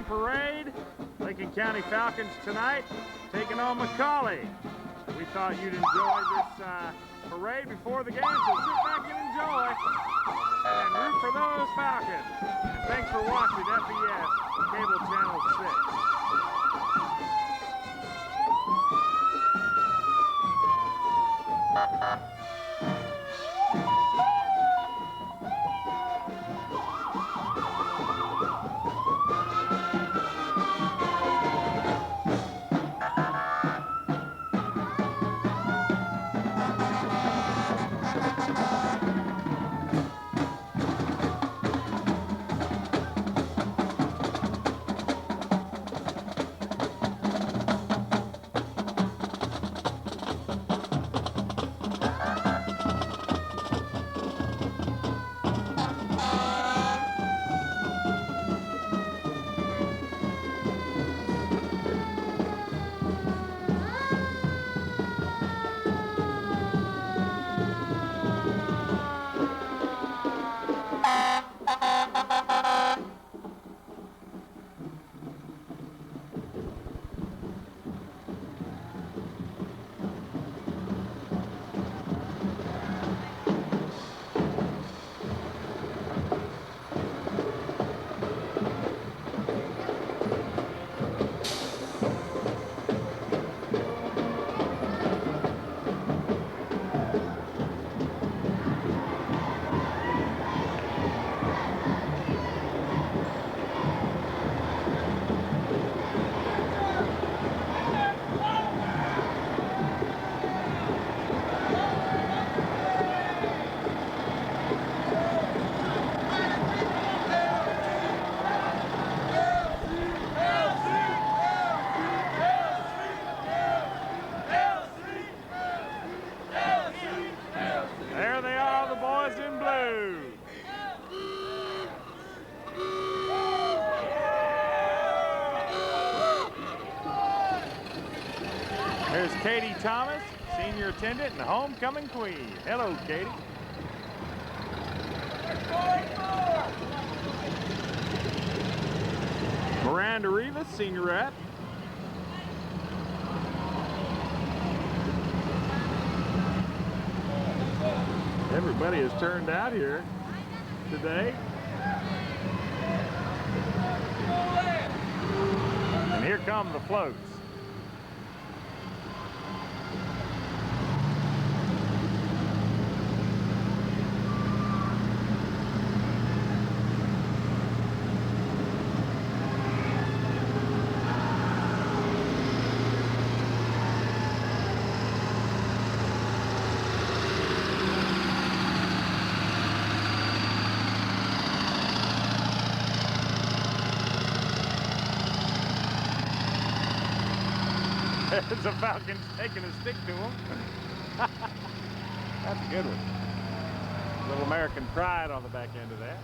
parade. Lincoln County Falcons tonight taking on McCallie. We thought you'd enjoy this parade before the game, so sit back and enjoy and root for those Falcons. And thanks for watching FES Cable Channel 6. There they are, the boys in blue. There's Katie Thomas, senior attendant and homecoming queen. Hello, Katie. Miranda Rivas, senior rep. Everybody has turned out here today. And here come the floats. There's a Falcons taking a stick to him. That's a good one. A little American pride on the back end of that.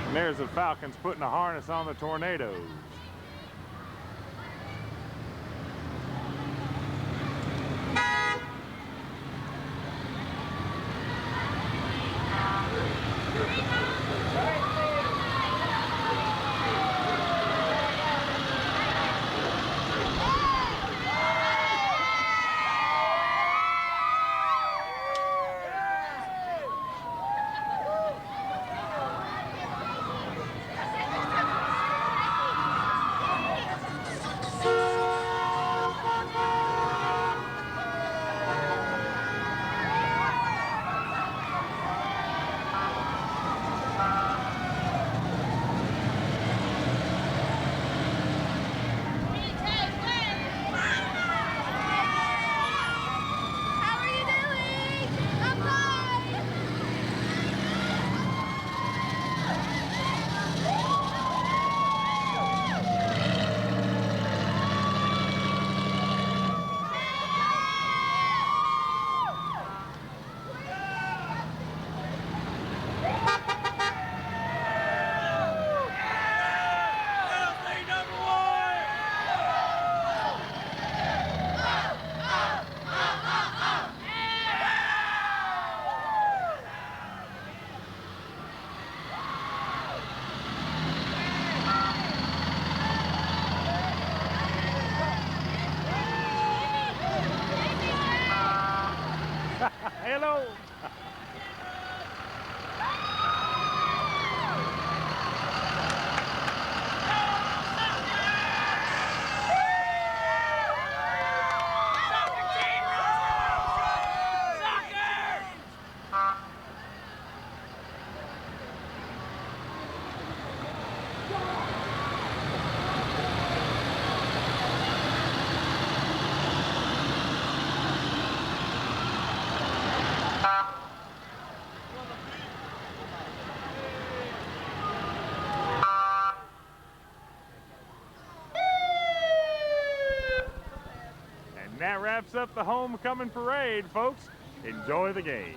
And there's the Falcons putting a harness on the Tornadoes. Hello. That wraps up the homecoming parade, folks. Enjoy the game.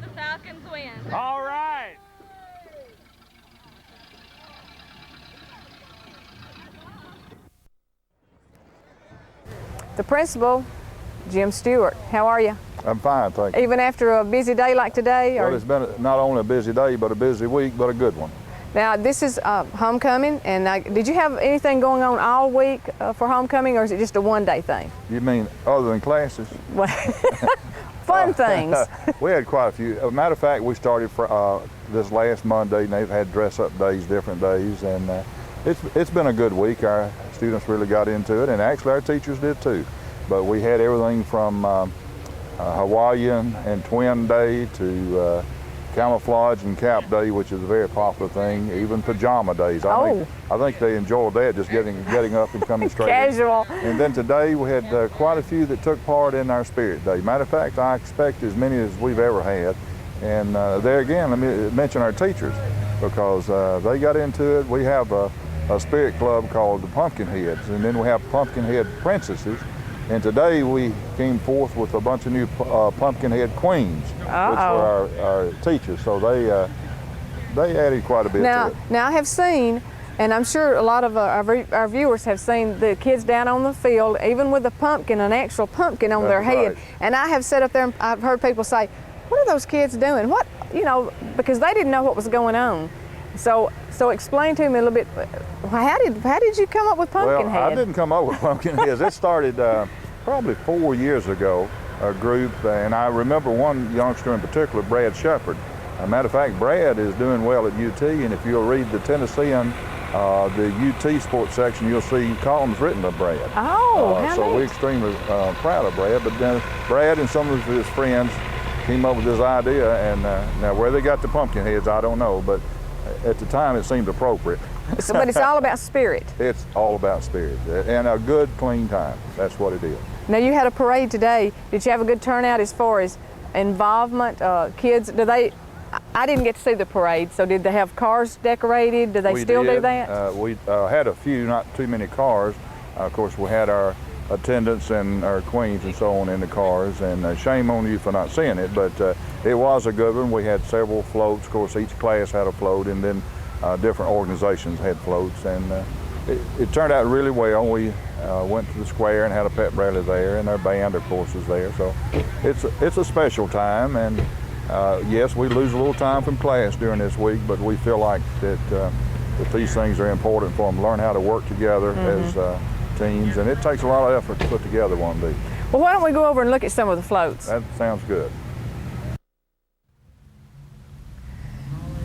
The Falcons win. All right. The principal, Jim Stewart. How are you? I'm fine, thank you. Even after a busy day like today? Well, it's been not only a busy day, but a busy week, but a good one. Now, this is homecoming, and did you have anything going on all week for homecoming, or is it just a one-day thing? You mean other than classes? Fun things. We had quite a few. As a matter of fact, we started this last Monday, and they've had dress-up days, different days, and it's been a good week. Our students really got into it, and actually our teachers did too. But we had everything from Hawaiian and twin day to camouflage and cap day, which is a very popular thing, even pajama days. I think they enjoyed that, just getting up and coming straight. Casual. And then today we had quite a few that took part in our Spirit Day. Matter of fact, I expect as many as we've ever had. And there again, let me mention our teachers, because they got into it. We have a spirit club called the Pumpkinheads, and then we have Pumpkinhead Princesses. And today we came forth with a bunch of new Pumpkinhead Queens, which were our teachers. So they added quite a bit to it. Now I have seen, and I'm sure a lot of our viewers have seen the kids down on the field, even with a pumpkin, an actual pumpkin on their head. And I have sat up there and I've heard people say, what are those kids doing? What, because they didn't know what was going on. So explain to me a little bit, how did you come up with Pumpkinhead? Well, I didn't come up with Pumpkinheads. It started probably 4 years ago, a group, and I remember one youngster in particular, Brad Shepard. As a matter of fact, Brad is doing well at UT, and if you'll read the Tennessean, the UT sports section, you'll see columns written by Brad. So we're extremely proud of Brad. But then Brad and some of his friends came up with this idea, and now where they got the Pumpkinheads, I don't know, but at the time it seemed appropriate. But it's all about spirit. It's all about spirit and a good, clean time. That's what it is. Now you had a parade today. Did you have a good turnout as far as involvement? Kids, I didn't get to see the parade, so did they have cars decorated? Do they still do that? We had a few, not too many cars. Of course, we had our attendants and our queens and so on in the cars, and shame on you for not seeing it, but it was a good one. We had several floats. Of course, each class had a float, and then different organizations had floats, and it turned out really well. We went to the square and had a pep rally there, and our band, of course, was there. So it's a special time, and yes, we lose a little time from class during this week, but we feel like that these things are important for them to learn how to work together as teams, and it takes a lot of effort to put together one day. Well, why don't we go over and look at some of the floats? That sounds good.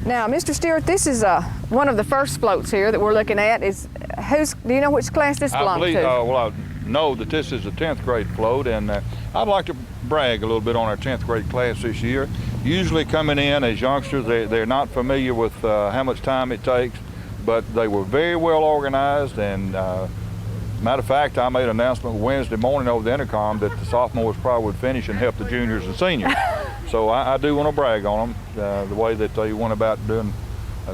Now, Mr. Stewart, this is one of the first floats here that we're looking at. Do you know which class this belongs to? Well, I know that this is a 10th grade float, and I'd like to brag a little bit on our 10th grade class this year. Usually coming in as youngsters, they're not familiar with how much time it takes, but they were very well organized, and matter of fact, I made an announcement Wednesday morning over the intercom that the sophomores probably would finish and help the juniors and seniors. So I do want to brag on them, the way that they went about doing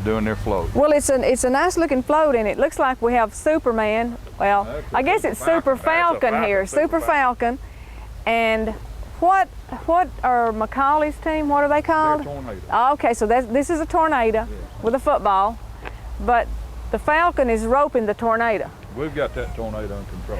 doing their float. Well, it's a nice looking float, and it looks like we have Superman. Well, I guess it's Super Falcon here, Super Falcon. And what are McCallie's team? What are they called? They're Tornado. Oh, okay, so this is a tornado with a football, but the Falcon is roping the tornado. We've got that tornado in control.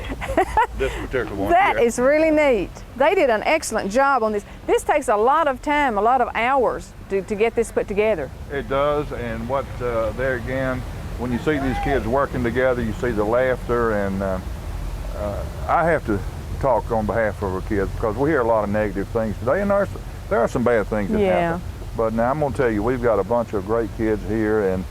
This particular one. That is really neat. They did an excellent job on this. This takes a lot of time, a lot of hours to get this put together. It does, and what there again, when you see these kids working together, you see the laughter, and I have to talk on behalf of our kids because we hear a lot of negative things today, and there are some bad things that happen. But now I'm going to tell you, we've got a bunch of great kids here, and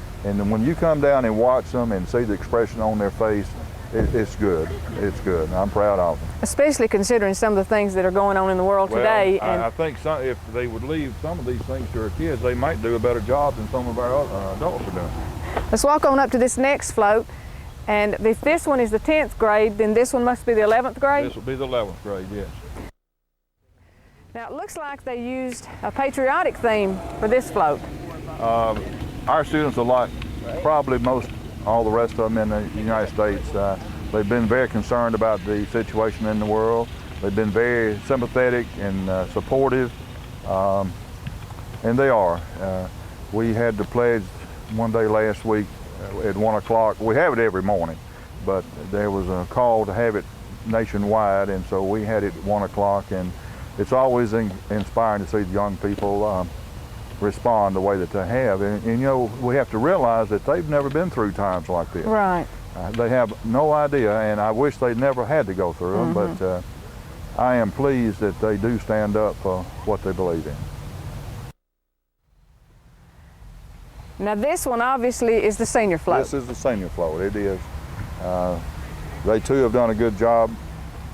when you come down and watch them and see the expression on their face, it's good. It's good. I'm proud of them. Especially considering some of the things that are going on in the world today. And I think if they would leave some of these things to our kids, they might do a better job than some of our adults are doing. Let's walk on up to this next float. And if this one is the 10th grade, then this one must be the 11th grade? This will be the 11th grade, yes. Now it looks like they used a patriotic theme for this float. Our students are like probably all the rest of them in the United States. They've been very concerned about the situation in the world. They've been very sympathetic and supportive, and they are. We had the pledge one day last week at 1 o'clock. We have it every morning, but there was a call to have it nationwide, and so we had it at 1 o'clock, and it's always inspiring to see the young people respond the way that they have. And you know, we have to realize that they've never been through times like this. Right. They have no idea, and I wish they never had to go through them, but I am pleased that they do stand up for what they believe in. Now this one obviously is the senior float. This is the senior float, it is. They too have done a good job,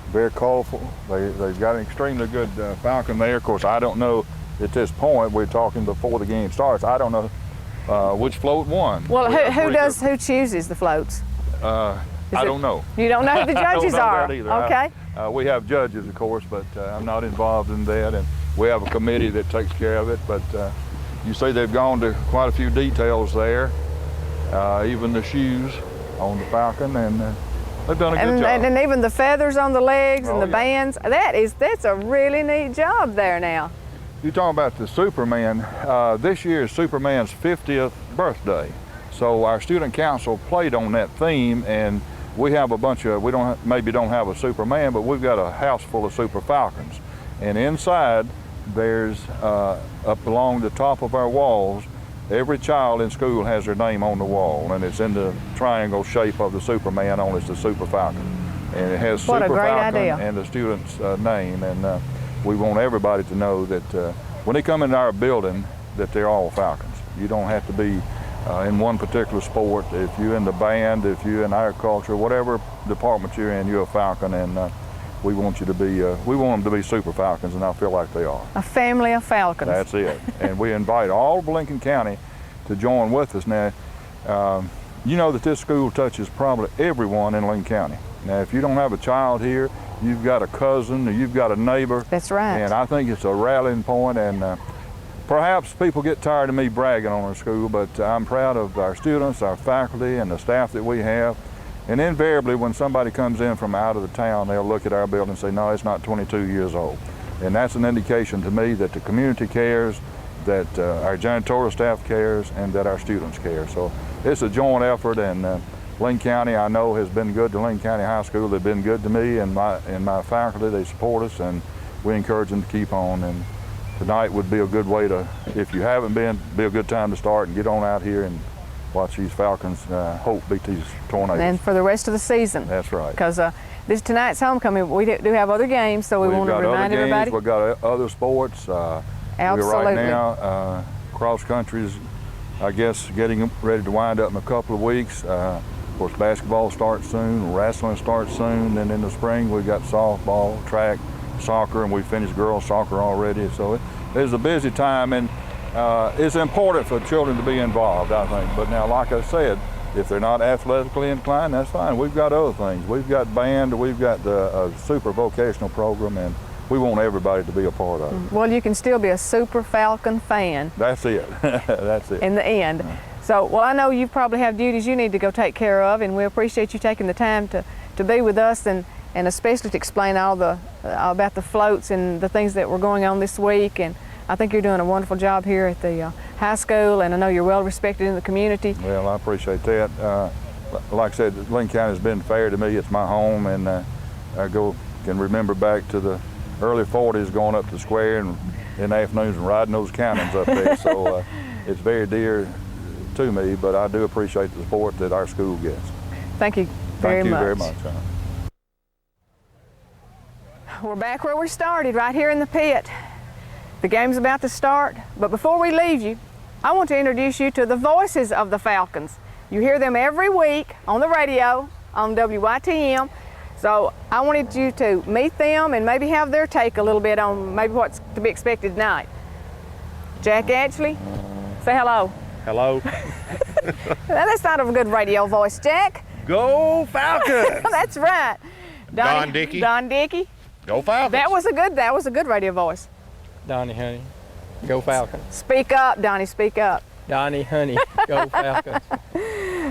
very colorful. They've got an extremely good Falcon there. Of course, I don't know at this point, we're talking before the game starts, I don't know which float won. Well, who chooses the floats? I don't know. You don't know who the judges are? I don't know that either. Okay. We have judges, of course, but I'm not involved in that, and we have a committee that takes care of it, but you see they've gone to quite a few details there, even the shoes on the Falcon, and they've done a good job. And even the feathers on the legs and the bands. That's a really neat job there now. You're talking about the Superman. This year is Superman's 50th birthday. So our student council played on that theme, and we have a bunch of, maybe don't have a Superman, but we've got a house full of Super Falcons. And inside, there's, up along the top of our walls, every child in school has their name on the wall, and it's in the triangle shape of the Superman on it's the Super Falcon. And it has Super Falcon and the student's name, and we want everybody to know that when they come into our building, that they're all Falcons. You don't have to be in one particular sport. If you're in the band, if you're in agriculture, whatever department you're in, you're a Falcon, and we want you to be, we want them to be Super Falcons, and I feel like they are. A family of Falcons. That's it. And we invite all of Lincoln County to join with us. Now, you know that this school touches probably everyone in Lincoln County. Now, if you don't have a child here, you've got a cousin, or you've got a neighbor. That's right. And I think it's a rallying point, and perhaps people get tired of me bragging on our school, but I'm proud of our students, our faculty, and the staff that we have. And invariably, when somebody comes in from out of the town, they'll look at our building and say, no, it's not 22 years old. And that's an indication to me that the community cares, that our janitorial staff cares, and that our students care. So it's a joint effort, and Lincoln County, I know, has been good to Lincoln County High School. They've been good to me and my faculty. They support us, and we encourage them to keep on. And tonight would be a good way to, if you haven't been, be a good time to start and get on out here and watch these Falcons hope beat these tornadoes. And for the rest of the season. That's right. Because tonight's homecoming, we do have other games, so we want to remind everybody. We've got other sports. Absolutely. Right now, cross country's, I guess, getting ready to wind up in a couple of weeks. Of course, basketball starts soon, wrestling starts soon, and in the spring we've got softball, track, soccer, and we finished girls soccer already. So it's a busy time, and it's important for children to be involved, I think. But now, like I said, if they're not athletically inclined, that's fine. We've got other things. We've got band, we've got the super vocational program, and we want everybody to be a part of it. Well, you can still be a Super Falcon fan. That's it. That's it. In the end. So, well, I know you probably have duties you need to go take care of, and we appreciate you taking the time to be with us and especially to explain all the about the floats and the things that were going on this week. And I think you're doing a wonderful job here at the high school, and I know you're well respected in the community. Well, I appreciate that. Like I said, Lincoln County has been fair to me. It's my home, and I can remember back to the early 40s going up to the square and in the afternoons and riding those cannons up there. So it's very dear to me, but I do appreciate the support that our school gets. Thank you very much. Thank you very much. We're back where we started, right here in the pit. The game's about to start, but before we leave you, I want to introduce you to the voices of the Falcons. You hear them every week on the radio, on WYTM, so I wanted you to meet them and maybe have their take a little bit on maybe what's to be expected tonight. Jack Atchley, say hello. Hello. That's not a good radio voice, Jack. Go Falcons! That's right. Don Dickey. Don Dickey. Go Falcons! That was a good radio voice. Donnie Honey, go Falcons. Speak up, Donnie, speak up. Donnie Honey, go Falcons.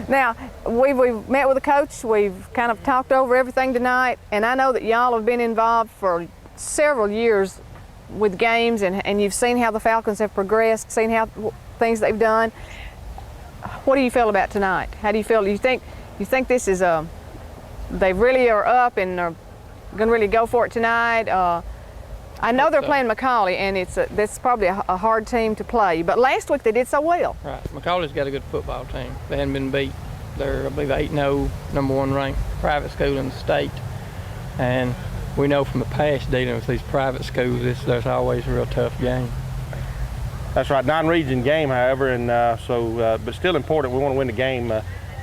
Now, we've met with the coach, we've kind of talked over everything tonight, and I know that y'all have been involved for several years with games, and you've seen how the Falcons have progressed, seen how things they've done. What do you feel about tonight? How do you feel? You think this is they really are up and are going to really go for it tonight? I know they're playing McCallie, and that's probably a hard team to play, but last week they did so well. Right, McCallie's got a good football team. They hadn't been beat. They're, I believe, 8-0, number 1 ranked private school in the state. And we know from the past dealing with these private schools, there's always a real tough game. That's right, non-region game, however, and but still important. We want to win the game.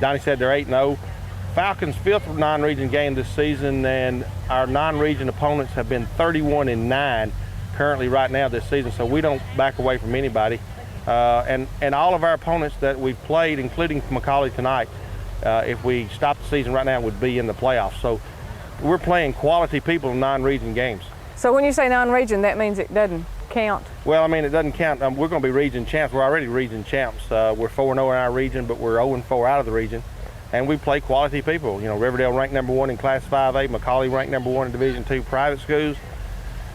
Donnie said they're 8-0. Falcons' 5th non-region game this season, and our non-region opponents have been 31-9 currently right now this season, so we don't back away from anybody. And all of our opponents that we've played, including McCallie tonight, if we stop the season right now, would be in the playoffs. So we're playing quality people in non-region games. So when you say non-region, that means it doesn't count? Well, I mean, it doesn't count. We're going to be region champs. We're already region champs. We're 4-0 in our region, but we're 0-4 out of the region. And we play quality people. You know, Riverdale ranked number 1 in Class 5A, McCallie ranked number 1 in Division II private schools.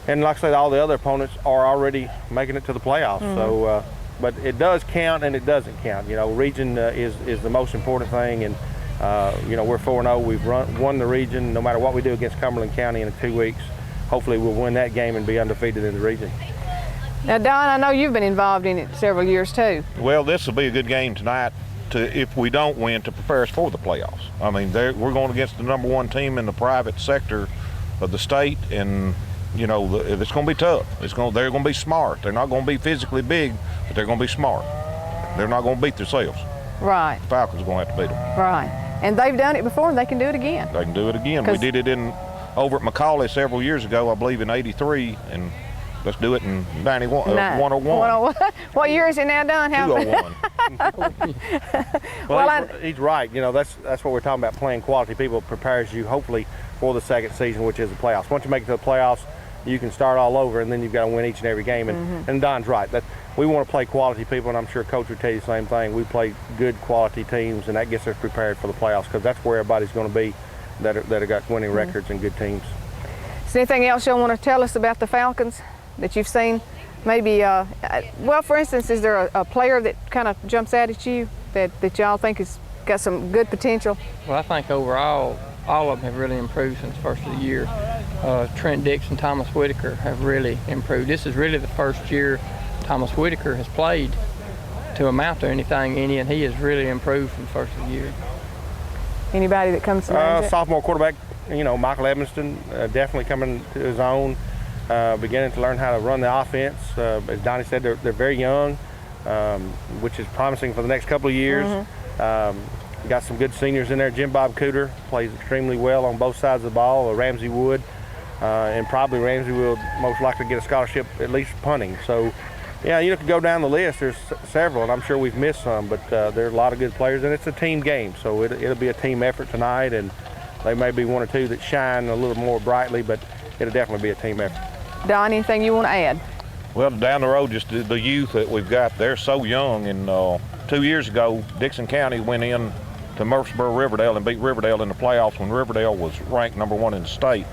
And like I said, all the other opponents are already making it to the playoffs. Mm-hmm. So, but it does count and it doesn't count. You know, region is the most important thing. And, you know, we're 4-0. We've won the region no matter what we do against Cumberland County in 2 weeks. Hopefully we'll win that game and be undefeated in the region. Now, Don, I know you've been involved in it several years too. Well, this will be a good game tonight. If we don't win, to prepare us for the playoffs. I mean, we're going against the number 1 team in the private sector of the state, and you know it's going to be tough. They're going to be smart. They're not going to be physically big, but they're going to be smart. They're not going to beat themselves. Right. The Falcons are going to have to beat them. Right, and they've done it before, and they can do it again. They can do it again. We did it over at McCallie several years ago, I believe in '83, and let's do it in 101. What year is it now, Don? 201. Well, he's right. You know, that's what we're talking about. Playing quality people prepares you, hopefully, for the second season, which is the playoffs. Once you make it to the playoffs, you can start all over, and then you've got to win each and every game. And Don's right. That we want to play quality people, and I'm sure Coach would tell you the same thing. We play good quality teams, and that gets us prepared for the playoffs, because that's where everybody's going to be that have got winning records and good teams. Is there anything else you want to tell us about the Falcons that you've seen? Maybe, well, for instance, is there a player that kind of jumps out at you that y'all think has got some good potential? Well, I think overall, all of them have really improved since the first of the year. Trent Dix and Thomas Whitaker have really improved. This is really the first year Thomas Whitaker has played to amount to anything any, and he has really improved from the first of the year. Anybody that comes to mind? Sophomore quarterback, you know, Michael Evanston, definitely coming to his own. Beginning to learn how to run the offense. As Donnie said, they're very young, which is promising for the next couple of years. Got some good seniors in there. Jim Bob Cooter plays extremely well on both sides of the ball. Ramsey Wood, and probably Ramsey will most likely get a scholarship, at least punting. So, yeah, you can go down the list. There's several, and I'm sure we've missed some, but there are a lot of good players, and it's a team game. So it'll be a team effort tonight, and there may be 1 or 2 that shine a little more brightly, but it'll definitely be a team effort. Don, anything you want to add? Well, down the road, just the youth that we've got, they're so young, and 2 years ago, Dixon County went in to Murfreesboro Riverdale and beat Riverdale in the playoffs when Riverdale was ranked #1 in the state.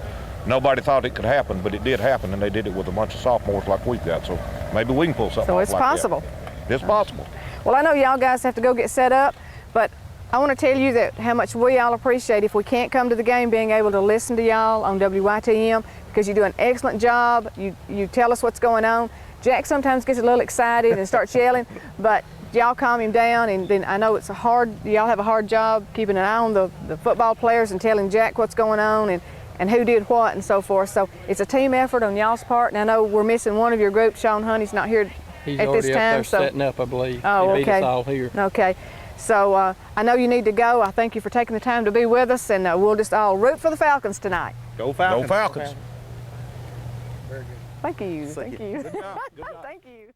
Nobody thought it could happen, but it did happen, and they did it with a bunch of sophomores like we've got. So maybe we can pull something So off it's like possible. That. It's possible. Well, I know y'all guys have to go get set up, but I want to tell you that how much we all appreciate if we can't come to the game, being able to listen to y'all on WYTM, because you do an excellent job. You tell us what's going on. Jack sometimes gets a little excited and starts yelling, but y'all calm him down, and then I know y'all have a hard job keeping an eye on the football players and telling Jack what's going on and who did what and so forth. So it's a team effort on y'all's part, and I know we're missing one of your group. Sean Honey's not here He's at this already time. up there setting up, I believe. Oh, He beat okay. us all here. Okay. So I know you need to go. I thank you for taking the time to be with us, and we'll just all root for the Falcons tonight. Go Falcons. Go Falcons. Very good. Thank you. Thank you. Good job. Good job. Thank you.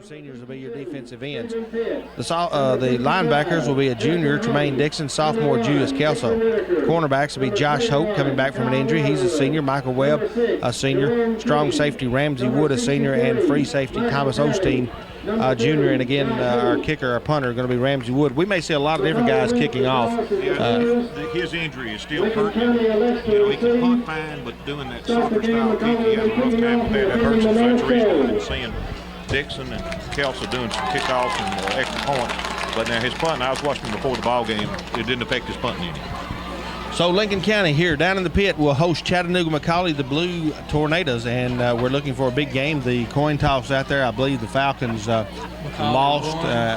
seniors will be your defensive ends. The linebackers will be a junior, Tremaine Dixon, sophomore, Julius Kelso. Cornerbacks will be Josh Hope, coming back from an injury. He's a senior. Michael Webb, a senior. Strong safety, Ramsey Wood, a senior. And free safety, Thomas Osteen, junior. And again, our kicker, our punter, going to be Ramsey Wood. We may see a lot of different guys kicking off. His injury is still hurting. He can punt fine, but doing that soccer-style kick, he has a rough time with that. That hurts him. So that's the reason we've been seeing Dixon and Kelso doing some kickoffs and extra points. But now his punting, I was watching him before the ball game. It didn't affect his punting any. So Lincoln County here down in the pit will host Chattanooga McCallie, the Blue Tornadoes, and we're looking for a big game. The coin toss out there, I believe the Falcons lost.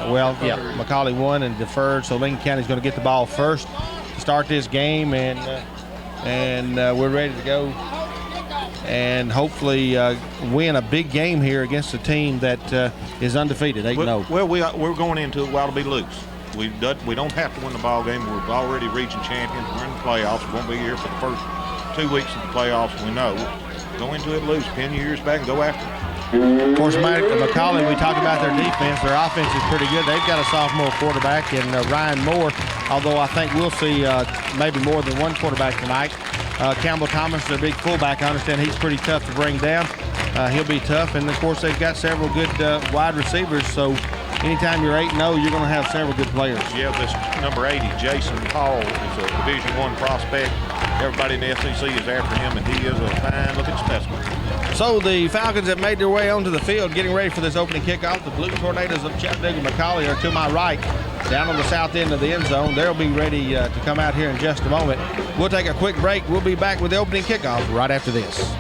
McCallie won and deferred, so Lincoln County is going to get the ball first to start this game, and we're ready to go and hopefully win a big game here against a team that is undefeated, 8-0. Well, we're going into it while to be loose. We don't have to win the ball game. We're already region champions. We're in the playoffs. We won't be here for the first 2 weeks of the playoffs. We know. Go into it loose, pin your ears back, and go after it. Of course, McCallie, we talk about their defense. Their offense is pretty good. They've got a sophomore quarterback in Ryan Moore, although I think we'll see maybe more than one quarterback tonight. Campbell Thomas, their big fullback, I understand he's pretty tough to bring down. He'll be tough, and of course they've got several good wide receivers, so anytime you're 8-0, you're going to have several good players. Yeah, this number 80, Jason Hall, is a Division I prospect. Everybody in the SEC is after him, and he is a fine-looking specimen. So the Falcons have made their way onto the field, getting ready for this opening kickoff. The Blue Tornadoes of Chattanooga McCallie are to my right, down on the south end of the end zone. They'll be ready to come out here in just a moment. We'll take a quick break. We'll be back with the opening kickoff right after this.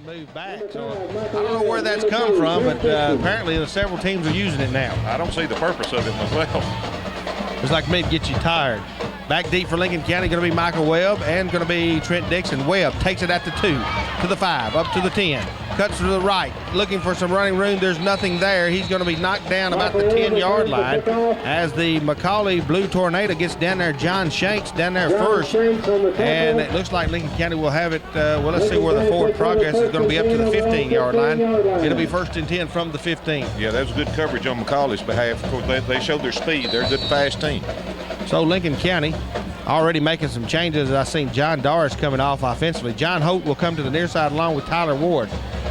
Move back. So I don't know where that's come from, but apparently several teams are using it now. I don't see the purpose of it myself. It's like maybe get you tired. Back deep for Lincoln County, going to be Michael Webb and going to be Trent Dixon. Webb takes it at the 2, to the 5, up to the 10. Cuts to the right, looking for some running room. There's nothing there. He's going to be knocked down about the 10-yard line as the McCallie Blue Tornado gets down there. John Shanks down there first. And it looks like Lincoln County will have it. Well, let's see where the forward progress is going to be up to the 15-yard line. It'll be 1st and 10 from the 15. Yeah, that was good coverage on McCallie's behalf. Of course, they showed their speed. They're a good, fast team. So Lincoln County already making some changes. I've seen John Doris coming off offensively. John Hope will come to the near side along with Tyler Ward.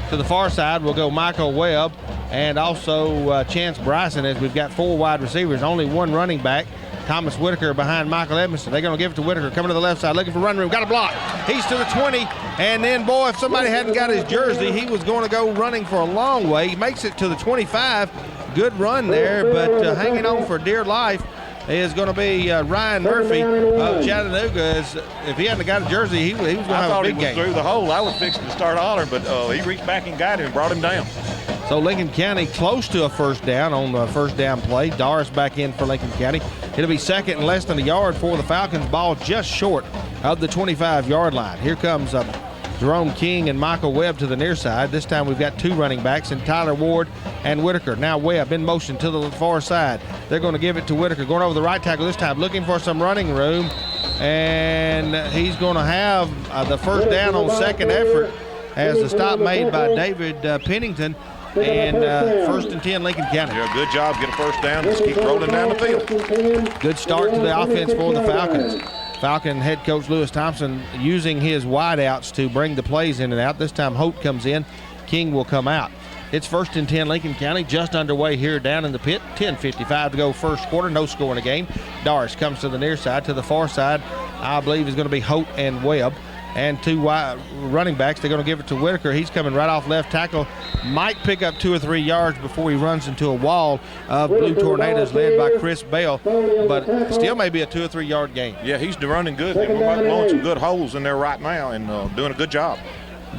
To the far side will go Michael Webb and also Chance Bryson, as we've got 4 wide receivers, only 1 running back. Thomas Whitaker behind Michael Edmondson. They're going to give it to Whitaker, coming to the left side, looking for running room. Got a block. He's to the 20, and then, boy, if somebody hadn't got his jersey, he was going to go running for a long way. He makes it to the 25. Good run there, but hanging on for dear life is going to be Ryan Murphy of Chattanooga. If he hadn't got a jersey, he was going to have a big game. I thought he was through the hole. I was fixing to start hollering, but he reached back and got him and brought him down. So Lincoln County close to a first down on the first down play. Doris back in for Lincoln County. It'll be 2nd and less than a yard for the Falcons. Ball just short of the 25-yard line. Here comes Jerome King and Michael Webb to the near side. This time we've got 2 running backs in Tyler Ward and Whitaker. Now Webb in motion to the far side. They're going to give it to Whitaker, going over the right tackle this time, looking for some running room. And he's going to have the first down on second effort as the stop made by David Pennington. And 1st and 10 Lincoln County. Yeah, good job. Get a first down. Just keep rolling down the field. Good start to the offense for the Falcons. Falcon head coach Lewis Thompson using his wideouts to bring the plays in and out. This time Hope comes in. King will come out. It's 1st and 10 Lincoln County, just underway here down in the pit. 10:55 to go first quarter, no score in the game. Doris comes to the near side. To the far side, I believe, is going to be Hope and Webb. And 2 running backs. They're going to give it to Whitaker. He's coming right off left tackle. Might pick up 2 or 3 yards before he runs into a wall of Blue Tornadoes led by Chris Bell. But still may be a 2 or 3 yard game. Yeah, he's running good. We're blowing some good holes in there right now and doing a good job.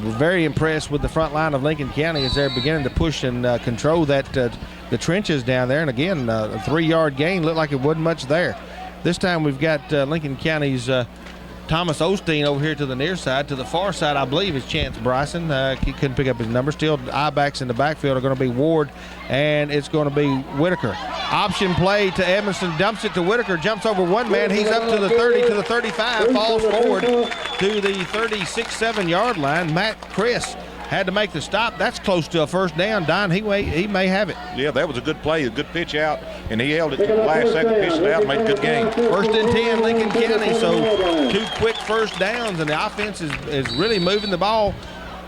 We're very impressed with the front line of Lincoln County as they're beginning to push and control that the trenches down there. And again, a 3 yard gain. Looked like it wasn't much there. This time we've got Lincoln County's Thomas Osteen over here to the near side. To the far side, I believe, is Chance Bryson. He couldn't pick up his number. Still, I-backs in the backfield are going to be Ward, and it's going to be Whitaker. Option play to Edmondson, dumps it to Whitaker, jumps over one man. He's up to the 30, to the 35, falls forward to the 36-7 yard line. Matt Chris had to make the stop. That's close to a first down. Don, he may have it. Yeah, that was a good play, a good pitch out, and he held it to the last second, pitched it out, and made a good game. 1st and 10, Lincoln County. So 2 quick first downs, and the offense is really moving the ball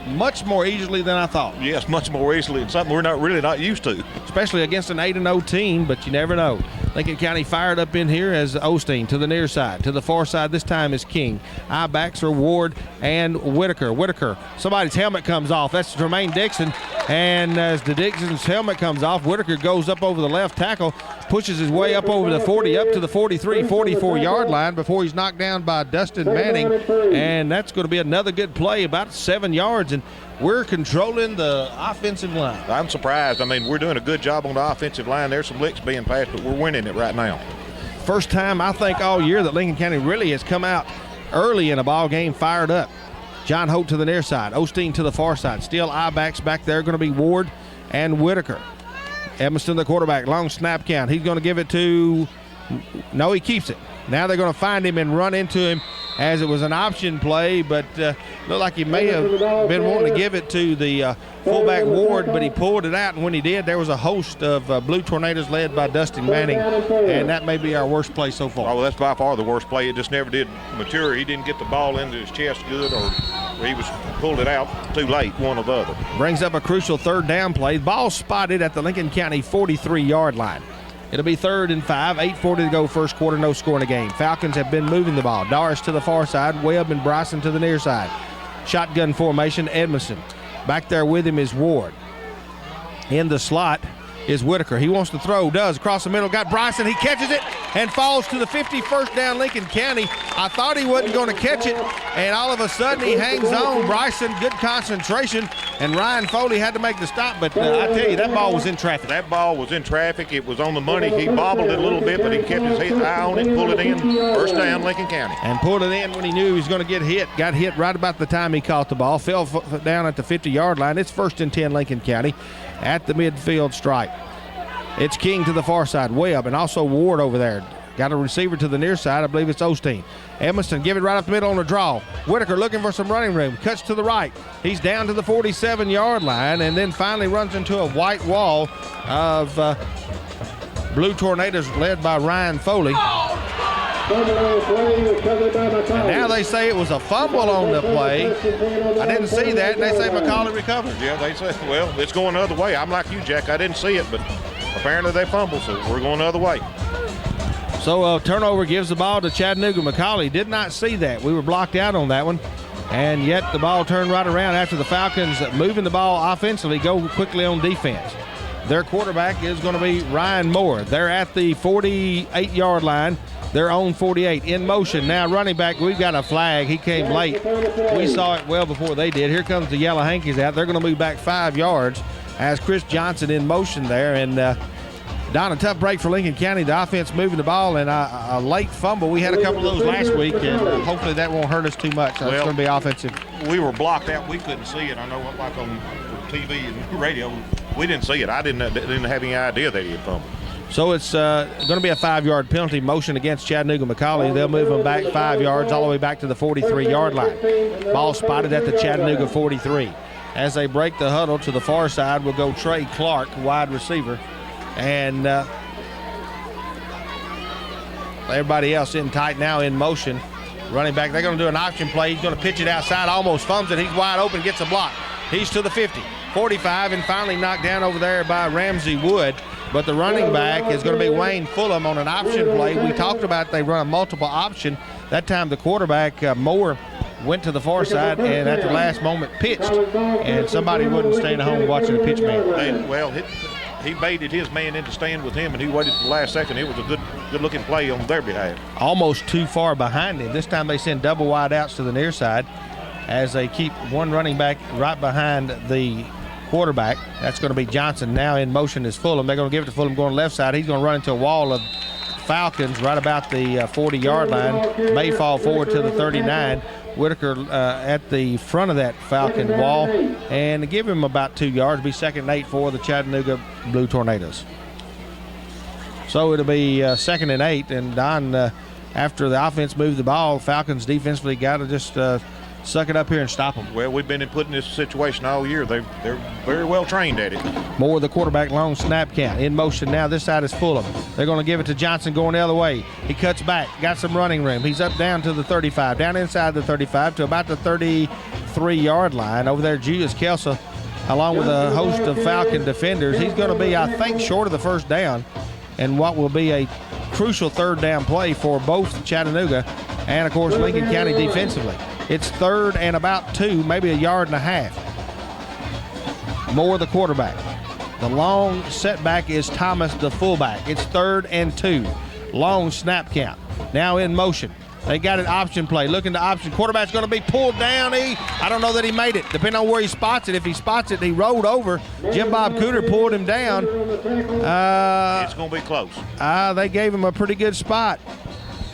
much more easily than I thought. Yes, much more easily, and something we're not used to. Especially against an 8-0 team, but you never know. Lincoln County fired up in here as Osteen to the near side. To the far side this time is King. I-backs are Ward and Whitaker. Whitaker, somebody's helmet comes off. That's Jermaine Dixon. And as the Dixon's helmet comes off, Whitaker goes up over the left tackle, pushes his way up over the 40, up to the 43, 44-yard line before he's knocked down by Dustin Manning. And that's going to be another good play, about 7 yards. And we're controlling the offensive line. I'm surprised. I mean, we're doing a good job on the offensive line. There's some licks being passed, but we're winning it right now. First time, I think, all year that Lincoln County really has come out early in a ball game fired up. John Holt to the near side. Osteen to the far side. Still I-backs back there. Going to be Ward and Whitaker. Edmiston, the quarterback. Long snap count. He's going to give it to – no, he keeps it. Now they're going to find him and run into him as it was an option play, but looked like he may have been wanting to give it to the fullback Ward, but he pulled it out, and when he did, there was a host of Blue Tornadoes led by Dustin Manning, and that may be our worst play so far. Oh, well, that's by far the worst play. It just never did mature. He didn't get the ball into his chest good, or he was pulled it out too late, one or the other. Brings up a crucial 3rd down play. Ball spotted at the Lincoln County 43-yard line. It'll be 3rd and 5, 8:40 to go first quarter, no score in the game. Falcons have been moving the ball. Doris to the far side, Webb and Bryson to the near side. Shotgun formation, Edmiston. Back there with him is Ward. In the slot is Whitaker. He wants to throw, does, across the middle, got Bryson. He catches it and falls to the 51st down Lincoln County. I thought he wasn't going to catch it, and all of a sudden he hangs on. Bryson, good concentration, and Ryan Foley had to make the stop, but I tell you, that ball was in traffic. That ball was in traffic. It was on the money. He bobbled it a little bit, but he kept his eye on it, pulled it in. First down, Lincoln County. And pulled it in when he knew he was going to get hit. Got hit right about the time he caught the ball. Fell down at the 50-yard line. It's 1st and 10 Lincoln County at the midfield stripe. It's King to the far side, Webb, and also Ward over there. Got a receiver to the near side. I believe it's Osteen. Edmiston give it right up the middle on the draw. Whitaker looking for some running room. Cuts to the right. He's down to the 47-yard line and then finally runs into a white wall of Blue Tornadoes led by Ryan Foley. And now they say it was a fumble on the play. I didn't see that, and they say McCallie recovered. Yeah, they say, well, it's going the other way. I'm like you, Jack. I didn't see it, but apparently they fumbled, so we're going the other way. So turnover gives the ball to Chattanooga. McCallie did not see that. We were blocked out on that one. And yet the ball turned right around after the Falcons moving the ball offensively go quickly on defense. Their quarterback is going to be Ryan Moore. They're at the 48-yard line. Their own 48 in motion. Now running back, we've got a flag. He came late. We saw it well before they did. Here comes the Yellow Hankies out. They're going to move back 5 yards as Chris Johnson in motion there. And Don, a tough break for Lincoln County. The offense moving the ball and a late fumble. We had a couple of those last week, and hopefully that won't hurt us too much. So it's going to be offensive. We were blocked out. We couldn't see it. I know, like on TV and radio, we didn't see it. I didn't have any idea that he had fumbled. So it's going to be a 5-yard penalty motion against Chattanooga McCallie. They'll move them back 5 yards all the way back to the 43-yard line. Ball spotted at the Chattanooga 43. As they break the huddle to the far side, will go Trey Clark, wide receiver. And everybody else in tight now in motion. Running back, they're going to do an option play. He's going to pitch it outside, almost fumbles it. He's wide open, gets a block. He's to the 50, 45, and finally knocked down over there by Ramsey Wood. But the running back is going to be Wayne Fulham on an option play. We talked about they run a multiple option. That time the quarterback, Moore, went to the far side and at the last moment pitched. And somebody wouldn't stay at home watching the pitch man. He baited his man in to stand with him, and he waited for the last second. It was a good-looking play on their behalf. Almost too far behind him. This time they send double wide outs to the near side as they keep one running back right behind the quarterback. That's going to be Johnson. Now in motion is Fulham. They're going to give it to Fulham going left side. He's going to run into a wall of Falcons right about the 40-yard line. May fall forward to the 39. Whitaker at the front of that Falcon wall and give him about 2 yards. Be 2nd and 8 for the Chattanooga Blue Tornadoes. So it'll be 2nd and 8, and Don, after the offense moved the ball, Falcons defensively got to just suck it up here and stop them. Well, we've been put in this situation all year. They're very well trained at it. More of the quarterback long snap count. In motion now. This side is Fulham. They're going to give it to Johnson going the other way. He cuts back. Got some running room. He's up down to the 35. Down inside the 35 to about the 33-yard line. Over there, Julius Kelsa, along with a host of Falcon defenders. He's going to be, I think, short of the first down. And what will be a crucial third down play for both Chattanooga and, of course, Lincoln County defensively. It's 3rd and about 2, maybe a yard and a half. Moore, the quarterback. The long setback is Thomas, the fullback. It's 3rd and 2. Long snap count. Now in motion. They got an option play. Looking to option. Quarterback's going to be pulled down. I don't know that he made it. Depending on where he spots it. If he spots it, he rolled over. Jim Bob Cooter pulled him down. It's going to be close. They gave him a pretty good spot.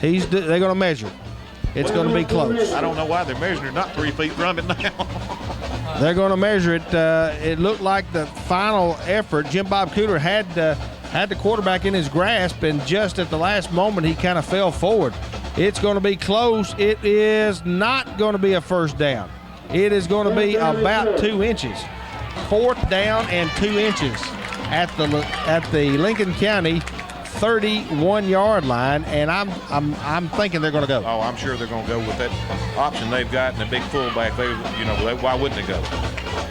They're going to measure. It's going to be close. I don't know why they're measuring it, not 3 feet from it now. They're going to measure it. It looked like the final effort. Jim Bob Cooter had the quarterback in his grasp, and just at the last moment, he kind of fell forward. It's going to be close. It is not going to be a first down. It is going to be about 2 inches. 4th down and 2 inches at the Lincoln County 31-yard line, and I'm thinking they're going to go. Oh, I'm sure they're going to go with that option they've got and the big fullback. Why wouldn't they go?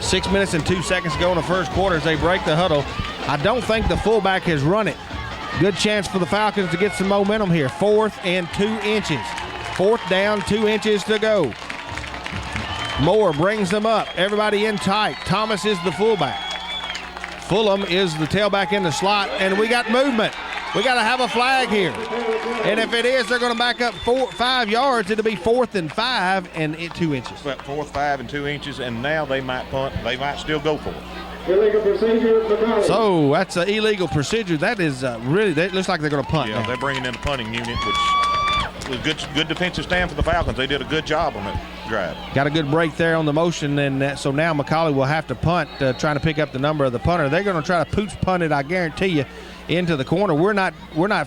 6 minutes and 2 seconds to go in the first quarter as they break the huddle. I don't think the fullback has run it. Good chance for the Falcons to get some momentum here. 4th and 2 inches. 4th down, 2 inches to go. Moore brings them up. Everybody in tight. Thomas is the fullback. Fulham is the tailback in the slot, and we got movement. We got to have a flag here. And if it is, they're going to back up 5 yards. It'll be 4th and 5 and 2 inches. Well, 4th, 5 and 2 inches, and now they might punt. They might still go for it. Illegal procedure, McCallie. So that's an illegal procedure. That is really, that looks like they're going to punt. Yeah, now. they're bringing in a punting unit, which was good defensive stand for the Falcons. They did a good job on that drive. Got a good break there on the motion, and so now McCallie will have to punt, trying to pick up the number of the punter. They're going to try to pooch punt it, I guarantee you, into the corner. We're not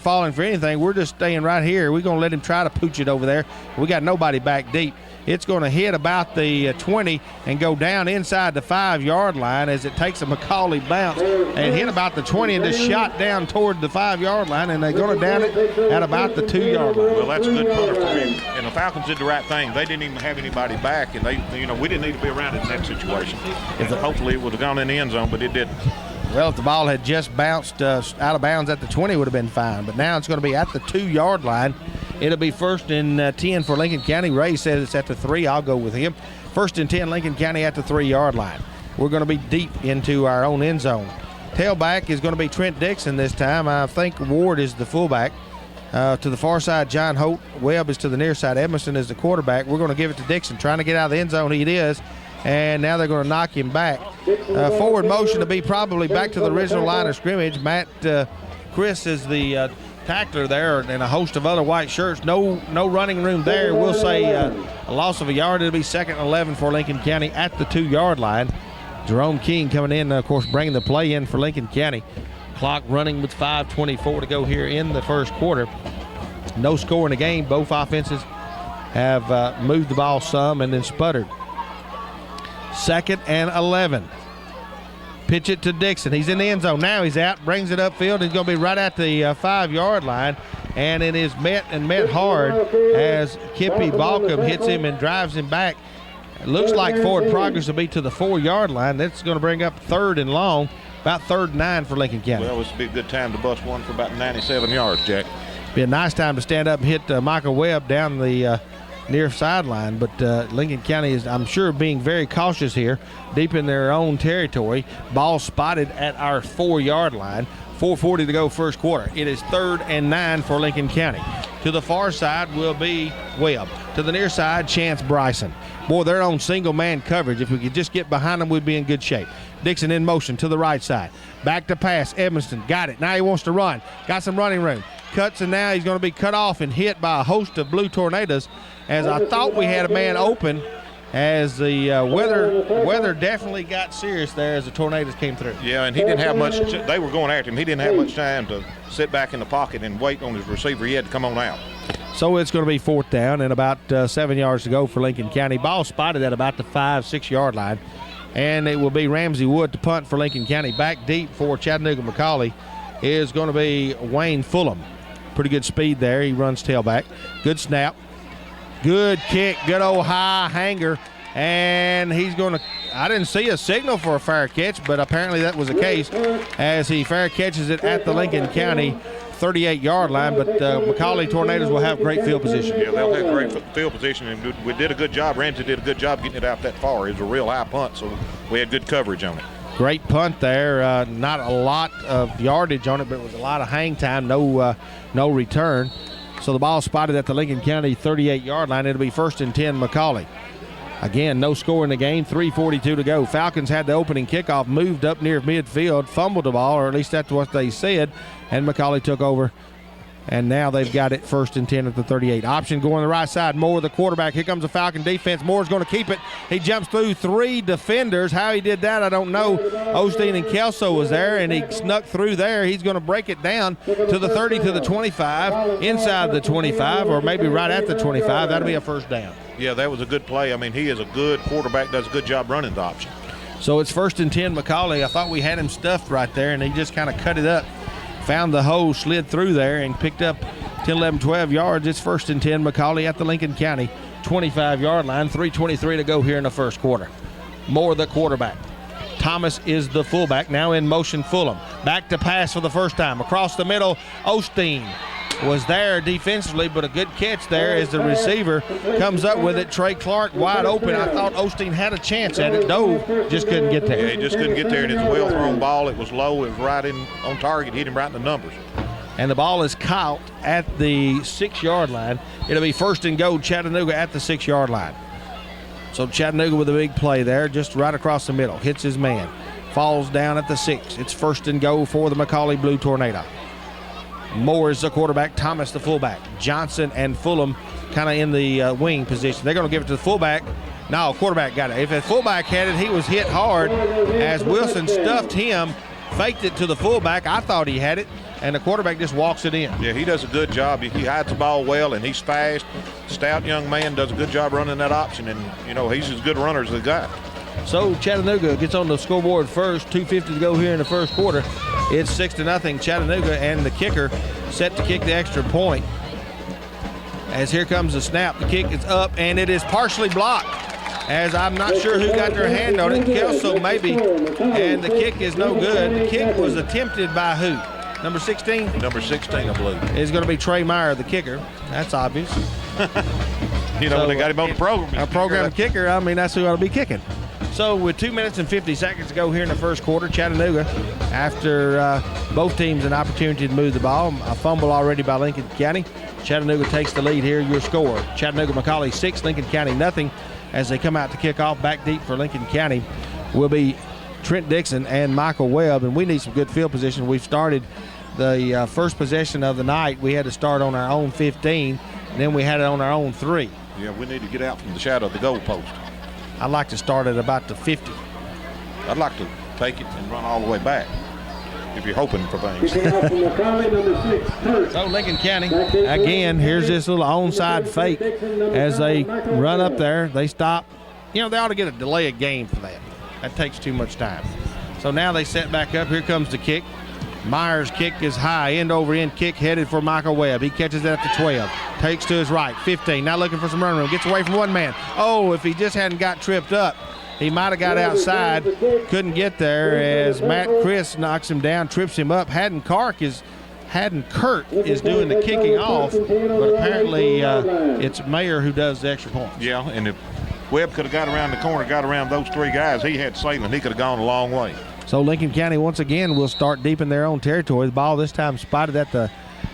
falling for anything. We're just staying right here. We're going to let him try to pooch it over there. We got nobody back deep. It's going to hit about the 20 and go down inside the 5-yard line as it takes a McCallie bounce and hit about the 20 and just shot down toward the 5-yard line, and they're going to down it at about the 2-yard line. Well, that's a good punter for him. And the Falcons did the right thing. They didn't even have anybody back, and we didn't need to be around in that situation. Hopefully it would have gone in the end zone, but it didn't. Well, if the ball had just bounced out of bounds at the 20, it would have been fine. But now it's going to be at the 2-yard line. It'll be 1st and 10 for Lincoln County. Ray says it's at the 3. I'll go with him. 1st and 10, Lincoln County at the 3-yard line. We're going to be deep into our own end zone. Tailback is going to be Trent Dixon this time. I think Ward is the fullback. To the far side, John Holt. Webb is to the near side. Edmondson is the quarterback. We're going to give it to Dixon. Trying to get out of the end zone. He is. And now they're going to knock him back. Forward motion to be probably back to the original line of scrimmage. Matt Chris is the tackler there, and a host of other white shirts. No running room there. We'll say a loss of a yard. It'll be 2nd and 11 for Lincoln County at the 2-yard line. Jerome King coming in, of course, bringing the play in for Lincoln County. Clock running with 5:24 to go here in the first quarter. No score in the game. Both offenses have moved the ball some and then sputtered. 2nd and 11. Pitch it to Dixon. He's in the end zone. Now he's out, brings it upfield. He's going to be right at the 5-yard line, and it is met hard as Kippy Balcom hits him and drives him back. It looks like forward progress will be to the 4-yard line. That's going to bring up 3rd and long, about 3rd and 9 for Lincoln County. Well, this would be a good time to bust one for about 97 yards, Jack. Be a nice time to stand up and hit Michael Webb down the near sideline, but Lincoln County is, I'm sure, being very cautious here, deep in their own territory. Ball spotted at our 4-yard line. 4:40 to go first quarter. It is 3rd and 9 for Lincoln County. To the far side will be Webb. To the near side, Chance Bryson. Boy, they're on single-man coverage. If we could just get behind them, we'd be in good shape. Dixon in motion to the right side. Back to pass. Edmonston got it. Now he wants to run. Got some running room. Cuts, and now he's going to be cut off and hit by a host of blue tornadoes. As I thought we had a man open, as the weather definitely got serious there as the tornadoes came through. Yeah, and he didn't have much. They were going after him. He didn't have much time to sit back in the pocket and wait on his receiver. He had to come on out. So it's going to be 4th down and about 7 yards to go for Lincoln County. Ball spotted at about the 5-6 yard line. And it will be Ramsey Wood to punt for Lincoln County. Back deep for Chattanooga McCallie is going to be Wayne Fulham. Pretty good speed there. He runs tailback. Good snap. Good kick. Good old high hanger. And he's going to, I didn't see a signal for a fair catch, but apparently that was the case as he fair catches it at the Lincoln County 38-yard line. But McCallie Tornadoes will have great field position. Yeah, they'll have great field position, and we did a good job. Ramsey did a good job getting it out that far. It was a real high punt, so we had good coverage on it. Great punt there. Not a lot of yardage on it, but it was a lot of hang time, no return. So the ball spotted at the Lincoln County 38-yard line. It'll be 1st and 10 McCallie. Again, no score in the game, 3:42 to go. Falcons had the opening kickoff, moved up near midfield, fumbled the ball, or at least that's what they said, and McCallie took over. And now they've got it 1st and 10 at the 38. Option going to the right side. Moore, the quarterback. Here comes the Falcon defense. Moore's going to keep it. He jumps through 3 defenders. How he did that, I don't know. Osteen and Kelso was there, and he snuck through there. He's going to break it down to the 30, to the 25, inside the 25, or maybe right at the 25. That'll be a 1st down. Yeah, that was a good play. I mean, he is a good quarterback, does a good job running the option. So it's 1st and 10 McCallie. I thought we had him stuffed right there, and he just kind of cut it up. Found the hole, slid through there, and picked up 10, 11, 12 yards. It's 1st and 10 McCallie at the Lincoln County 25-yard line. 3:23 to go here in the first quarter. Moore, the quarterback. Thomas is the fullback. Now in motion, Fulham. Back to pass for the first time. Across the middle, Osteen was there defensively, but a good catch there as the receiver comes up with it. Trey Clark wide open. I thought Osteen had a chance at it. Dove just couldn't get there. Yeah, he just couldn't get there, and it's a well-thrown ball. It was low. It was right in on target. Hit him right in the numbers. And the ball is caught at the 6-yard line. It'll be 1st and goal, Chattanooga at the 6-yard line. So Chattanooga with a big play there, just right across the middle. Hits his man. Falls down at the 6. It's 1st and goal for the McCallie Blue Tornado. Moore is the quarterback, Thomas the fullback. Johnson and Fulham kind of in the wing position. They're going to give it to the fullback. No, quarterback got it. If the fullback had it, he was hit hard as Wilson stuffed him, faked it to the fullback. I thought he had it, and the quarterback just walks it in. Yeah, he does a good job. He hides the ball well, and he's fast. Stout young man, does a good job running that option, and, you know, he's as good a runner as they got. So Chattanooga gets on the scoreboard first. 2:50 to go here in the first quarter. It's 6-0 Chattanooga, and the kicker set to kick the extra point. As here comes the snap, the kick is up, and it is partially blocked. As I'm not sure who got their hand on it. Kelso maybe, and the kick is no good. The kick was attempted by who? Number 16? Number 16, I believe. Is going to be Trey Meyer, the kicker. That's obvious. You know, so, they got him on the program. A program kicker, I mean, that's who ought to be kicking. So with 2 minutes and 50 seconds to go here in the first quarter, Chattanooga, after both teams an opportunity to move the ball, a fumble already by Lincoln County. Chattanooga takes the lead here. Your score, Chattanooga McCallie 6, Lincoln County nothing. As they come out to kick off, back deep for Lincoln County will be Trent Dixon and Michael Webb, and we need some good field position. We've started the first possession of the night. We had to start on our own 15, and then we had it on our own 3. Yeah, we need to get out from the shadow of the goal post. I'd like to start at about the 50. I'd like to take it and run all the way back if you're hoping for things. So Lincoln County, again, here's this little onside fake. As they run up there, they stop. You know, they ought to get a delay of game for that. That takes too much time. So now they set back up. Here comes the kick. Myers' kick is high, end-over-end kick headed for Michael Webb. He catches it at the 12, takes to his right, 15, now looking for some run room, gets away from one man. Oh, if he just hadn't got tripped up, he might have got outside, couldn't get there as Matt Chris knocks him down, trips him up. Haddon Kurt is doing the kicking off, but apparently it's Mayer who does the extra points. Yeah, and if Webb could have got around the corner, got around those 3 guys, he had sailing, he could have gone a long way. So Lincoln County once again will start deep in their own territory. The ball this time spotted at the,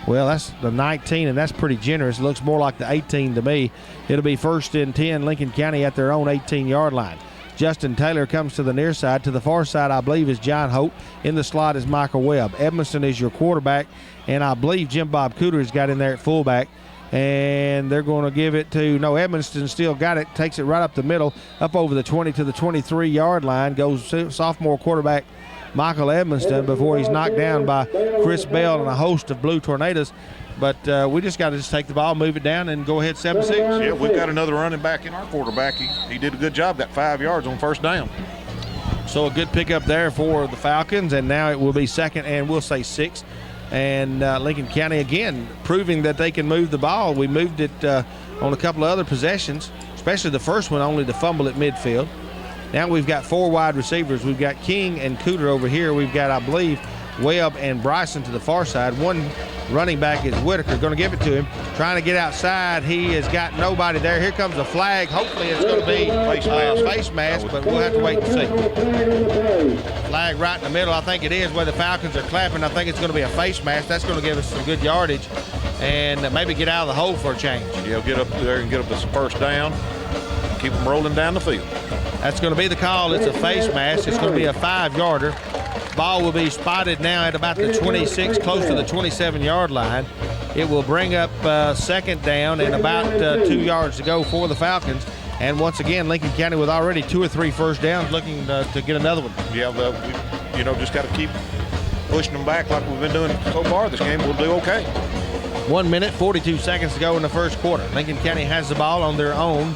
well, that's the 19, and that's pretty generous. It looks more like the 18 to me. It'll be 1st and 10, Lincoln County at their own 18-yard line. Justin Taylor comes to the near side. To the far side, I believe, is John Hope. In the slot is Michael Webb. Edmondson is your quarterback, and I believe Jim Bob Cooter has got in there at fullback. And they're going to give it to, no, Edmonston still got it, takes it right up the middle, up over the 20 to the 23-yard line, goes sophomore quarterback Michael Edmonston before he's knocked down by Chris Bell and a host of Blue Tornadoes. But we just got to take the ball, move it down, and go ahead 7-6. Yeah, we've got another running back in our quarterback. He did a good job, got 5 yards on first down. So a good pickup there for the Falcons, and now it will be 2nd and we'll say 6. And Lincoln County, again, proving that they can move the ball. We moved it on a couple of other possessions, especially the first one, only to fumble at midfield. Now we've got 4 wide receivers. We've got King and Cooter over here. We've got, I believe, Webb and Bryson to the far side. One running back is Whitaker. Going to give it to him. Trying to get outside. He has got nobody there. Here comes a flag. Hopefully it's going to be face mask, but we'll have to wait and see. Flag right in the middle. I think it is where the Falcons are clapping. I think it's going to be a face mask. That's going to give us some good yardage and maybe get out of the hole for a change. Yeah, get up there and get up this first down. Keep them rolling down the field. That's going to be the call. It's a face mask. It's going to be a 5-yarder. Ball will be spotted now at about the 26, close to the 27-yard line. It will bring up 2nd down and about 2 yards to go for the Falcons. And once again, Lincoln County with already 2 or 3 first downs, looking to get another one. Yeah, we just got to keep pushing them back like we've been doing so far this game. We'll do okay. 1 minute, 42 seconds to go in the first quarter. Lincoln County has the ball on their own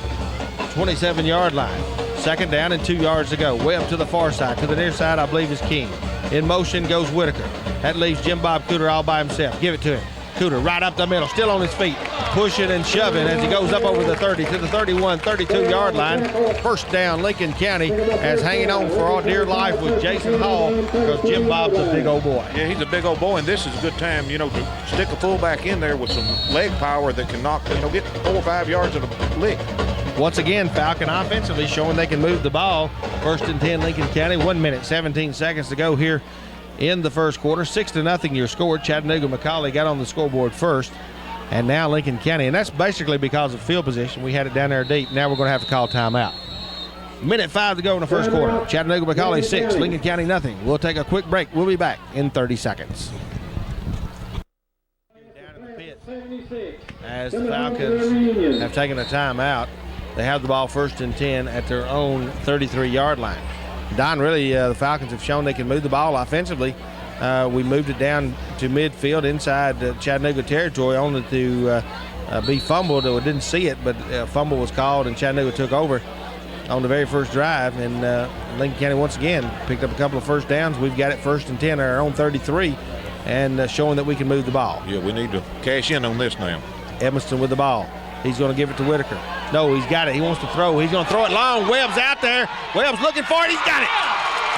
27-yard line. 2nd down and 2 yards to go. Webb to the far side. To the near side, I believe, is King. In motion goes Whitaker. That leaves Jim Bob Cooter all by himself. Give it to him. Cooter right up the middle, still on his feet, pushing and shoving as he goes up over the 30 to the 31, 32-yard line. First down, Lincoln County, as hanging on for all dear life was Jason Hall, because Jim Bob's a big old boy. Yeah, he's a big old boy, and this is a good time, to stick a fullback in there with some leg power that can knock, get 4 or 5 yards of a lick. Once again, Falcon offensively showing they can move the ball. 1st and 10, Lincoln County. 1 minute, 17 seconds to go here in the first quarter. 6-0 your score. Chattanooga McCallie got on the scoreboard first. And now Lincoln County. And that's basically because of field position. We had it down there deep. Now we're going to have to call timeout. Minute 5 to go in the first quarter. Chattanooga McCallie 6, Lincoln County nothing. We'll take a quick break. We'll be back in 30 seconds. Down in the pit as the Falcons have taken a timeout. They have the ball 1st and 10 at their own 33-yard line. Don, really, the Falcons have shown they can move the ball offensively. We moved it down to midfield inside Chattanooga territory, only to be fumbled. We didn't see it, but a fumble was called, and Chattanooga took over on the very first drive. And Lincoln County, once again, picked up a couple of first downs. We've got it 1st and 10 at our own 33, and showing that we can move the ball. Yeah, we need to cash in on this now. Evanston with the ball. He's going to give it to Whitaker. No, he's got it. He wants to throw. He's going to throw it long. Webb's out there. Webb's looking for it. He's got it.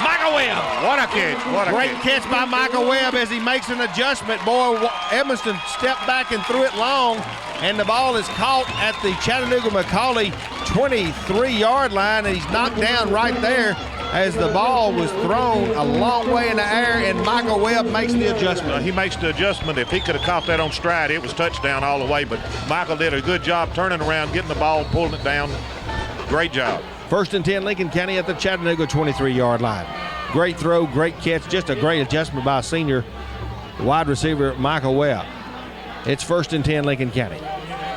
Michael Webb. What a catch. Great catch by Michael Webb as he makes an adjustment. Boy, Evanston stepped back and threw it long, and the ball is caught at the Chattanooga McCallie 23-yard line, and he's knocked down right there as the ball was thrown a long way in the air, and Michael Webb makes the adjustment. He makes the adjustment. If he could have caught that on stride, it was touchdown all the way, but Michael did a good job turning around, getting the ball, pulling it down. Great job. 1st and 10, Lincoln County at the Chattanooga 23-yard line. Great throw, great catch, just a great adjustment by senior wide receiver Michael Webb. It's 1st and 10, Lincoln County.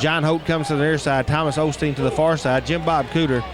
John Holt comes to the near side, Thomas Osteen to the far side, Jim Bob Cooter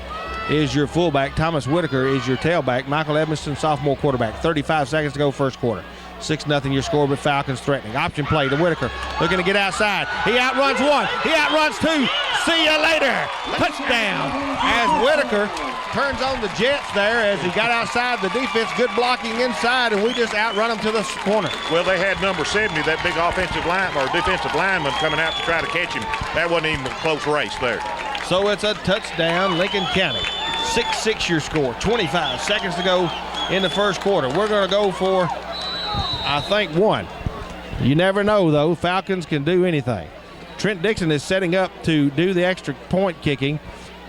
is your fullback. Thomas Whitaker is your tailback. Michael Evanston, sophomore quarterback. 35 seconds to go first quarter. 6-0 your score, but Falcons threatening. Option play to Whitaker. Looking to get outside. He outruns one. He outruns two. See you later. Touchdown. As Whitaker turns on the Jets there as he got outside the defense. Good blocking inside, and we just outrun him to the corner. Well, they had number 70, that big offensive line or defensive lineman coming out to try to catch him. That wasn't even a close race there. So it's a touchdown, Lincoln County. 6-6 your score. 25 seconds to go in the first quarter. We're going to go for, I think, 1. You never know, though. Falcons can do anything. Trent Dixon is setting up to do the extra point kicking.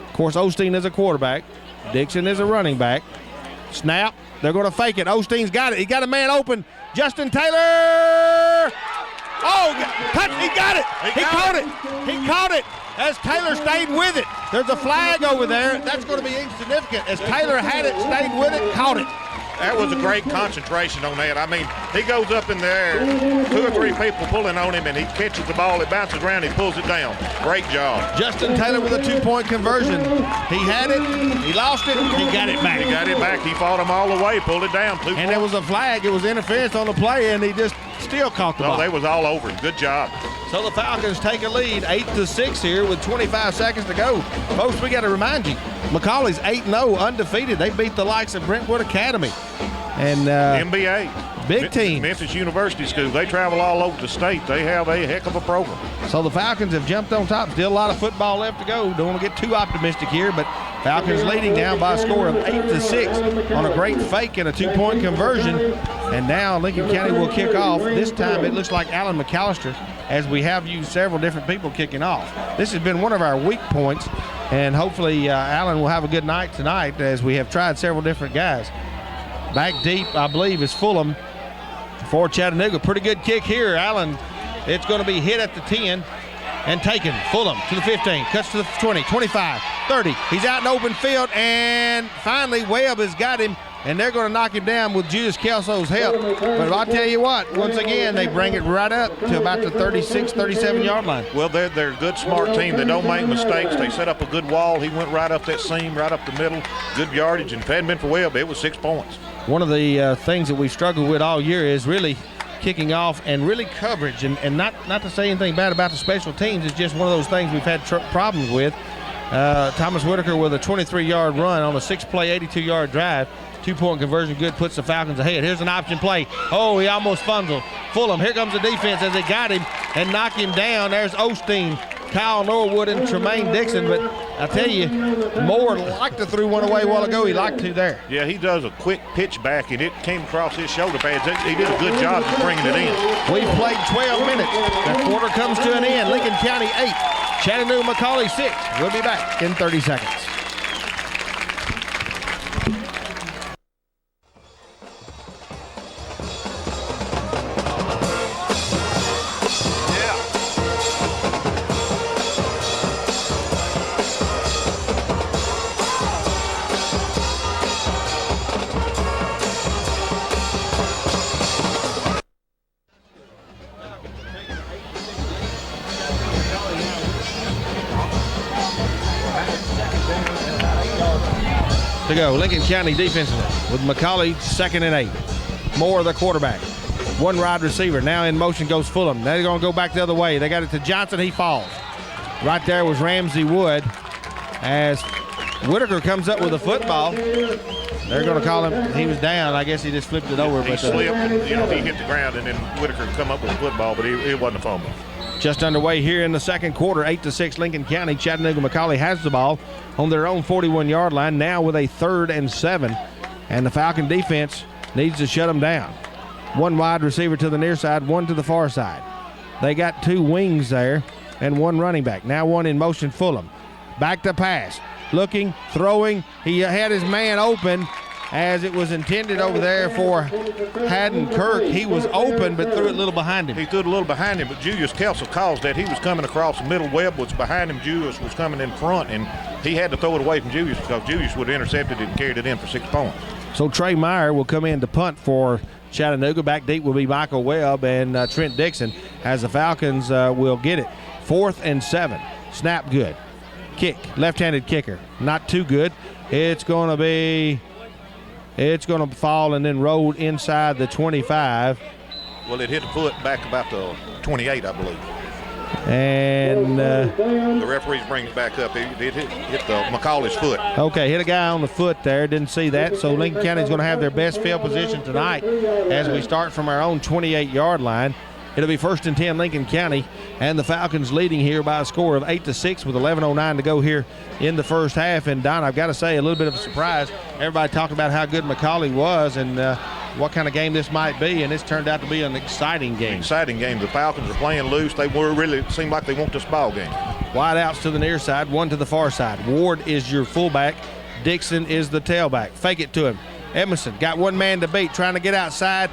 Of course, Osteen is a quarterback. Dixon is a running back. Snap. They're going to fake it. Osteen's got it. He got a man open. Justin Taylor. Oh, he got it. He caught it. He caught it as Taylor stayed with it. There's a flag over there. That's going to be insignificant as Taylor had it, stayed with it, caught it. That was a great concentration on that. I mean, he goes up in there, 2 or 3 people pulling on him, and he catches the ball. It bounces around, he pulls it down. Great job. Justin Taylor with a 2-point conversion. He had it, he lost it, he got it back. He got it back. He fought him all the way, pulled it down. And there was a flag. It was interference on the play, and he just still caught the ball. They was all over him. Good job. So the Falcons take a lead 8-6 here with 25 seconds to go. Folks, we got to remind you, McCallie's 8-0 undefeated. They beat the likes of Brentwood Academy. And NBA. Big team. Memphis University School. They travel all over the state. They have a heck of a program. So the Falcons have jumped on top. Still a lot of football left to go. Don't want to get too optimistic here, but Falcons leading now by a score of 8-6 on a great fake and a 2-point conversion. And now Lincoln County will kick off. This time it looks like Alan McAllister, as we have used several different people kicking off. This has been one of our weak points, and hopefully Alan will have a good night tonight, as we have tried several different guys. Back deep, I believe, is Fulham for Chattanooga. Pretty good kick here. Allen, it's going to be hit at the 10 and taken. Fulham to the 15, cuts to the 20, 25, 30. He's out in open field, and finally Webb has got him, and they're going to knock him down with Judas Kelso's help. But I'll tell you what, once again, they bring it right up to about the 36, 37-yard line. Well, they're a good, smart team. They don't make mistakes. They set up a good wall. He went right up that seam, right up the middle. Good yardage, and if it hadn't been for Webb, it was 6 points. One of the things that we've struggled with all year is really kicking off and really coverage, and not to say anything bad about the special teams. It's just one of those things we've had problems with. Thomas Whitaker with a 23-yard run on a 6-play, 82-yard drive. 2-point conversion good, puts the Falcons ahead. Here's an option play. Oh, he almost fumbled. Fulham, here comes the defense as they got him and knock him down. There's Osteen, Kyle Norwood, and Tremaine Dixon. But I tell you, Moore liked to throw one away a while ago. He liked to there. Yeah, he does a quick pitch back, and it came across his shoulder pads. He did a good job of bringing it in. We've played 12 minutes. The quarter comes to an end. Lincoln County 8, Chattanooga McCallie 6. We'll be back in 30 seconds. To go, Lincoln County defensively with McCallie 2nd and 8. Moore the quarterback. One wide receiver. Now in motion goes Fulham. Now they're going to go back the other way. They got it to Johnson. He falls. Right there was Ramsey Wood. As Whitaker comes up with a football, they're going to call him. He was down. I guess he just flipped it over. He slipped, and he hit the ground, and then Whitaker come up with a football, but it wasn't a fumble. Just underway here in the second quarter, 8-6 Lincoln County. Chattanooga McCallie has the ball on their own 41-yard line, now with a 3rd and 7. And the Falcon defense needs to shut them down. One wide receiver to the near side, one to the far side. They got 2 wings there and 1 running back. Now one in motion, Fulham. Back to pass. Looking, throwing. He had his man open as it was intended over there for Haddon Kirk. He was open but threw it a little behind him. He threw it a little behind him, but Julius Kelso caused that. He was coming across the middle. Webb was behind him. Julius was coming in front, and he had to throw it away from Julius because Julius would have intercepted it and carried it in for 6 points. So Trey Meyer will come in to punt for Chattanooga. Back deep will be Michael Webb and Trent Dixon, as the Falcons will get it. 4th and 7. Snap good. Kick, left-handed kicker. Not too good. It's going to fall and then roll inside the 25. Well, it hit the foot back about the 28, I believe. And the referees bring it back up. It hit the McCallie's foot. Okay, hit a guy on the foot there. Didn't see that. So Lincoln County is going to have their best field position tonight as we start from our own 28-yard line. It'll be 1st and 10 Lincoln County, and the Falcons leading here by a score of 8-6 with 11:09 to go here in the first half. And Don, I've got to say, a little bit of a surprise. Everybody talked about how good McCallie was and what kind of game this might be, and this turned out to be an exciting game. Exciting game. The Falcons are playing loose. They were really, it seemed like they want this ball game. Wide outs to the near side, one to the far side. Ward is your fullback. Dixon is the tailback. Fake it to him. Edmondson got one man to beat, trying to get outside.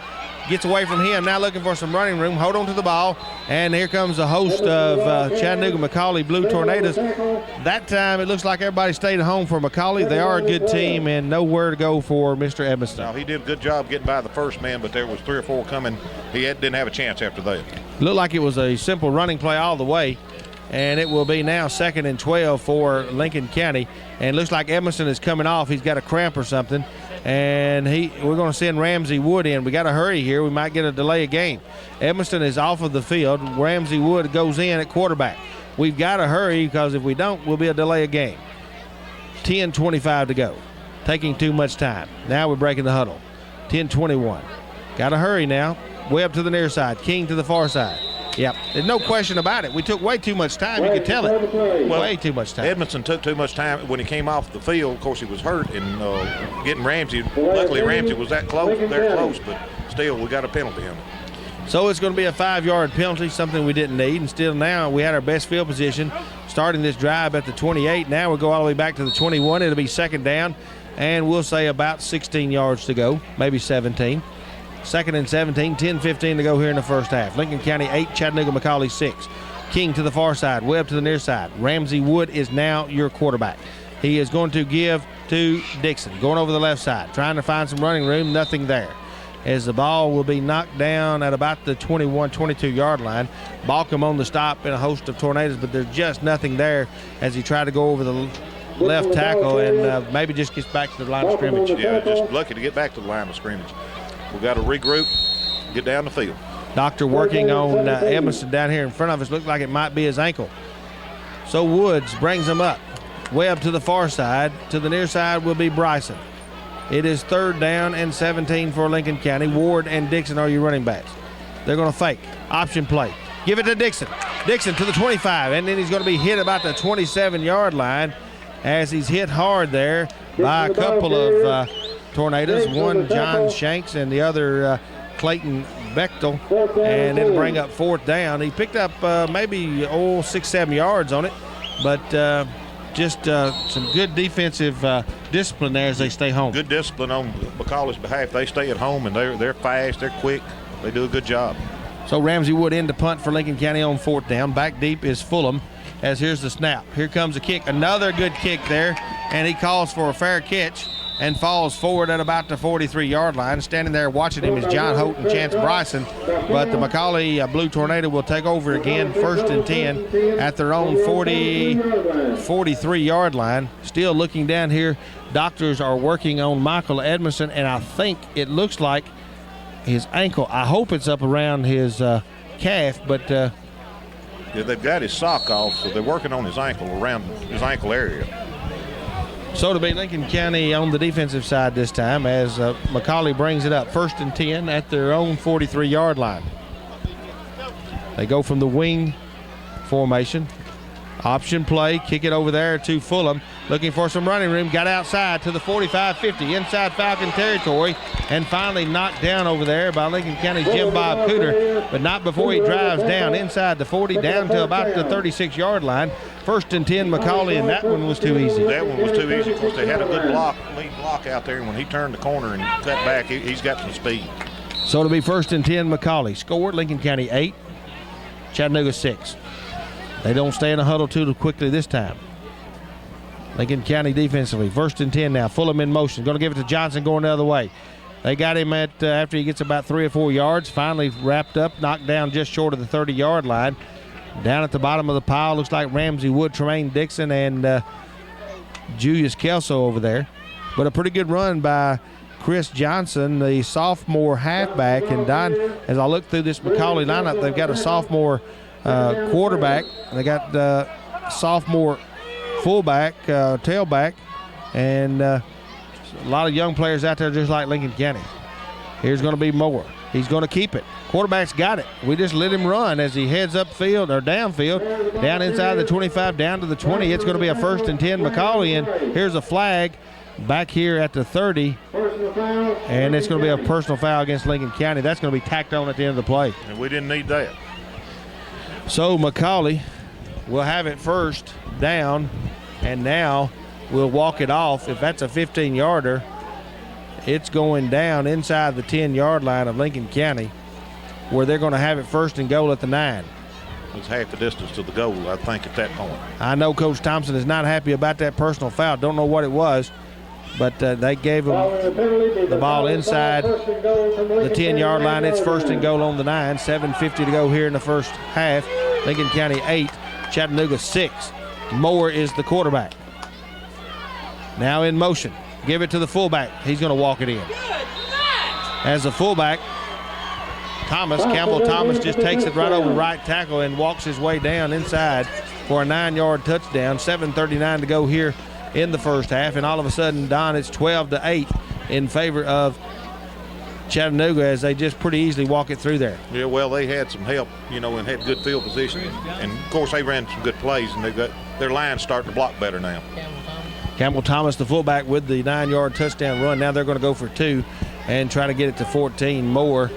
Gets away from him, now looking for some running room. Hold on to the ball, and here comes a host of Chattanooga McCallie Blue Tornadoes. That time it looks like everybody stayed at home for McCallie. They are a good team and nowhere to go for Mr. Edmondson. Now, he did a good job getting by the first man, but there was 3 or 4 coming. He didn't have a chance after that. Looked like it was a simple running play all the way, and it will be now 2nd and 12 for Lincoln County. And looks like Edmondson is coming off. He's got a cramp or something. and we're going to send Ramsey Wood in. We got to hurry here. We might get a delay of game. Edmiston is off of the field. Ramsey Wood goes in at quarterback. We've got to hurry because if we don't, we'll be a delay of game. 10:25 to go. Taking too much time. Now we're breaking the huddle. 10:21. Got to hurry now. Webb to the near side. King to the far side. Yep, there's no question about it. We took way too much time. You could tell it. Well, way too much time. Edmiston took too much time when he came off the field. Of course, he was hurt, and getting Ramsey. Luckily, Ramsey was that close, but still, we got a penalty on it. So it's going to be a 5-yard penalty, something we didn't need. And still now we had our best field position starting this drive at the 28. Now we'll go all the way back to the 21. It'll be second down, and we'll say about 16 yards to go, maybe 17. Second and 17, 10-15 to go here in the first half. Lincoln County 8, Chattanooga McCallie 6. King to the far side, Webb to the near side. Ramsey Wood is now your quarterback. He is going to give to Dixon, going over the left side, trying to find some running room, nothing there. As the ball will be knocked down at about the 21, 22-yard line. Ball come on the stop in a host of tornadoes, but there's just nothing there as he tried to go over the left tackle and maybe just gets back to the line of scrimmage. Yeah, just lucky to get back to the line of scrimmage. We got to regroup, get down the field. Doctor working on Edmiston down here in front of us. Looked like it might be his ankle. So Woods brings him up. Webb to the far side. To the near side will be Bryson. It is third down and 17 for Lincoln County. Ward and Dixon are your running backs. They're going to fake. Option play. Give it to Dixon. Dixon to the 25, and then he's going to be hit about the 27-yard line as he's hit hard there by a couple of tornadoes, one John Shanks and the other Clayton Bechtel, and it'll bring up fourth down. He picked up maybe 6-7 yards on it, but just some good defensive discipline there as they stay home. Good discipline on McCallie's behalf. They stay at home, and they're fast, they're quick, they do a good job. So Ramsey Wood in to punt for Lincoln County on fourth down. Back deep is Fulham as here's the snap. Here comes a kick, another good kick there, and he calls for a fair catch and falls forward at about the 43-yard line. Standing there watching him is John Holt and Chance Bryson, but the McCallie Blue Tornado will take over again, first and 10 at their own 43-yard line. Still looking down here, doctors are working on Michael Edmiston, and I think it looks like his ankle. I hope it's up around his calf, but yeah, they've got his sock off, so they're working on his ankle, around his ankle area. So to be Lincoln County on the defensive side this time as McCallie brings it up. First and 10 at their own 43-yard line. They go from the wing formation. Option play, kick it over there to Fulham. Looking for some running room, got outside to the 45-50, inside Falcon territory, and finally knocked down over there by Lincoln County Jim Bob Cooter, but not before he drives down inside the 40, down to about the 36-yard line. First and 10 McCallie, and that one was too easy. That one was too easy. Of course, they had a good lead block out there, and when he turned the corner and cut back, he's got some speed. So to be first and 10 McCallie. Scored Lincoln County 8, Chattanooga 6. They don't stay in a huddle too quickly this time. Lincoln County defensively, first and 10 now. Fulham in motion, going to give it to Johnson going the other way. They got him at after he gets about 3 or 4 yards, finally wrapped up, knocked down just short of the 30-yard line. Down at the bottom of the pile, looks like Ramsey Wood, Tremaine Dixon, and Julius Kelso over there. But a pretty good run by Chris Johnson, the sophomore halfback. And Don, as I look through this McCallie lineup, they've got a sophomore quarterback. They got sophomore fullback, tailback, and a lot of young players out there just like Lincoln County. Here's going to be Moore. He's going to keep it. Quarterback's got it. We just let him run as he heads upfield or downfield, down inside the 25, down to the 20. It's going to be a first and 10 McCallie, and here's a flag back here at the 30, and it's going to be a personal foul against Lincoln County. That's going to be tacked on at the end of the play. And we didn't need that. So McCallie will have it first down, and now we'll walk it off. If that's a 15-yarder, it's going down inside the 10-yard line of Lincoln County, where they're going to have it first and goal at the 9. It's half the distance to the goal, I think, at that point. I know Coach Thompson is not happy about that personal foul. Don't know what it was, but they gave him the ball inside the 10-yard line. It's first and goal on the 9. 7:50 to go here in the first half. Lincoln County 8, Chattanooga 6. Moore is the quarterback. Now in motion. give it to the fullback. He's going to walk it in. As the fullback, Campbell Thomas just takes it right over right tackle and walks his way down inside for a 9-yard touchdown. 7:39 to go here in the first half, and all of a sudden, Don, it's 12-8 in favor of Chattanooga as they just pretty easily walk it through there. Yeah, well, they had some help, and had good field position. And, of course, they ran some good plays, and they've got their line starting to block better now. Campbell Thomas, the fullback, with the 9-yard touchdown run. Now they're going to go for 2 and try to get it to 14. Moore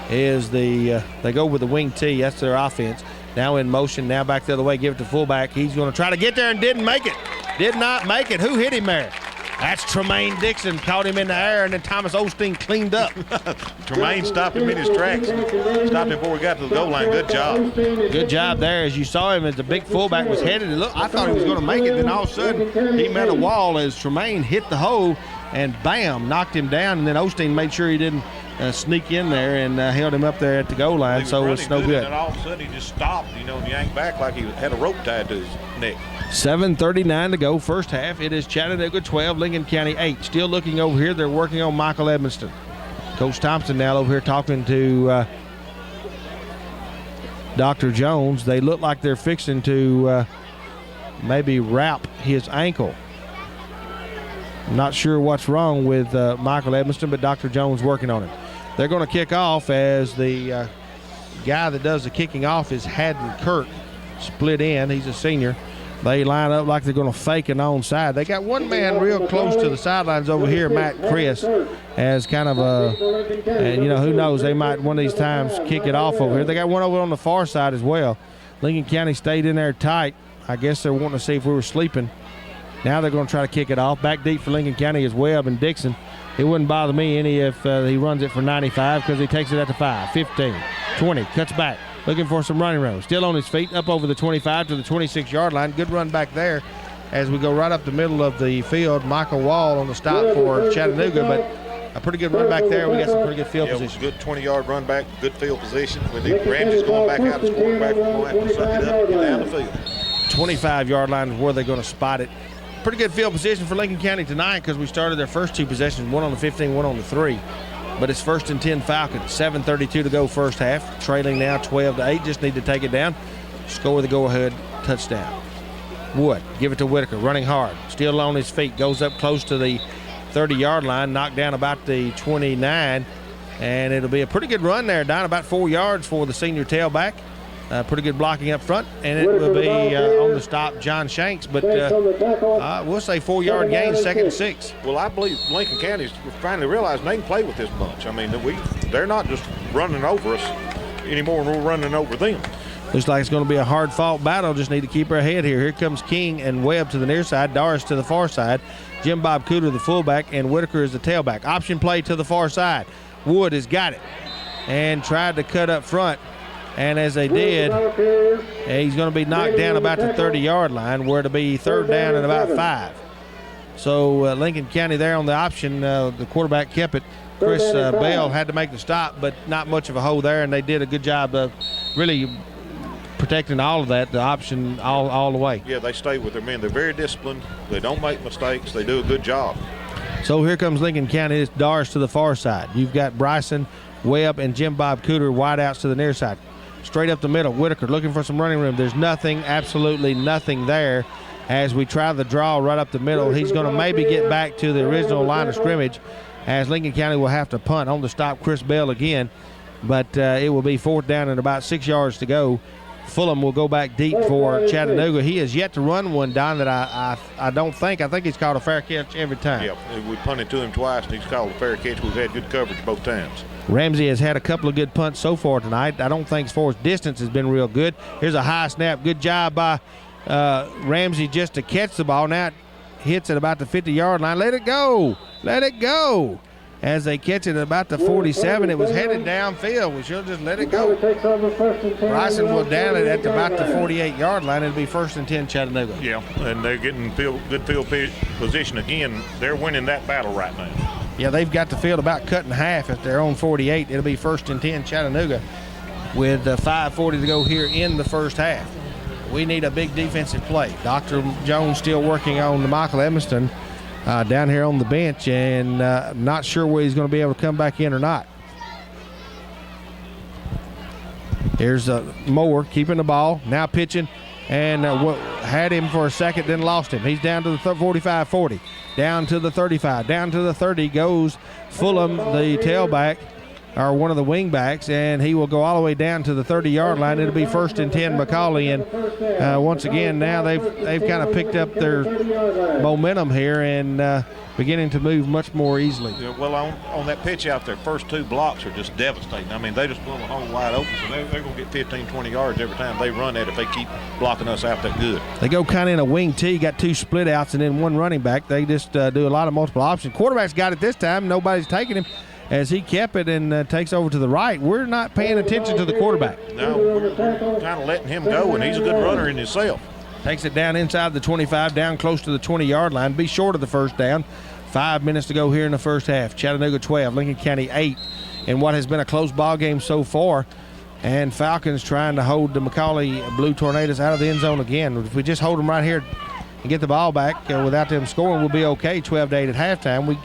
is they go with the wing T. That's their offense. Now in motion, now back the other way, give it to fullback. He's going to try to get there and didn't make it. Did not make it. Who hit him there? That's Tremaine Dixon. Caught him in the air, and then Thomas Osteen cleaned up. Tremaine stopped him in his tracks. Stopped him before he got to the goal line. Good job. Good job there. As you saw him as the big fullback was headed. Look, I thought he was going to make it. Then all of a sudden, he met a wall as Tremaine hit the hole and, bam, knocked him down. And then Osteen made sure he didn't sneak in there and held him up there at the goal line. So it's no good. And all of a sudden, he just stopped, and yanked back like he had a rope tied to his neck. 7:39 to go, first half. It is Chattanooga 12, Lincoln County 8. Still looking over here. They're working on Michael Edmonston. Coach Thompson now over here talking to Dr. Jones. They look like they're fixing to maybe wrap his ankle. I'm not sure what's wrong with Michael Edmonston, but Dr. Jones working on it. They're going to kick off as the guy that does the kicking off is Haddon Kirk, split in. He's a senior. They line up like they're going to fake an onside. They got one man real close to the sidelines over here, Matt Chris, as kind of who knows, they might one of these times kick it off over here. They got one over on the far side as well. Lincoln County stayed in there tight. I guess they're wanting to see if we were sleeping. Now they're going to try to kick it off. Back deep for Lincoln County is Webb and Dixon. It wouldn't bother me any if he runs it for 95 because he takes it at the 5, 15, 20, cuts back. Looking for some running room. Still on his feet, up over the 25 to the 26-yard line. Good run back there as we go right up the middle of the field. Michael Wall on the stop for Chattanooga, but a pretty good run back there. We got some pretty good field position. Good 20-yard run back, good field position. With the Ramsey's going back out as quarterback, we're going to have to suck it up and get down the field. 25-yard line is where they're going to spot it. Pretty good field position for Lincoln County tonight because we started their first 2 possessions, one on the 15, one on the 3. But it's 1st and 10 Falcons. 7:32 to go first half. Trailing now 12-8. Just need to take it down. Score the go-ahead touchdown. Wood, give it to Whitaker, running hard. Still on his feet. Goes up close to the 30-yard line. Knocked down about the 29. And it'll be a pretty good run there. Down about 4 yards for the senior tailback. Pretty good blocking up front. And it will be on the stop, John Shanks. But we'll say 4-yard gain, 2nd and 6. Well, I believe Lincoln County's finally realized they can play with this bunch. I mean, they're not just running over us anymore, and we're running over them. Looks like it's going to be a hard-fought battle. Just need to keep our head here. Here comes King and Webb to the near side, Doris to the far side, Jim Bob Cooter the fullback, and Whitaker is the tailback. Option play to the far side. Wood has got it and tried to cut up front. And as they did, he's going to be knocked down about the 30-yard line where it'll be 3rd down and about 5. So Lincoln County there on the option, the quarterback kept it. Chris Bell had to make the stop, but not much of a hole there, and they did a good job of really protecting all of that, the option all the way. Yeah, they stay with their men. They're very disciplined. They don't make mistakes. They do a good job. So here comes Lincoln County. It's Doris to the far side. You've got Bryson, Webb, and Jim Bob Cooter wideouts to the near side. Straight up the middle, Whitaker looking for some running room. There's nothing, absolutely nothing there as we try the draw right up the middle. He's going to maybe get back to the original line of scrimmage as Lincoln County will have to punt on the stop, Chris Bell again. But it will be 4th down and about 6 yards to go. Fulham will go back deep for Chattanooga. He has yet to run one, Don, that I don't think. I think he's called a fair catch every time. Yeah, we punted to him twice, and he's called a fair catch. We've had good coverage both times. Ramsey has had a couple of good punts so far tonight. I don't think as far as distance has been real good. Here's a high snap. Good job by Ramsey just to catch the ball. Now it hits at about the 50-yard line. Let it go. Let it go. As they catch it at about the 47, it was headed downfield. We should just let it go. Bryson will down it at about the 48-yard line. It'll be 1st and 10 Chattanooga. Yeah, and they're getting good field position again. They're winning that battle right now. Yeah, they've got the field about cut in half at their own 48. It'll be 1st and 10 Chattanooga with 5:40 to go here in the first half. We need a big defensive play. Dr. Jones still working on the Michael Edmonston. down here on the bench, and not sure whether he's going to be able to come back in or not. Here's Moore keeping the ball, now pitching, and had him for a second, then lost him. He's down to the 45-40, down to the 35, down to the 30 goes Fulham, the tailback, or one of the wing backs, and he will go all the way down to the 30-yard line. It'll be 1st and 10 McCallie, and once again now they've kind of picked up their momentum here and beginning to move much more easily. Yeah, well, on that pitch out there, first 2 blocks are just devastating. I mean, they just blow the hole wide open, so they're going to get 15, 20 yards every time they run that if they keep blocking us out that good. They go kind of in a wing T, got 2 split outs and then 1 running back. They just do a lot of multiple options. Quarterback's got it this time. Nobody's taking him as he kept it and takes over to the right. We're not paying attention to the quarterback. No, we're kind of letting him go, and he's a good runner in himself. Takes it down inside the 25, down close to the 20-yard line. Be short of the first down. 5 minutes to go here in the first half. Chattanooga 12, Lincoln County 8 in what has been a close ball game so far. And Falcons trying to hold the McCallie Blue Tornadoes out of the end zone again. If we just hold them right here and get the ball back without them scoring, we'll be okay. 12-8 at halftime. We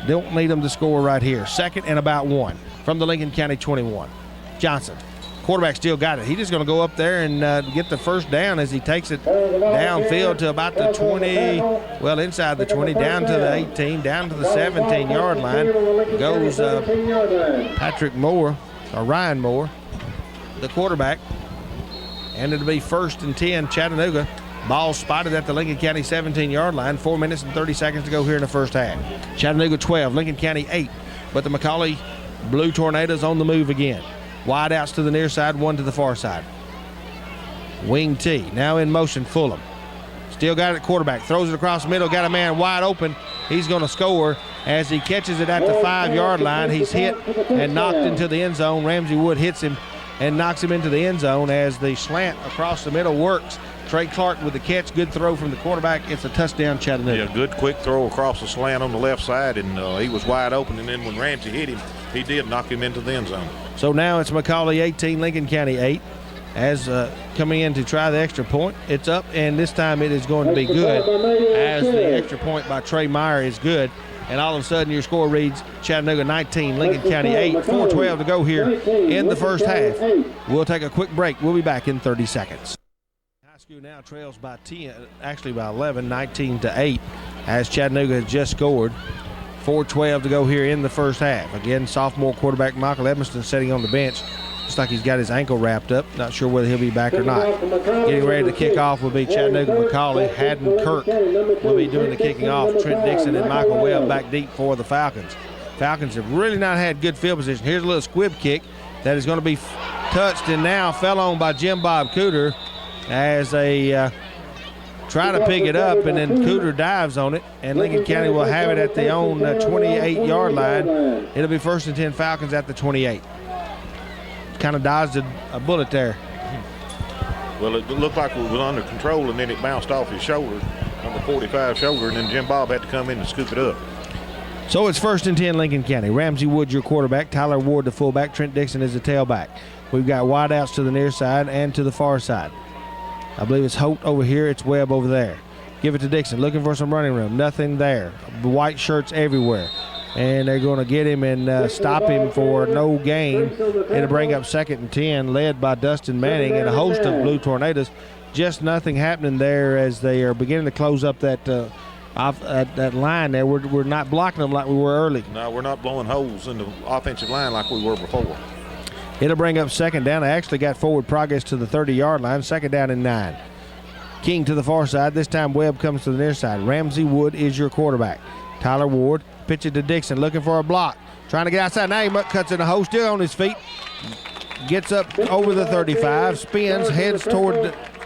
don't need them to score right here. 2nd and about 1 from the Lincoln County 21. Johnson. Quarterback still got it. He's just going to go up there and get the first down as he takes it downfield to about the 20, well, inside the 20, down to the 18, down to the 17-yard line. Goes Patrick Moore, or Ryan Moore, the quarterback. And it'll be 1st and 10, Chattanooga. Ball spotted at the Lincoln County 17-yard line. 4 minutes and 30 seconds to go here in the first half. Chattanooga 12, Lincoln County 8. But the McCallie Blue Tornadoes on the move again. Wide outs to the near side, 1 to the far side. Wing T, now in motion, Fulham. Still got it at quarterback, throws it across the middle, got a man wide open. He's going to score as he catches it at the 5-yard line. He's hit and knocked into the end zone. Ramsey Wood hits him and knocks him into the end zone as the slant across the middle works. Trey Clark with the catch, good throw from the quarterback. It's a touchdown, Chattanooga. Yeah, good quick throw across the slant on the left side, and he was wide open, and then when Ramsey hit him, he did knock him into the end zone. So now it's McCallie 18, Lincoln County 8. As coming in to try the extra point, it's up, and this time it is going to be good as the extra point by Trey Meyer is good. And all of a sudden your score reads Chattanooga 19, Lincoln County 8, 4:12 to go here in the first half. We'll take a quick break. We'll be back in 30 seconds. High school now trails by 10, actually by 11, 19-8, as Chattanooga has just scored. 4:12 to go here in the first half. Again, sophomore quarterback Michael Edmiston sitting on the bench. Looks like he's got his ankle wrapped up. Not sure whether he'll be back or not. Getting ready to kick off will be Chattanooga McCallie. Haddon Kirk will be doing the kicking off. Trent Dixon and Michael Webb back deep for the Falcons. Falcons have really not had good field position. Here's a little squib kick that is going to be touched and now fell on by Jim Bob Cooter as they try to pick it up, and then Cooter dives on it, and Lincoln County will have it at the own 28-yard line. It'll be 1st and 10 Falcons at the 28. Kind of dodged a bullet there. Well, it looked like it was under control, and then it bounced off his shoulder, number 45 shoulder, and then Jim Bob had to come in and scoop it up. So it's 1st and 10 Lincoln County. Ramsey Wood, your quarterback. Tyler Ward, the fullback. Trent Dixon is the tailback. We've got wide outs to the near side and to the far side. I believe it's Holt over here. It's Webb over there. Give it to Dixon. Looking for some running room. Nothing there. White shirts everywhere. And they're going to get him and stop him for no gain. It'll bring up 2nd and 10, led by Dustin Manning and a host of Blue Tornadoes. Just nothing happening there as they are beginning to close up that that line there. We're not blocking them like we were early. No, we're not blowing holes in the offensive line like we were before. It'll bring up 2nd down. They actually got forward progress to the 30-yard line. 2nd down and 9. King to the far side. This time Webb comes to the near side. Ramsey Wood is your quarterback. Tyler Ward, pitch it to Dixon, looking for a block. Trying to get outside. Now he cuts in a hole, still on his feet. Gets up over the 35, spins, heads toward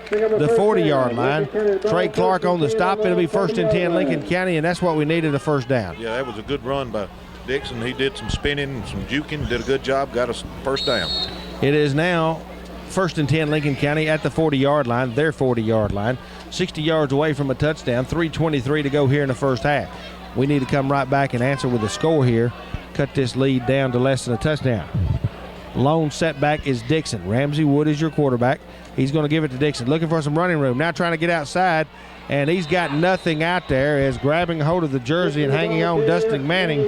the 40-yard line. Trey Clark on the stop. It'll be 1st and 10 Lincoln County, and that's what we needed, a first down. Yeah, that was a good run by Dixon. He did some spinning and some juking, did a good job, got us first down. It is now 1st and 10 Lincoln County at the 40-yard line, their 40-yard line. 60 yards away from a touchdown, 3:23 to go here in the first half. We need to come right back and answer with a score here. Cut this lead down to less than a touchdown. Lone setback is Dixon. Ramsey Wood is your quarterback. He's going to give it to Dixon. Looking for some running room. Now trying to get outside, and he's got nothing out there as grabbing a hold of the jersey and hanging on Dustin Manning.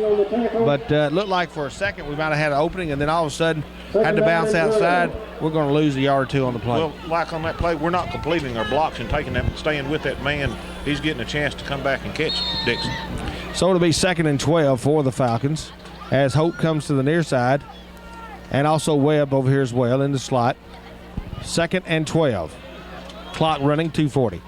But looked like for a second we might have had an opening, and then all of a sudden had to bounce outside. We're going to lose a yard or two on the play. Well, like on that play, we're not completing our blocks and taking them, staying with that man. He's getting a chance to come back and catch Dixon. So it'll be 2nd and 12 for the Falcons as Hope comes to the near side, and also Webb over here as well in the slot. 2nd and 12. Clock running, 2:40.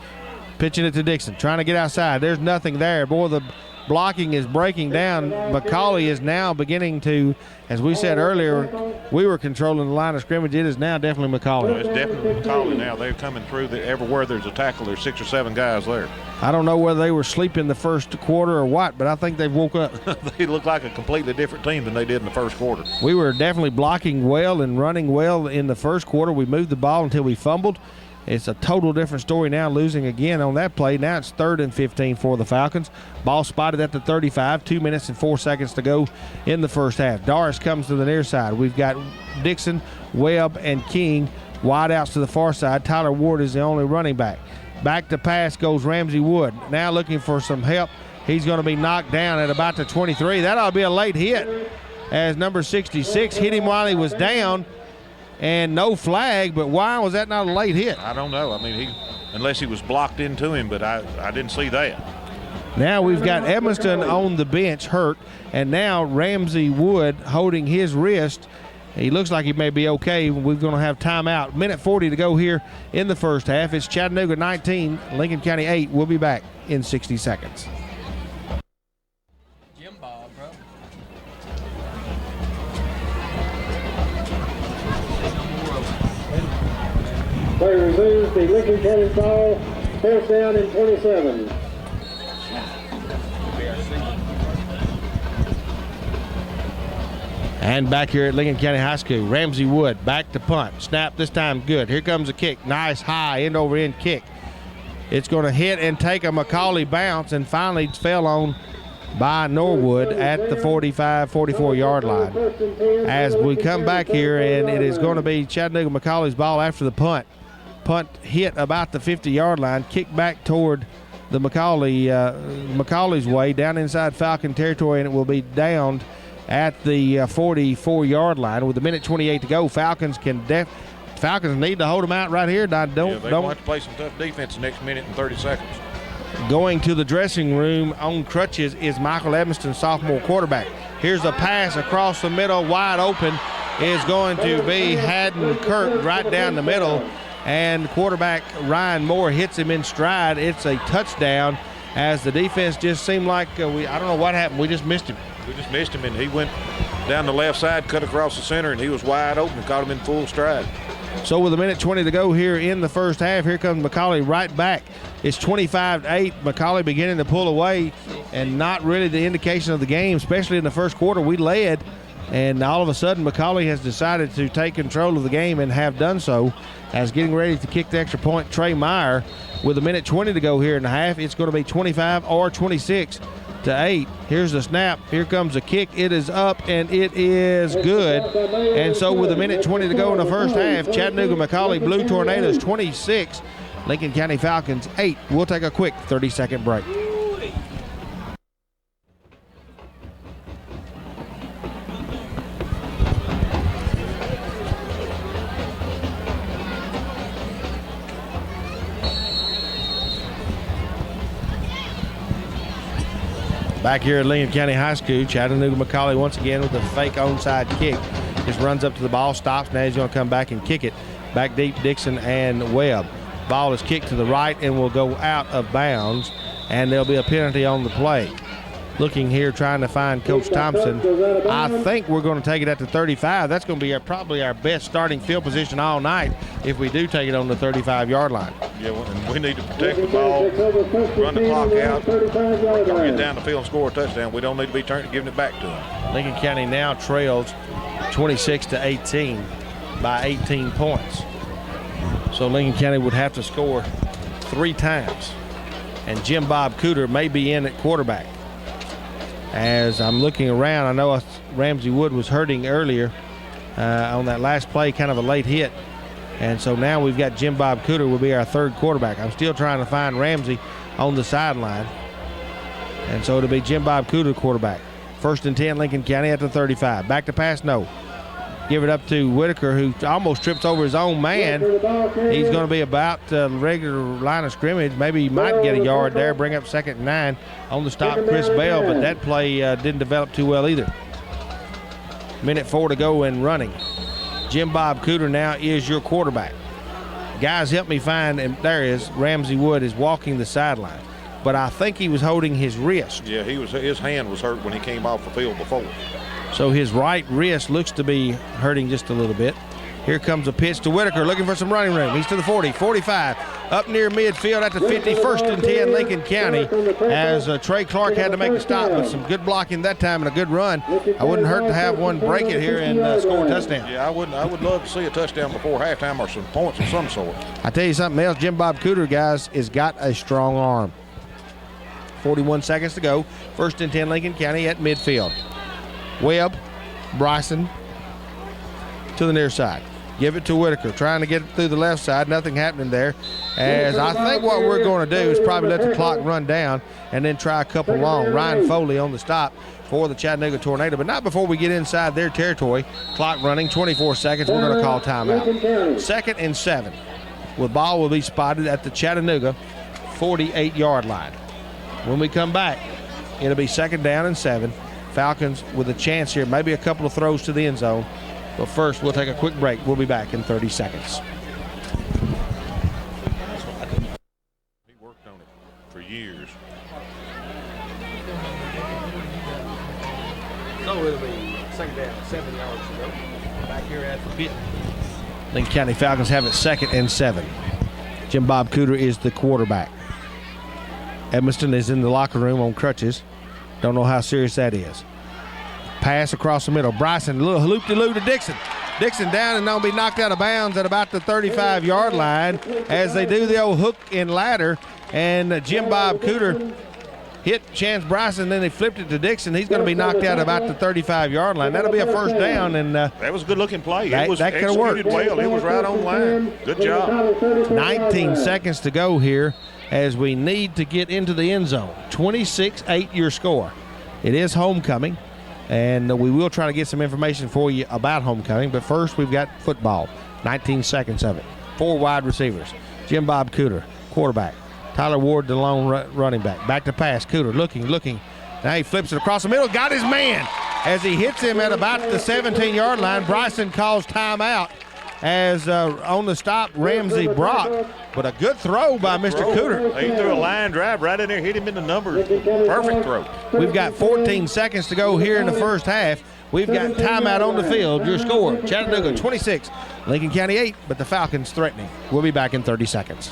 Pitching it to Dixon, trying to get outside. There's nothing there. Boy, the blocking is breaking down. McCallie is now beginning to, as we said earlier, we were controlling the line of scrimmage. It is now definitely McCallie. It's definitely McCallie now. They're coming through. Everywhere there's a tackle, there's 6 or 7 guys there. I don't know whether they were sleeping the first quarter or what, but I think they've woke up. They look like a completely different team than they did in the first quarter. We were definitely blocking well and running well in the first quarter. We moved the ball until we fumbled. It's a total different story now, losing again on that play. Now it's 3rd and 15 for the Falcons. Ball spotted at the 35, 2 minutes and 4 seconds to go in the first half. Doris comes to the near side. We've got Dixon, Webb, and King wide outs to the far side. Tyler Ward is the only running back. Back to pass goes Ramsey Wood. Now looking for some help. He's going to be knocked down at about the 23. That ought to be a late hit as number 66 hit him while he was down. And no flag, but why was that not a late hit? I don't know. I mean, unless he was blocked into him, but I didn't see that. Now we've got Edmiston on the bench hurt, and now Ramsey Wood holding his wrist. He looks like he may be okay. We're going to have timeout. 1:40 to go here in the first half. It's Chattanooga 19, Lincoln County 8. We'll be back in 60 seconds. Play resumes the Lincoln County ball. 4th down and 27. And back here at Lincoln County High School, Ramsey Wood back to punt. Snap this time good. Here comes a kick. Nice high end over end kick. It's going to hit and take a McCallie bounce, and finally fell on by Norwood at the 45-44 yard line. As we come back here, and it is going to be Chattanooga McCallie's ball after the punt. Punt hit about the 50-yard line, kicked back toward the McCallie's way, down inside Falcon territory, and it will be downed at the 44-yard line with 1:28 to go. Falcons need to hold them out right here. They want to play some tough defense the next minute and 30 seconds. Going to the dressing room on crutches is Michael Edmiston, sophomore quarterback. Here's a pass across the middle, wide open is going to be Haddon Kirk right down the middle, and quarterback Ryan Moore hits him in stride. It's a touchdown, as the defense just seemed like I don't know what happened. We just missed him. And he went down the left side, cut across the center, and he was wide open and caught him in full stride. So with 1:20 to go here in the first half, here comes McCallie right back. It's 25-8. McCallie beginning to pull away, and not really the indication of the game, especially in the first quarter. We led, and all of a sudden McCallie has decided to take control of the game and have done so, as getting ready to kick the extra point, Trey Meyer. With 1:20 to go here in the half, it's going to be 25 or 26 to 8. Here's the snap. Here comes a kick. It is up, and it is good. And so with 1:20 to go in the first half, Chattanooga McCallie Blue Tornadoes 26, Lincoln County Falcons 8. We'll take a quick 30-second break. Back here at Lincoln County High School, Chattanooga McCallie once again with a fake onside kick. Just runs up to the ball, stops. Now he's going to come back and kick it. Back deep, Dixon and Webb. Ball is kicked to the right and will go out of bounds, and there'll be a penalty on the play. Looking here, trying to find Coach Thompson. I think we're going to take it at the 35. That's going to be probably our best starting field position all night if we do take it on the 35-yard line. Yeah, and we need to protect the ball, run the clock out, get down the field and score a touchdown. We don't need to be giving it back to them. Lincoln County now trails 26-18 by 18 points. So Lincoln County would have to score 3 times. And Jim Bob Cooter may be in at quarterback. As I'm looking around, I know Ramsey Wood was hurting earlier on that last play, kind of a late hit. And so now we've got Jim Bob Cooter will be our third quarterback. I'm still trying to find Ramsey on the sideline. And so it'll be Jim Bob Cooter quarterback. 1st and 10, Lincoln County at the 35. Back to pass, no. Give it up to Whitaker, who almost trips over his own man. He's going to be about regular line of scrimmage. Maybe he might get a yard there, bring up 2nd and 9 on the stop, Chris Bell, but that play didn't develop too well either. Minute 4 to go and running. Jim Bob Cooter now is your quarterback. Guys, help me find, and there is, Ramsey Wood is walking the sideline. But I think he was holding his wrist. Yeah, his hand was hurt when he came off the field before. So his right wrist looks to be hurting just a little bit. Here comes a pitch to Whitaker, looking for some running room. He's to the 40, 45, up near midfield at the 50, 1st and 10, Lincoln County, as Trey Clark had to make a stop, but some good blocking that time and a good run. I wouldn't hurt to have one break it here and score a touchdown. Yeah, I would love to see a touchdown before halftime or some points of some sort. I tell you something else, Jim Bob Cooter, guys, has got a strong arm. 41 seconds to go. 1st and 10, Lincoln County at midfield. Webb, Bryson to the near side. Give it to Whitaker, trying to get it through the left side. Nothing happening there. As I think what we're going to do is probably let the clock run down and then try a couple long. Ryan Foley on the stop for the Chattanooga Tornado, but not before we get inside their territory. Clock running, 24 seconds. We're going to call timeout. 2nd and 7. The ball will be spotted at the Chattanooga 48-yard line. When we come back, it'll be 2nd down and 7. Falcons with a chance here, maybe a couple of throws to the end zone. But first, we'll take a quick break. We'll be back in 30 seconds. He worked on it for years. So it'll be 2nd down, 7 yards to go. Back here at the pit. Lincoln County Falcons have it 2nd and 7. Jim Bob Cooter is the quarterback. Edmiston is in the locker room on crutches. Don't know how serious that is. Pass across the middle. Bryson, a little loop-de-loo to Dixon. Dixon down and going to be knocked out of bounds at about the 35-yard line as they do the old hook and ladder. And Jim Bob Cooter hit Chance Bryson, then they flipped it to Dixon. He's going to be knocked out about the 35-yard line. That'll be a 1st down. And that was a good-looking play. That could have worked. Well. It was right on line. Good job. 19 seconds to go here as we need to get into the end zone. 26-8 your score. It is homecoming, and we will try to get some information for you about homecoming, but first we've got football. 19 seconds of it. 4 wide receivers. Jim Bob Cooter, quarterback. Tyler Ward, the lone running back. Back to pass. Cooter looking. Now he flips it across the middle. Got his man as he hits him at about the 17-yard line. Bryson calls timeout as on the stop, Ramsey Brock. But a good throw by Mr. Cooter. He threw a line drive right in there, hit him in the numbers. Perfect throw. We've got 14 seconds to go here in the first half. We've got timeout on the field. Your score, Chattanooga 26, Lincoln County 8, but the Falcons threatening. We'll be back in 30 seconds.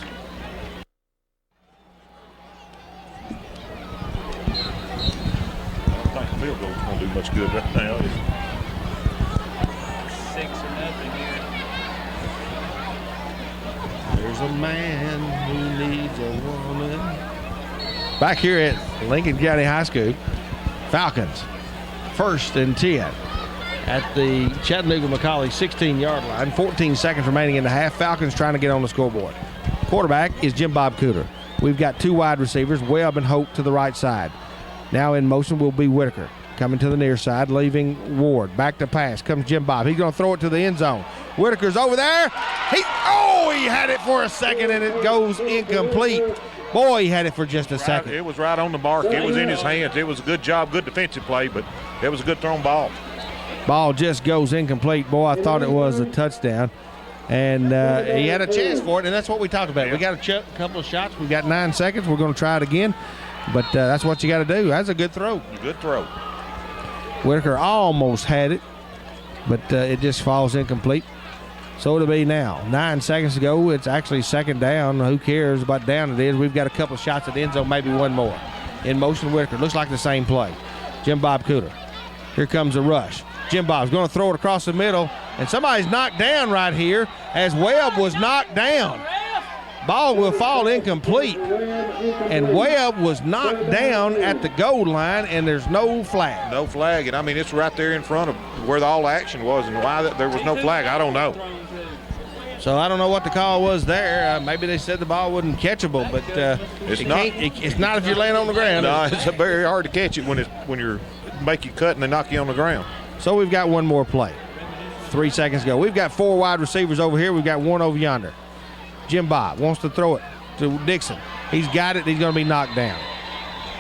I think the field goal's going to do much good right now. 6-0 here. There's a man who needs a woman. Back here at Lincoln County High School, Falcons, 1st and 10 at the Chattanooga McCallie 16-yard line. 14 seconds remaining in the half. Falcons trying to get on the scoreboard. Quarterback is Jim Bob Cooter. We've got 2 wide receivers, Webb and Hope to the right side. Now in motion will be Whitaker. Coming to the near side, leaving Ward. Back to pass. Comes Jim Bob. He's going to throw it to the end zone. Whitaker's over there. He had it for a second, and it goes incomplete. Boy, he had it for just a second. It was right on the mark. It was in his hands. It was a good job, good defensive play, but it was a good thrown ball. Ball just goes incomplete. Boy, I thought it was a touchdown. And he had a chance for it, and that's what we talked about. Yeah. We got a couple of shots. We've got 9 seconds. We're going to try it again. But that's what you got to do. That's a good throw. Good throw. Whitaker almost had it, but it just falls incomplete. So it'll be now 9 seconds to go. It's actually 2nd down. Who cares about down it is? We've got a couple of shots at the end zone, maybe one more. In motion, Whitaker. Looks like the same play. Jim Bob Cooter. Here comes a rush. Jim Bob's going to throw it across the middle, and somebody's knocked down right here as Webb was knocked down. Ball will fall incomplete, and Webb was knocked down at the goal line, and there's no flag. No flag, and I mean, it's right there in front of where all action was, and why there was no flag, I don't know. So I don't know what the call was there. Maybe they said the ball wasn't catchable, but it's not if you're laying on the ground. No, it's very hard to catch it when you're make you cut and they knock you on the ground. So we've got one more play. 3 seconds ago. We've got 4 wide receivers over here. We've got one over yonder. Jim Bob wants to throw it to Dixon. He's got it. He's going to be knocked down.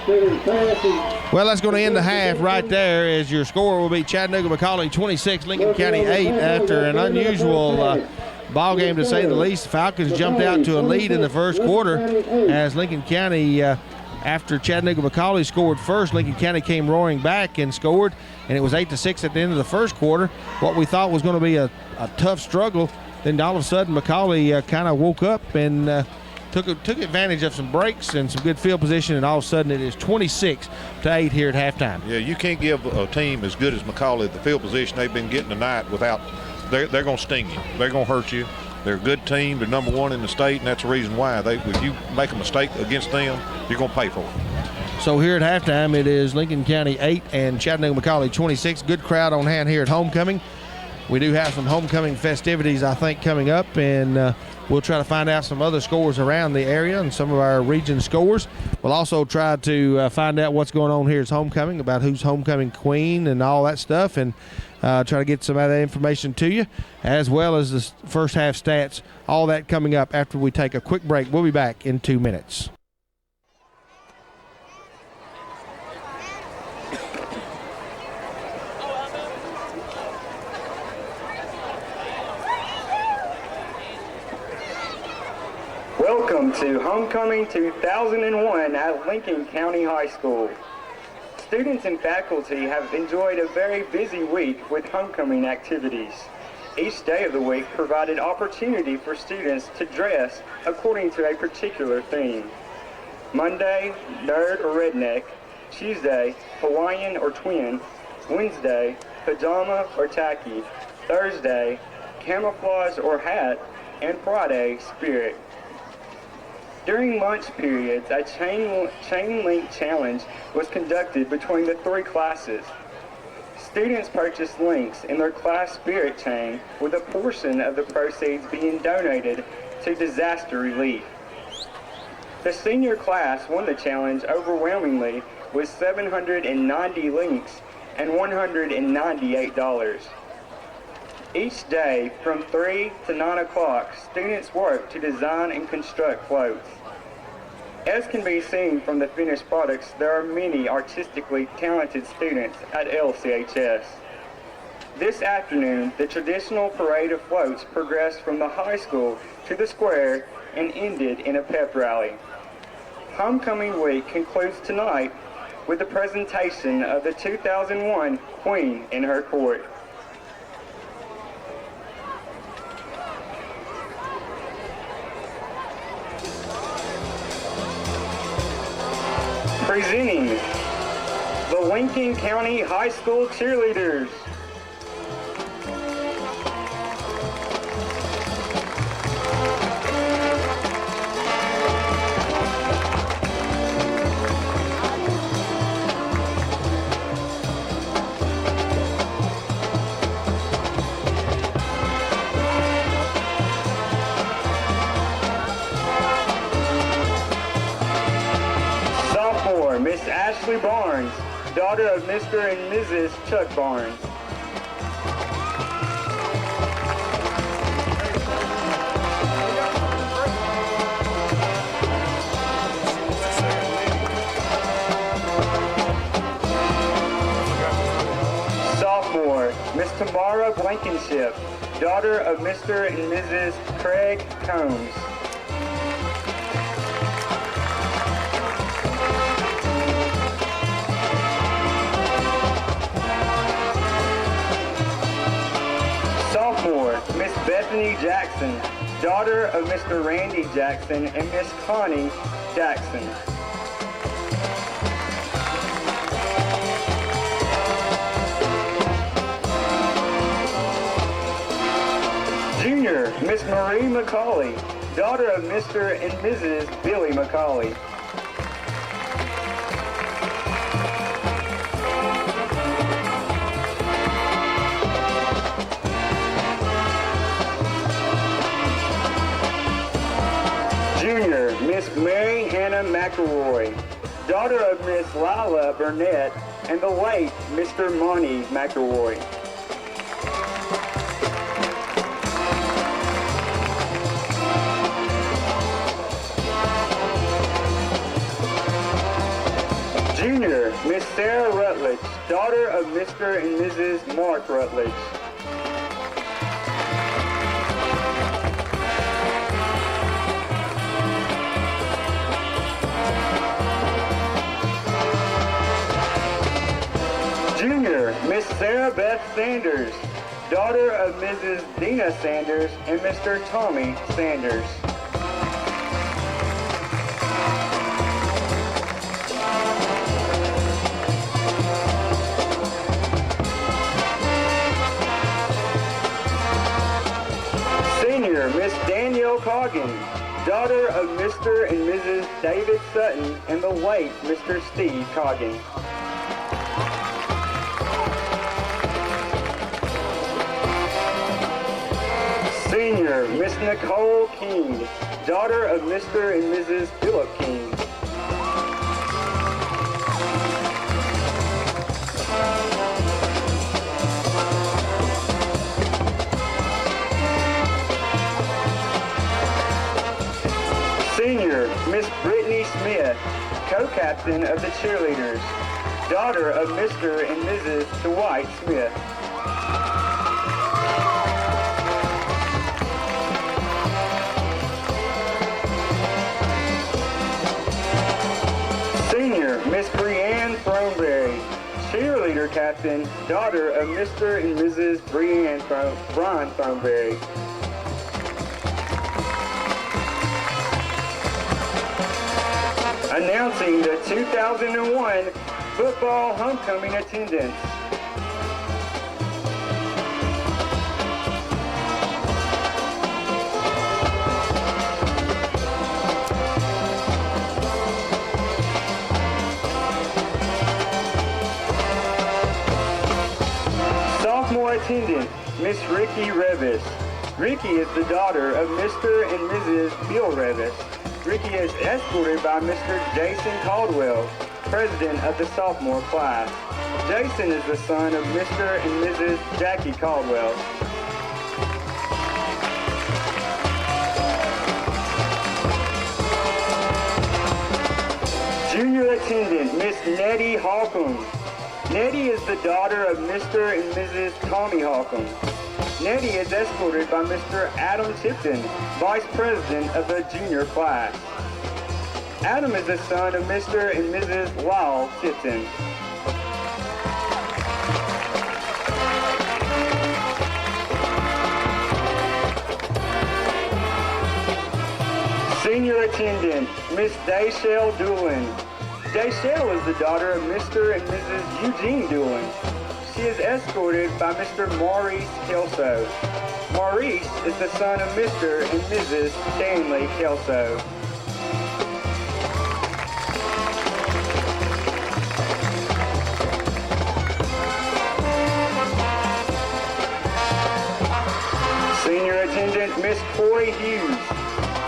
Well, that's going to end the half right there, as your score will be Chattanooga McCallie 26, Lincoln County 8. After an unusual ball game, to say the least, the Falcons jumped out to a lead in the first quarter as Lincoln County, after Chattanooga McCallie scored first, Lincoln County came roaring back and scored, and it was 8-6 at the end of the first quarter. What we thought was going to be a tough struggle, then all of a sudden McCallie kind of woke up and took advantage of some breaks and some good field position, and all of a sudden it is 26-8 here at halftime. Yeah, you can't give a team as good as McCallie the field position they've been getting tonight without they're going to sting you. They're going to hurt you. They're a good team. They're number 1 in the state, and that's the reason why. If you make a mistake against them, you're going to pay for it. So here at halftime, it is Lincoln County 8 and Chattanooga McCallie 26. Good crowd on hand here at homecoming. We do have some homecoming festivities, I think, coming up, and we'll try to find out some other scores around the area and some of our region scores. We'll also try to find out what's going on here at homecoming, about who's homecoming queen and all that stuff, and try to get some of that information to you, as well as the first half stats, all that coming up after we take a quick break. We'll be back in 2 minutes. Welcome to Homecoming 2001 at Lincoln County High School. Students and faculty have enjoyed a very busy week with homecoming activities. Each day of the week provided opportunity for students to dress according to a particular theme. Monday, nerd or redneck. Tuesday, Hawaiian or twin. Wednesday, pajama or tacky. Thursday, camouflage or hat. And Friday, spirit. During lunch periods, a chain link challenge was conducted between the 3 classes. Students purchased links in their class spirit chain, with a portion of the proceeds being donated to disaster relief. The senior class won the challenge overwhelmingly with 790 links and $198. Each day, from 3 to 9 o'clock, students work to design and construct floats. As can be seen from the finished products, there are many artistically talented students at LCHS. This afternoon, the traditional parade of floats progressed from the high school to the square and ended in a pep rally. Homecoming week concludes tonight with the presentation of the 2001 Queen in her court. Presenting the Lincoln County High School cheerleaders. Miss Ashley Barnes, daughter of Mr. and Mrs. Chuck Barnes. Sophomore, Miss Tamara Blankenship, daughter of Mr. and Mrs. Craig Combs. Sophomore, Miss Bethany Jackson, daughter of Mr. Randy Jackson and Miss Connie Jackson. Junior, Miss Marie McCallie, daughter of Mr. and Mrs. Billy McCallie. Miss Mary Hannah McElroy, daughter of Miss Lila Burnett and the late Mr. Monty McElroy. Junior, Miss Sarah Rutledge, daughter of Mr. and Mrs. Mark Rutledge. Junior, Miss Sarah Beth Sanders, daughter of Mrs. Dina Sanders and Mr. Tommy Sanders. Senior, Miss Danielle Coggin, daughter of Mr. and Mrs. David Sutton and the late Mr. Steve Coggin. Senior, Miss Nicole King, daughter of Mr. and Mrs. Philip King. Senior, Miss Brittany Smith, co-captain of the cheerleaders, daughter of Mr. and Mrs. Dwight Smith. Senior, Miss Brianne Throneberry, cheerleader captain, daughter of Mr. and Mrs. Brian Throneberry. Announcing the 2001 football homecoming attendance. Sophomore attendant, Miss Ricky Revis. Ricky is the daughter of Mr. and Mrs. Bill Revis. Ricky is escorted by Mr. Jason Caldwell, president of the sophomore class. Jason is the son of Mr. and Mrs. Jackie Caldwell. Junior attendant, Miss Nettie Holcomb. Nettie is the daughter of Mr. and Mrs. Tommy Holcomb. Nettie is escorted by Mr. Adam Tipton, Vice President of the junior class. Adam is the son of Mr. and Mrs. Lyle Tipton. Senior attendant, Miss Dayshell Doolin. Dayshell is the daughter of Mr. and Mrs. Eugene Doolin. She is escorted by Mr. Maurice Kelso. Maurice is the son of Mr. and Mrs. Stanley Kelso. Senior attendant, Miss Corey Hughes.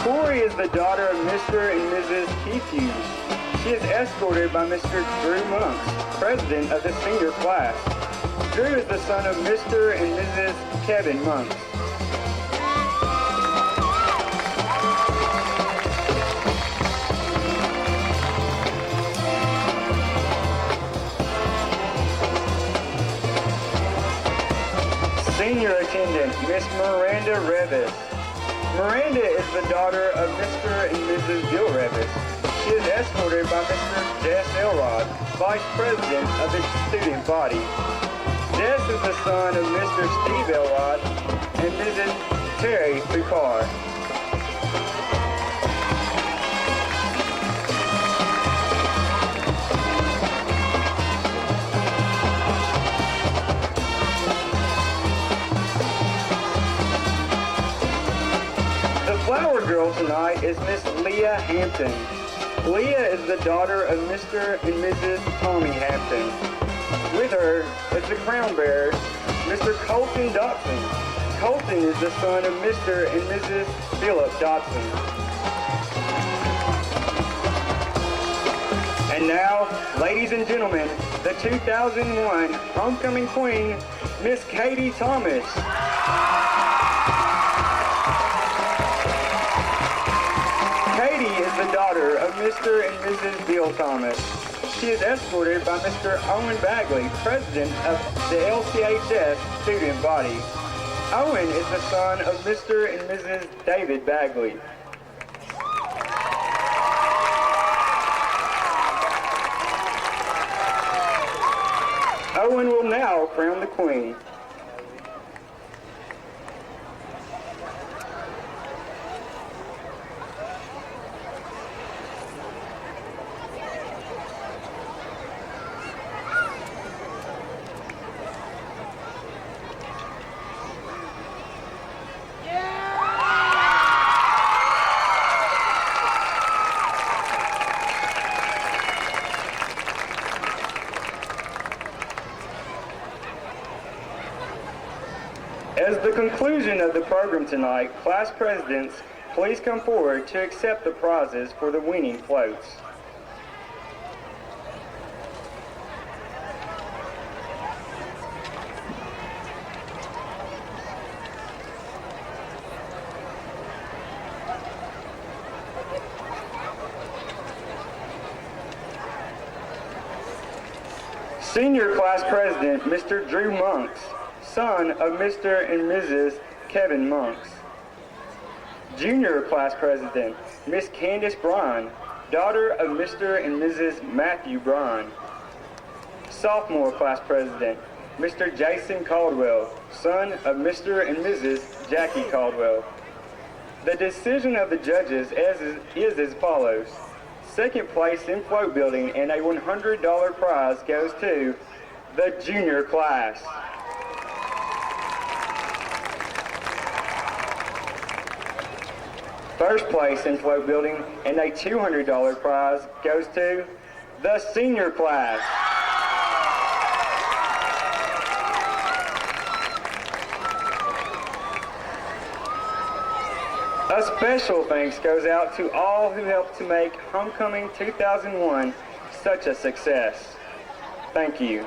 Corey is the daughter of Mr. and Mrs. Keith Hughes. She is escorted by Mr. Drew Monks, president of the senior class. Drew is the son of Mr. and Mrs. Kevin Monks. Senior attendant, Miss Miranda Revis. Miranda is the daughter of Mr. and Mrs. Bill Revis. She is escorted by Mr. Jess Elrod, Vice President of the student body. Jess is the son of Mr. Steve Elrod and Mrs. Terry Picard. The flower girl tonight is Miss Leah Hampton. Leah is the daughter of Mr. and Mrs. Tommy Hampton. With her is the crown bearer, Mr. Colton Dotson. Colton is the son of Mr. and Mrs. Philip Dotson. And now, ladies and gentlemen, the 2001 homecoming queen, Miss Katie Thomas. Katie is the daughter of Mr. and Mrs. Bill Thomas. She is escorted by Mr. Owen Bagley, president of the LCHS student body. Owen is the son of Mr. and Mrs. David Bagley. Owen will now crown the queen. As the conclusion of the program tonight, class presidents, please come forward to accept the prizes for the winning floats. Senior class president, Mr. Drew Monks, son of Mr. and Mrs. Kevin Monks. Junior class president, Miss Candace Bryan, daughter of Mr. and Mrs. Matthew Bryan. Sophomore class president, Mr. Jason Caldwell, son of Mr. and Mrs. Jackie Caldwell. The decision of the judges is as follows. Second place in float building and a $100 prize goes to the junior class. First place in float building and a $200 prize goes to the senior class. A special thanks goes out to all who helped to make Homecoming 2001 such a success. Thank you.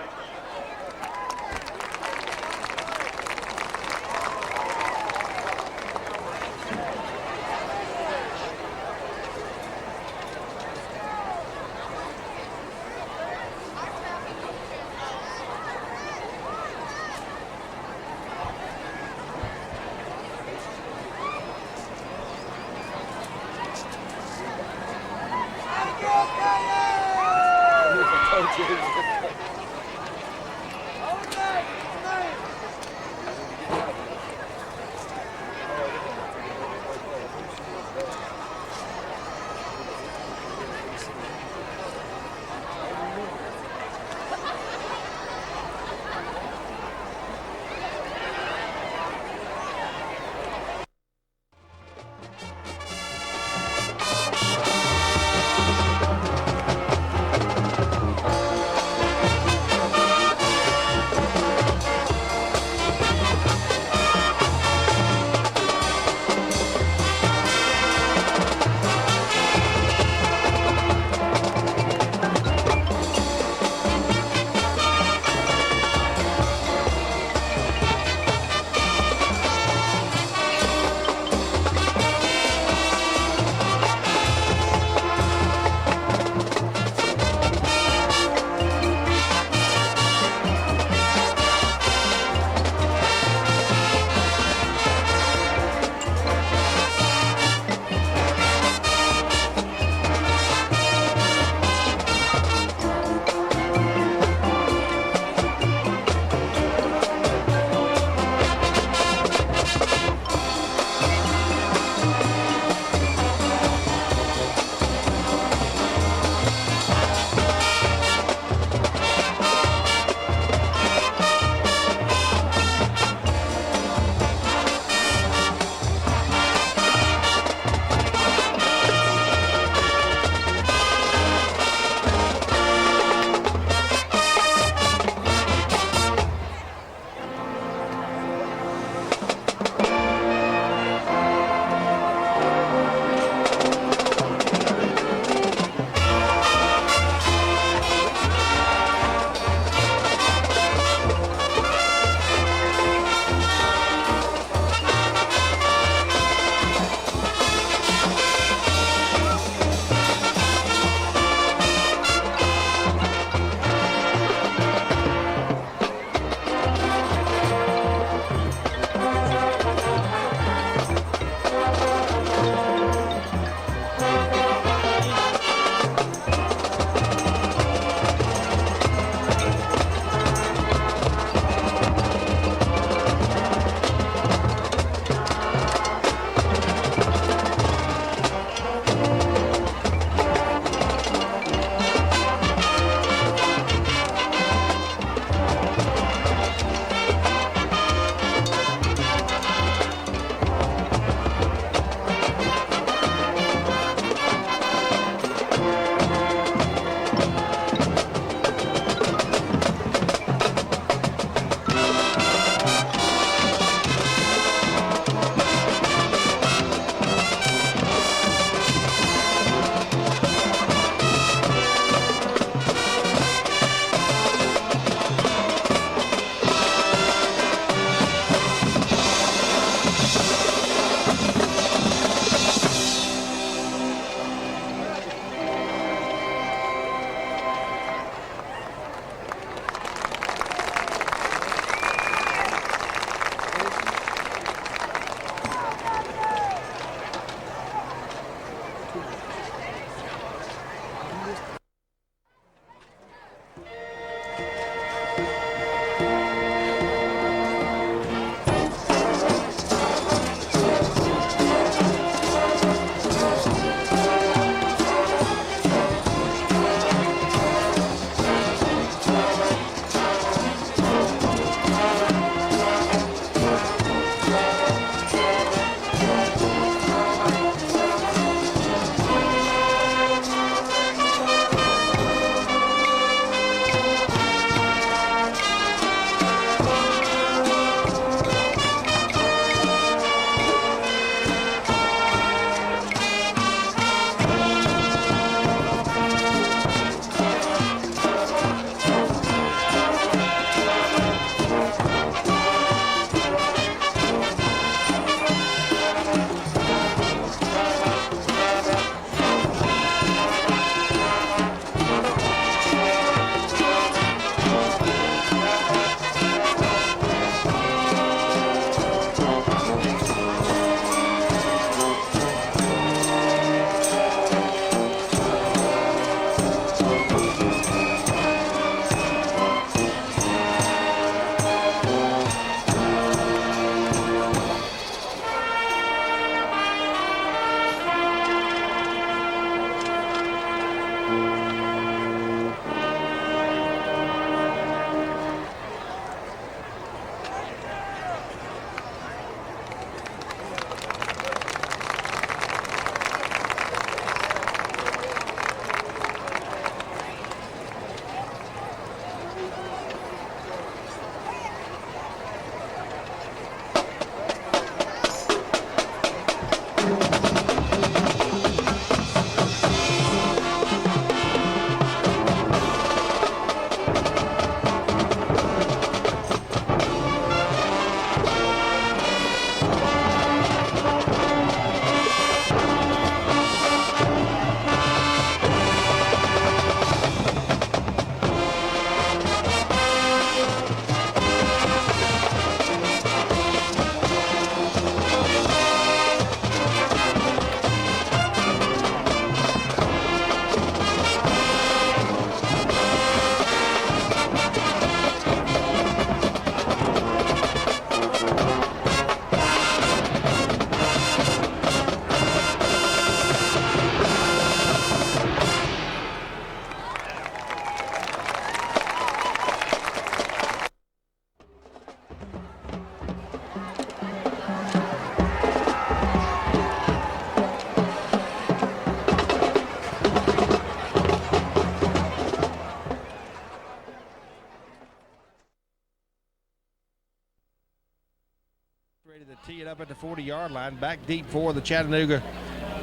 Ready to tee it up at the 40-yard line. Back deep for the Chattanooga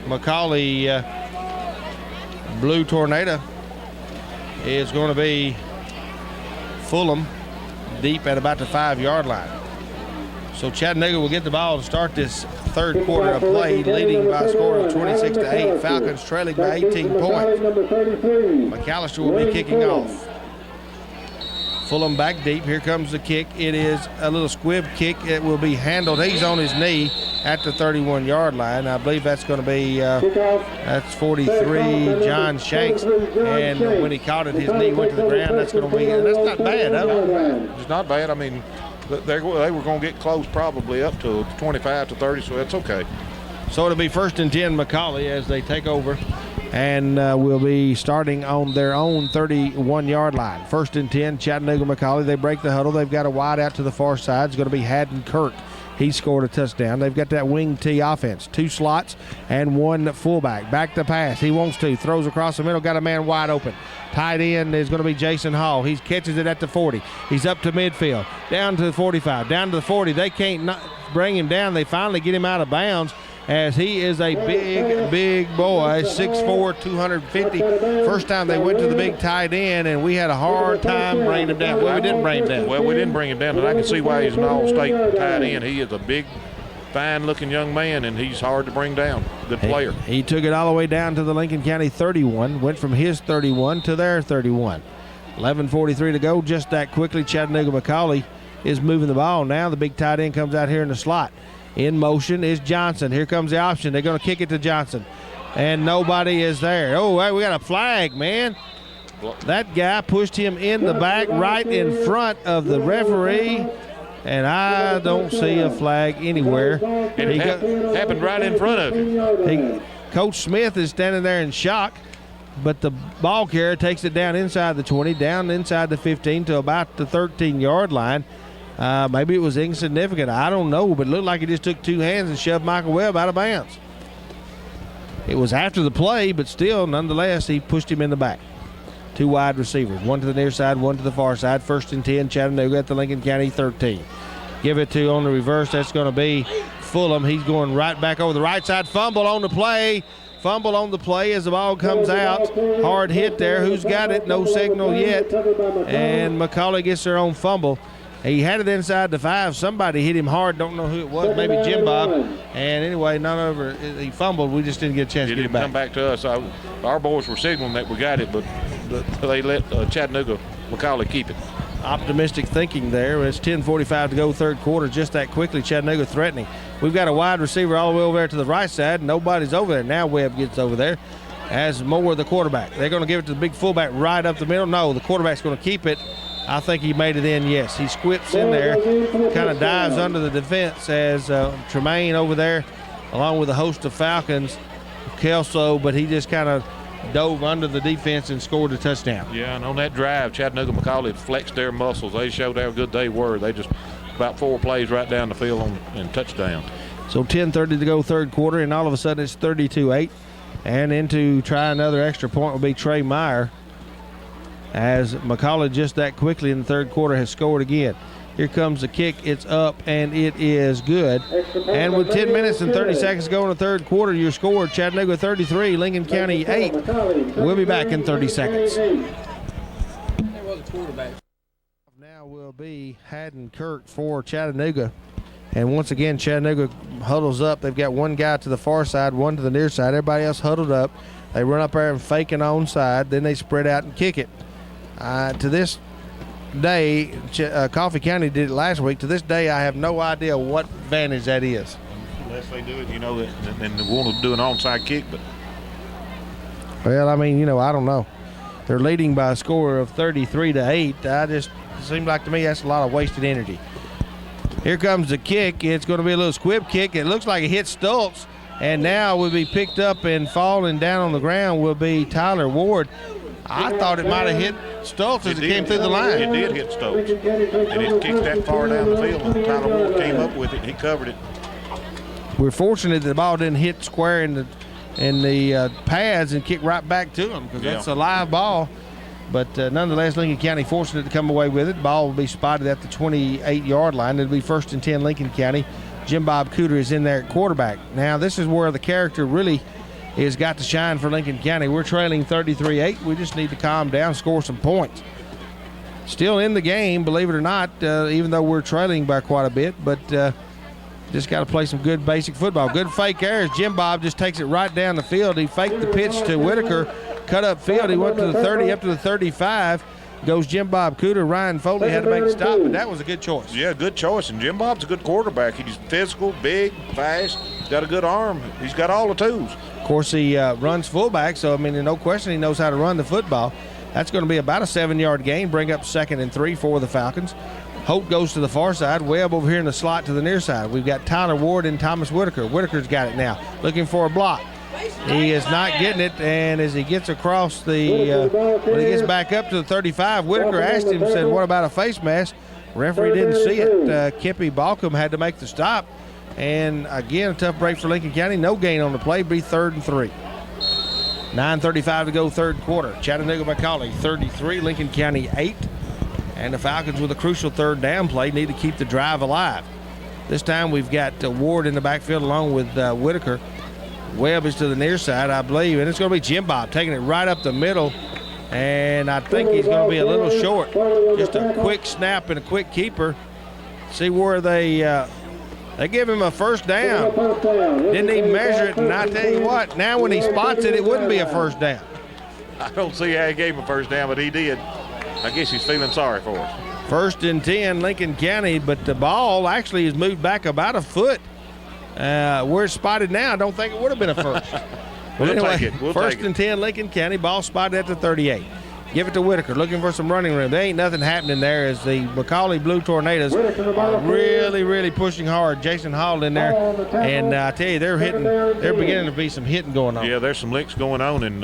McCallie Blue Tornado is going to be Fulham deep at about the 5-yard line. So Chattanooga will get the ball to start this third quarter of play, leading by a score of 26-8. Falcons trailing by 18 points. McAllister will be kicking off. Fulham back deep. Here comes the kick. It is a little squib kick. It will be handled. He's on his knee at the 31-yard line. I believe that's going to be, that's 43, John Shanks. And when he caught it, his knee went to the ground. That's going to be, that's not bad, huh? It's not bad. I mean, they were going to get close probably up to 25 to 30, so that's okay. So it'll be 1st and 10 McCallie as they take over. And we'll be starting on their own 31-yard line. 1st and 10, Chattanooga McCallie. They break the huddle. They've got a wide out to the far side. It's going to be Haddon Kirk. He scored a touchdown. They've got that wing T offense. 2 slots and 1 fullback. Back to pass. He wants to. Throws across the middle. Got a man wide open. Tight end is going to be Jason Hall. He catches it at the 40. He's up to midfield. Down to the 45. Down to the 40. They can't bring him down. They finally get him out of bounds, as he is a big boy, 6'4", 250. First time they went to the big tight end, and we had a hard time bringing him down. Well, we didn't bring him down. Well, we didn't bring him down, and I can see why he's an all-state tight end. He is a big, fine-looking young man, and he's hard to bring down. Good player. He took it all the way down to the Lincoln County 31, went from his 31 to their 31. 11:43 to go. Just that quickly, Chattanooga McCallie is moving the ball. Now the big tight end comes out here in the slot. In motion is Johnson. Here comes the option. They're going to kick it to Johnson. And nobody is there. Oh, hey, we got a flag, man. That guy pushed him in the back right in front of the referee. And I don't see a flag anywhere. And it happened right in front of him. Coach Smith is standing there in shock. But the ball carrier takes it down inside the 20, down inside the 15 to about the 13-yard line. Maybe it was insignificant. I don't know, but it looked like he just took 2 hands and shoved Michael Webb out of bounds. It was after the play, but still, nonetheless, he pushed him in the back. 2 wide receivers, 1 to the near side, 1 to the far side. 1st and 10, Chattanooga at the Lincoln County 13. Give it to on the reverse. That's going to be Fulham. He's going right back over the right side. Fumble on the play. Fumble on the play as the ball comes out. Hard hit there. Who's got it? No signal yet. And McCallie gets their own fumble. He had it inside the 5. Somebody hit him hard. Don't know who it was. Maybe Jim Bob. And anyway, he fumbled. We just didn't get a chance to get it back. Come back to us. Our boys were signaling that we got it, but they let Chattanooga McCallie keep it. Optimistic thinking there. It's 10:45 to go, third quarter. Just that quickly, Chattanooga threatening. We've got a wide receiver all the way over there to the right side. Nobody's over there. Now Webb gets over there as Moore, the quarterback. They're going to give it to the big fullback right up the middle. No, the quarterback's going to keep it. I think he made it in, yes. He squips in there, kind of dives under the defense as Tremaine over there, along with a host of Falcons, Kelso, but he just kind of dove under the defense and scored a touchdown. Yeah, and on that drive, Chattanooga McCallie flexed their muscles. They showed how good they were. They just about 4 plays right down the field and touchdown. So 10:30 to go, third quarter, and all of a sudden it's 32-8. And into try another extra point will be Trey Meyer, as McCallie just that quickly in the third quarter has scored again. Here comes the kick. It's up, and it is good. And with 10 minutes and 30 seconds to go in the third quarter, your score, Chattanooga 33, Lincoln County 8. We'll be back in 30 seconds. There was a quarterback. Now will be Haddon Kirk for Chattanooga. And once again, Chattanooga huddles up. They've got 1 guy to the far side, 1 to the near side. Everybody else huddled up. They run up there and fake an onside. Then they spread out and kick it. To this day, Coffee County did it last week. To this day, I have no idea what advantage that is. Unless they do it, and they want to do an onside kick. But well, I mean, I don't know. They're leading by a score of 33-8. It seems like to me that's a lot of wasted energy. Here comes the kick. It's going to be a little squib kick. It looks like it hit Stoltz, and now will be picked up and falling down on the ground will be Tyler Ward. I thought it might have hit Stoltz as it came through the line. It did hit Stoltz, and it kicked that far down the field, and Tyler Ward came up with it. He covered it. We're fortunate that the ball didn't hit square in the pads and kick right back to him, because that's a live ball. But nonetheless, Lincoln County fortunate to come away with it. The ball will be spotted at the 28-yard line. It'll be 1st and 10 Lincoln County Jim Bob Cooter is in there at quarterback. Now, this is where the character really has got to shine for Lincoln County. We're trailing 33-8. We just need to calm down, score some points. Still in the game, believe it or not, even though we're trailing by quite a bit, but just got to play some good basic football. Good fake errors. Jim Bob just takes it right down the field. He faked the pitch to Whitaker, cut up field. He went to the 30, up to the 35. Goes Jim Bob Cooter. Ryan Foley had to make a stop, but that was a good choice. Yeah, good choice. And Jim Bob's a good quarterback. He's physical, big, fast, got a good arm. He's got all the tools. Of course, he runs fullback, so, I mean, no question he knows how to run the football. That's going to be about a 7-yard gain, bring up 2nd and 3 for the Falcons. Holt goes to the far side. Webb over here in the slot to the near side. We've got Tyler Ward and Thomas Whitaker. Whitaker's got it now, looking for a block. He is not getting it, and as he gets across the, when he gets back up to the 35, Whitaker asked him, said, what about a face mask? Referee didn't see it. Kippy Balcom had to make the stop. And again, a tough break for Lincoln County. No gain on the play, be 3rd and 3. 9:35 to go, third quarter. Chattanooga McCallie 33, Lincoln County 8. And the Falcons with a crucial third down play need to keep the drive alive. This time we've got Ward in the backfield along with Whitaker. Webb is to the near side, I believe, and it's going to be Jim Bob taking it right up the middle, and I think he's going to be a little short. Just a quick snap and a quick keeper. See where they give him a first down. Didn't even measure it, and I tell you what, now when he spots it, it wouldn't be a first down. I don't see how he gave him a first down, but he did. I guess he's feeling sorry for us. 1st and 10, Lincoln County, but the ball actually has moved back about a foot. Where it's spotted now, I don't think it would have been a first. We'll anyway, take it. We'll 1st take and 10, Lincoln County, ball spotted at the 38. Give it to Whitaker, looking for some running room. There ain't nothing happening there as the McCallie Blue Tornadoes are really, really pushing hard. Jason Hall in there, and I tell you, they're beginning to be some hitting going on. Yeah, there's some licks going on, and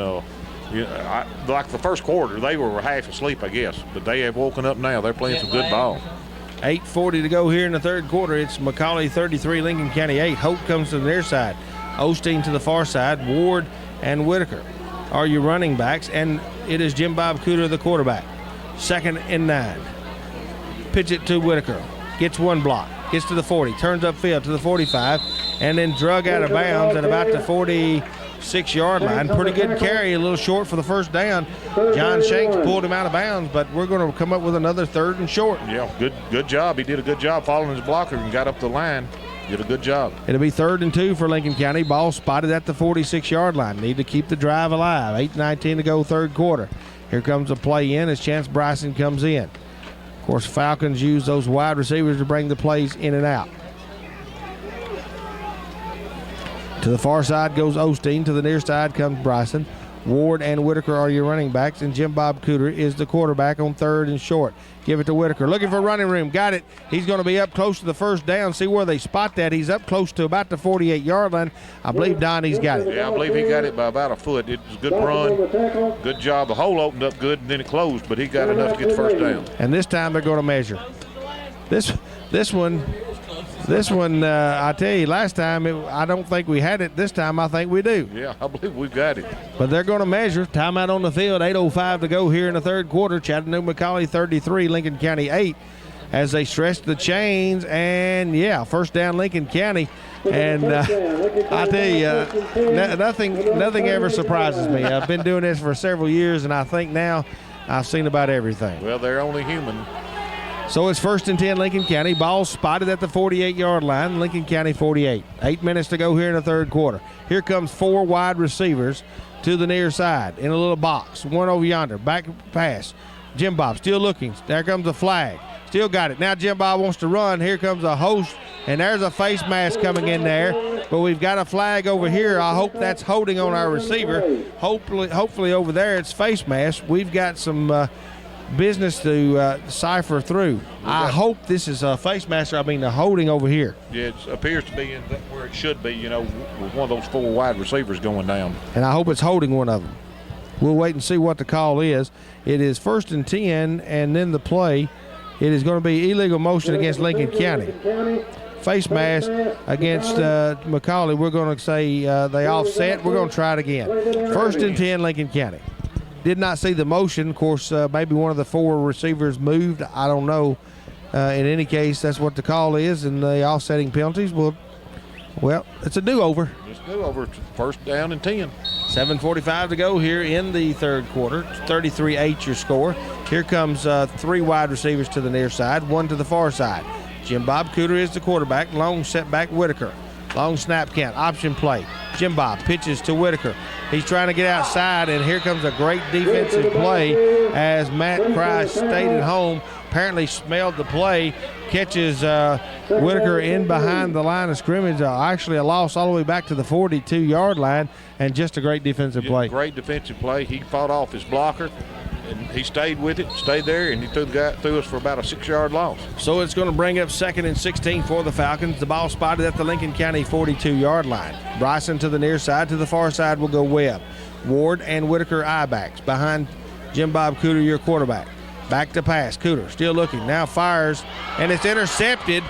like the first quarter, they were half asleep, I guess, but they have woken up now. They're playing some good ball. 8:40 to go here in the third quarter. It's McCallie 33, Lincoln County 8. Hope comes to the near side. Osteen to the far side. Ward and Whitaker are your running backs, and it is Jim Bob Cooter, the quarterback. 2nd and 9. Pitch it to Whitaker. Gets one block. Gets to the 40. Turns upfield to the 45, and then drug out of bounds at about the 46-yard line. Pretty good carry, a little short for the first down. John Shanks pulled him out of bounds, but we're going to come up with another 3rd and short. Yeah, good job. He did a good job following his blocker and got up the line. Did a good job. It'll be 3rd and 2 for Lincoln County. Ball spotted at the 46-yard line. Need to keep the drive alive. 8:19 to go, third quarter. Here comes a play in as Chance Bryson comes in. Of course, Falcons use those wide receivers to bring the plays in and out. To the far side goes Osteen. To the near side comes Bryson. Ward and Whitaker are your running backs, and Jim Bob Cooter is the quarterback on 3rd and short. Give it to Whitaker. Looking for running room. Got it. He's going to be up close to the first down. See where they spot that. He's up close to about the 48-yard line. I believe Donnie's got it. Yeah, I believe he got it by about a foot. It was a good run. Good job. The hole opened up good, and then it closed, but he got enough to get the first down. And this time they're going to measure. This one, I tell you, last time I don't think we had it. This time I think we do. Yeah, I believe we've got it. But they're going to measure. Timeout on the field. 8:05 to go here in the third quarter. Chattanooga McCallie 33, Lincoln County 8, as they stretch the chains. And yeah, first down Lincoln County. And I tell you, nothing ever surprises me. I've been doing this for several years, and I think now I've seen about everything. Well, they're only human. So it's 1st and 10, Lincoln County. Ball spotted at the 48-yard line. Lincoln County 48. 8 minutes to go here in the third quarter. Here comes 4 wide receivers to the near side in a little box. One over yonder. Back pass. Jim Bob still looking. There comes a flag. Still got it. Now Jim Bob wants to run. Here comes a host, and there's a face mask coming in there. But we've got a flag over here. I hope that's holding on our receiver. Hopefully over there it's face mask. We've got some business to cipher through. I hope this is a face master. I mean, the holding over here. Yeah, it appears to be where it should be, with one of those 4 wide receivers going down. And I hope it's holding one of them. We'll wait and see what the call is. It is 1st and 10, and then the play. It is going to be illegal motion against Lincoln County. Face mask against McCallie. We're going to say they offset. We're going to try it again. 1st and 10, Lincoln County. Did not see the motion. Of course, maybe one of the 4 receivers moved. I don't know. In any case, that's what the call is, and the offsetting penalties will, well, it's a do-over. It's a do-over. First down and 10. 7:45 to go here in the third quarter. 33-8 your score. Here comes 3 wide receivers to the near side, 1 to the far side. Jim Bob Cooter is the quarterback. Long setback Whitaker. Long snap count. Option play. Jim Bob pitches to Whitaker. He's trying to get outside, and here comes a great defensive play as Matt Price stayed at home. Apparently smelled the play. Catches Whitaker in behind the line of scrimmage. Actually a loss all the way back to the 42-yard line, and just a great defensive play. Great defensive play. He fought off his blocker, and he stayed with it, stayed there, and he threw us for about a 6-yard loss. So it's going to bring up 2nd and 16 for the Falcons. The ball spotted at the Lincoln County 42-yard line. Bryson to the near side. To the far side will go Webb. Ward and Whitaker I-backs. Behind Jim Bob Cooter, your quarterback. Back to pass. Cooter still looking. Now fires, and it's intercepted.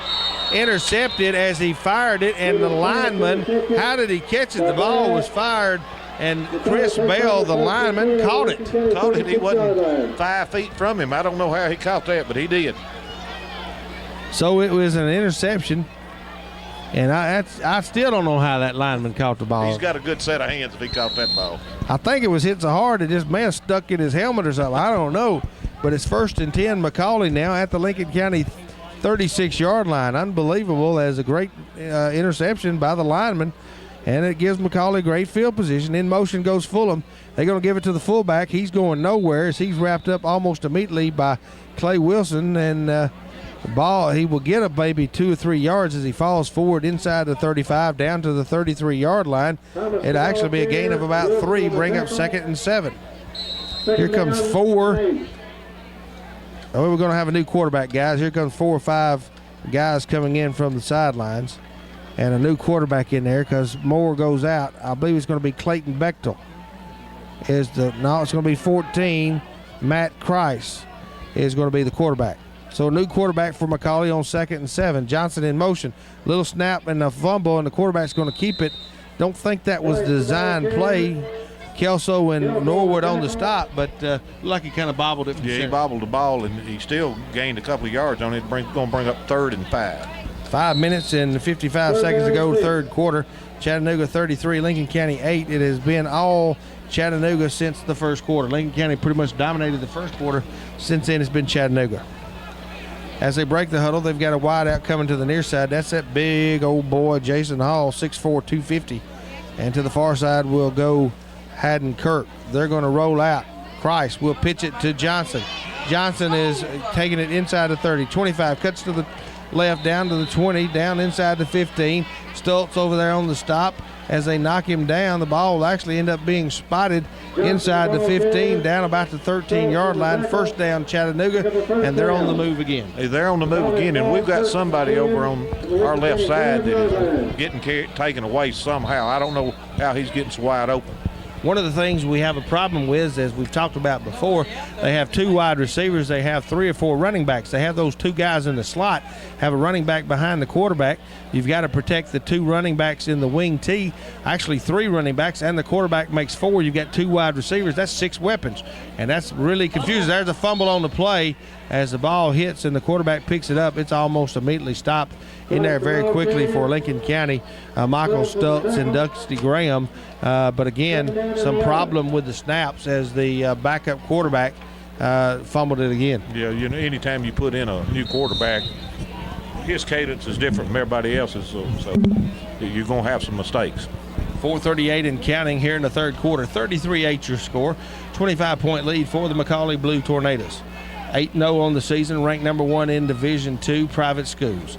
Intercepted as he fired it, and the lineman, how did he catch it? The ball was fired, and Chris Bell, the lineman, caught it. Caught it. He wasn't 5 feet from him. I don't know how he caught that, but he did. So it was an interception, and I still don't know how that lineman caught the ball. He's got a good set of hands if he caught that ball. I think it was hit so hard it just may have stuck in his helmet or something. I don't know. But it's 1st and 10 McCallie now at the Lincoln County 36-yard line. Unbelievable, as a great interception by the lineman, and it gives McCallie great field position. In motion goes Fulham. They're going to give it to the fullback. He's going nowhere as he's wrapped up almost immediately by Clay Wilson, and the ball, he will get up maybe 2 or 3 yards as he falls forward inside the 35 down to the 33-yard line. It'll actually be a gain of about 3, bring up 2nd and 7. Here comes 4. Oh, we're going to have a new quarterback, guys. Here comes 4 or 5 guys coming in from the sidelines, and a new quarterback in there because Moore goes out. I believe it's going to be Clayton Bechtel. It's going to be 14. Matt Kreis is going to be the quarterback. So a new quarterback for McCallie on 2nd and 7. Johnson in motion. Little snap and a fumble, and the quarterback's going to keep it. Don't think that was the design play. Kelso and Norwood on the stop, but Lucky kind of bobbled it. Yeah, he bobbled the ball, and he still gained a couple of yards on it. Going to bring up 3rd and 5. 5 minutes and 55 seconds to go, third quarter. Chattanooga 33, Lincoln County 8. It has been all Chattanooga since the first quarter. Lincoln County pretty much dominated the first quarter. Since then, it's been Chattanooga. As they break the huddle, they've got a wide out coming to the near side. That's that big old boy, Jason Hall, 6'4", 250. And to the far side will go Haddon Kirk. They're going to roll out. Kreis will pitch it to Johnson. Johnson is taking it inside the 30, 25, cuts to the left, down to the 20, down inside the 15. Stultz over there on the stop. As they knock him down, the ball will actually end up being spotted inside the 15, down about the 13-yard line. First down, Chattanooga, and they're on the move again. They're on the move again, and we've got somebody over on our left side that is getting taken away somehow. I don't know how he's getting so wide open. One of the things we have a problem with, as we've talked about before, they have 2 wide receivers. They have 3 or 4 running backs. They have those 2 guys in the slot, have a running back behind the quarterback. You've got to protect the 2 running backs in the wing T. Actually, 3 running backs, and the quarterback makes 4. You've got 2 wide receivers. That's 6 weapons, and that's really confusing. There's a fumble on the play. As the ball hits and the quarterback picks it up, it's almost immediately stopped in there very quickly for Lincoln County. Michael Stultz and Dusty Graham. But again, some problem with the snaps as the backup quarterback fumbled it again. Yeah, anytime you put in a new quarterback, his cadence is different from everybody else's, so you're going to have some mistakes. 4:38 and counting here in the third quarter. 33-8 your score. 25-point lead for the McCallie Blue Tornadoes. 8-0 on the season, ranked number 1 in Division II private schools.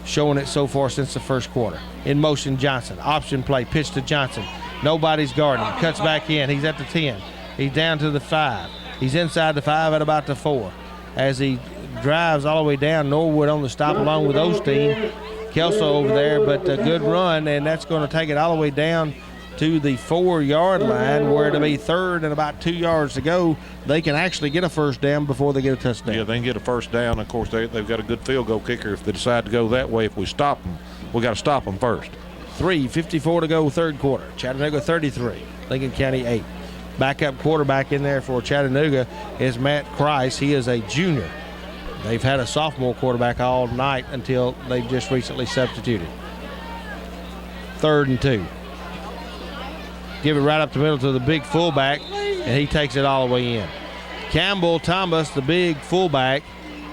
Showing it so far since the first quarter. In motion, Johnson. Option play, pitch to Johnson. Nobody's guarding him. Cuts back in. He's at the 10. He's down to the 5. He's inside the 5 at about the 4. As he drives all the way down, Norwood on the stop along with Osteen. Kelso over there, but a good run, and that's going to take it all the way down to the 4-yard line, where it'll be 3rd and about 2 yards to go. They can actually get a first down before they get a touchdown. Yeah, they can get a first down. Of course, they've got a good field goal kicker. If they decide to go that way, if we stop them, we got to stop them first. 3:54 to go, third quarter. Chattanooga 33, Lincoln County 8. Backup quarterback in there for Chattanooga is Matt Kreis. He is a junior. They've had a sophomore quarterback all night until they just recently substituted. 3rd and 2. Give it right up the middle to the big fullback, and he takes it all the way in. Campbell Thomas, the big fullback,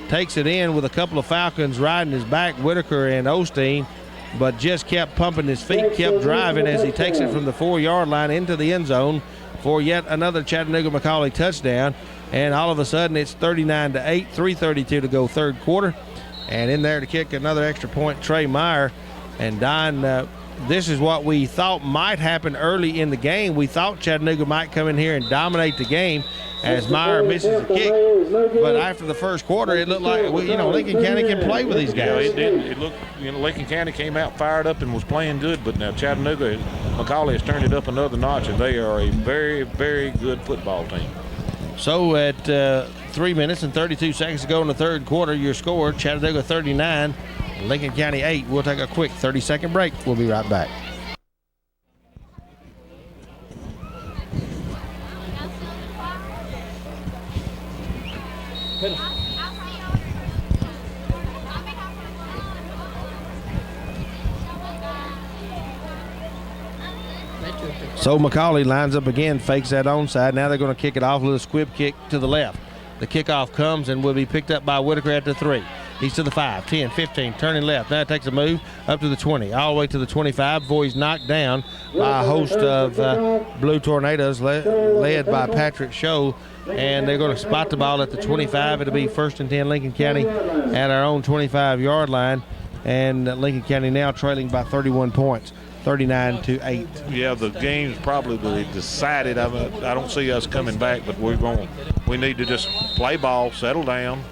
takes it in with a couple of Falcons riding his back, Whitaker and Osteen, but just kept pumping his feet, kept driving as he takes it from the 4-yard line into the end zone for yet another Chattanooga McCallie touchdown. And all of a sudden it's 39-8, 3:32 to go, third quarter. And in there to kick another extra point, Trey Meyer. And Don, this is what we thought might happen early in the game. We thought Chattanooga might come in here and dominate the game as Meyer misses the kick. But after the first quarter, it looked like, Lincoln County can play with these guys. Yeah, it did. It looked, Lincoln County came out fired up and was playing good, but now Chattanooga, McCallie has turned it up another notch, and they are a very, very good football team. So at 3 minutes and 32 seconds to go in the third quarter, your score, Chattanooga 39, Lincoln County 8. We'll take a quick 30-second break. We'll be right back. So McCallie lines up again, fakes that onside. Now they're going to kick it off, a little squib kick to the left. The kickoff comes and will be picked up by Whitaker at the 3. He's to the 5, 10, 15, turning left. Now it takes a move up to the 20, all the way to the 25 before he's knocked down by a host of Blue Tornadoes led by Patrick Show. And they're going to spot the ball at the 25. It'll be 1st and 10 Lincoln County at our own 25-yard line. And Lincoln County now trailing by 31 points. 39-8. Yeah, the game's probably decided. I don't see us coming back, but we need to just play ball, settle down.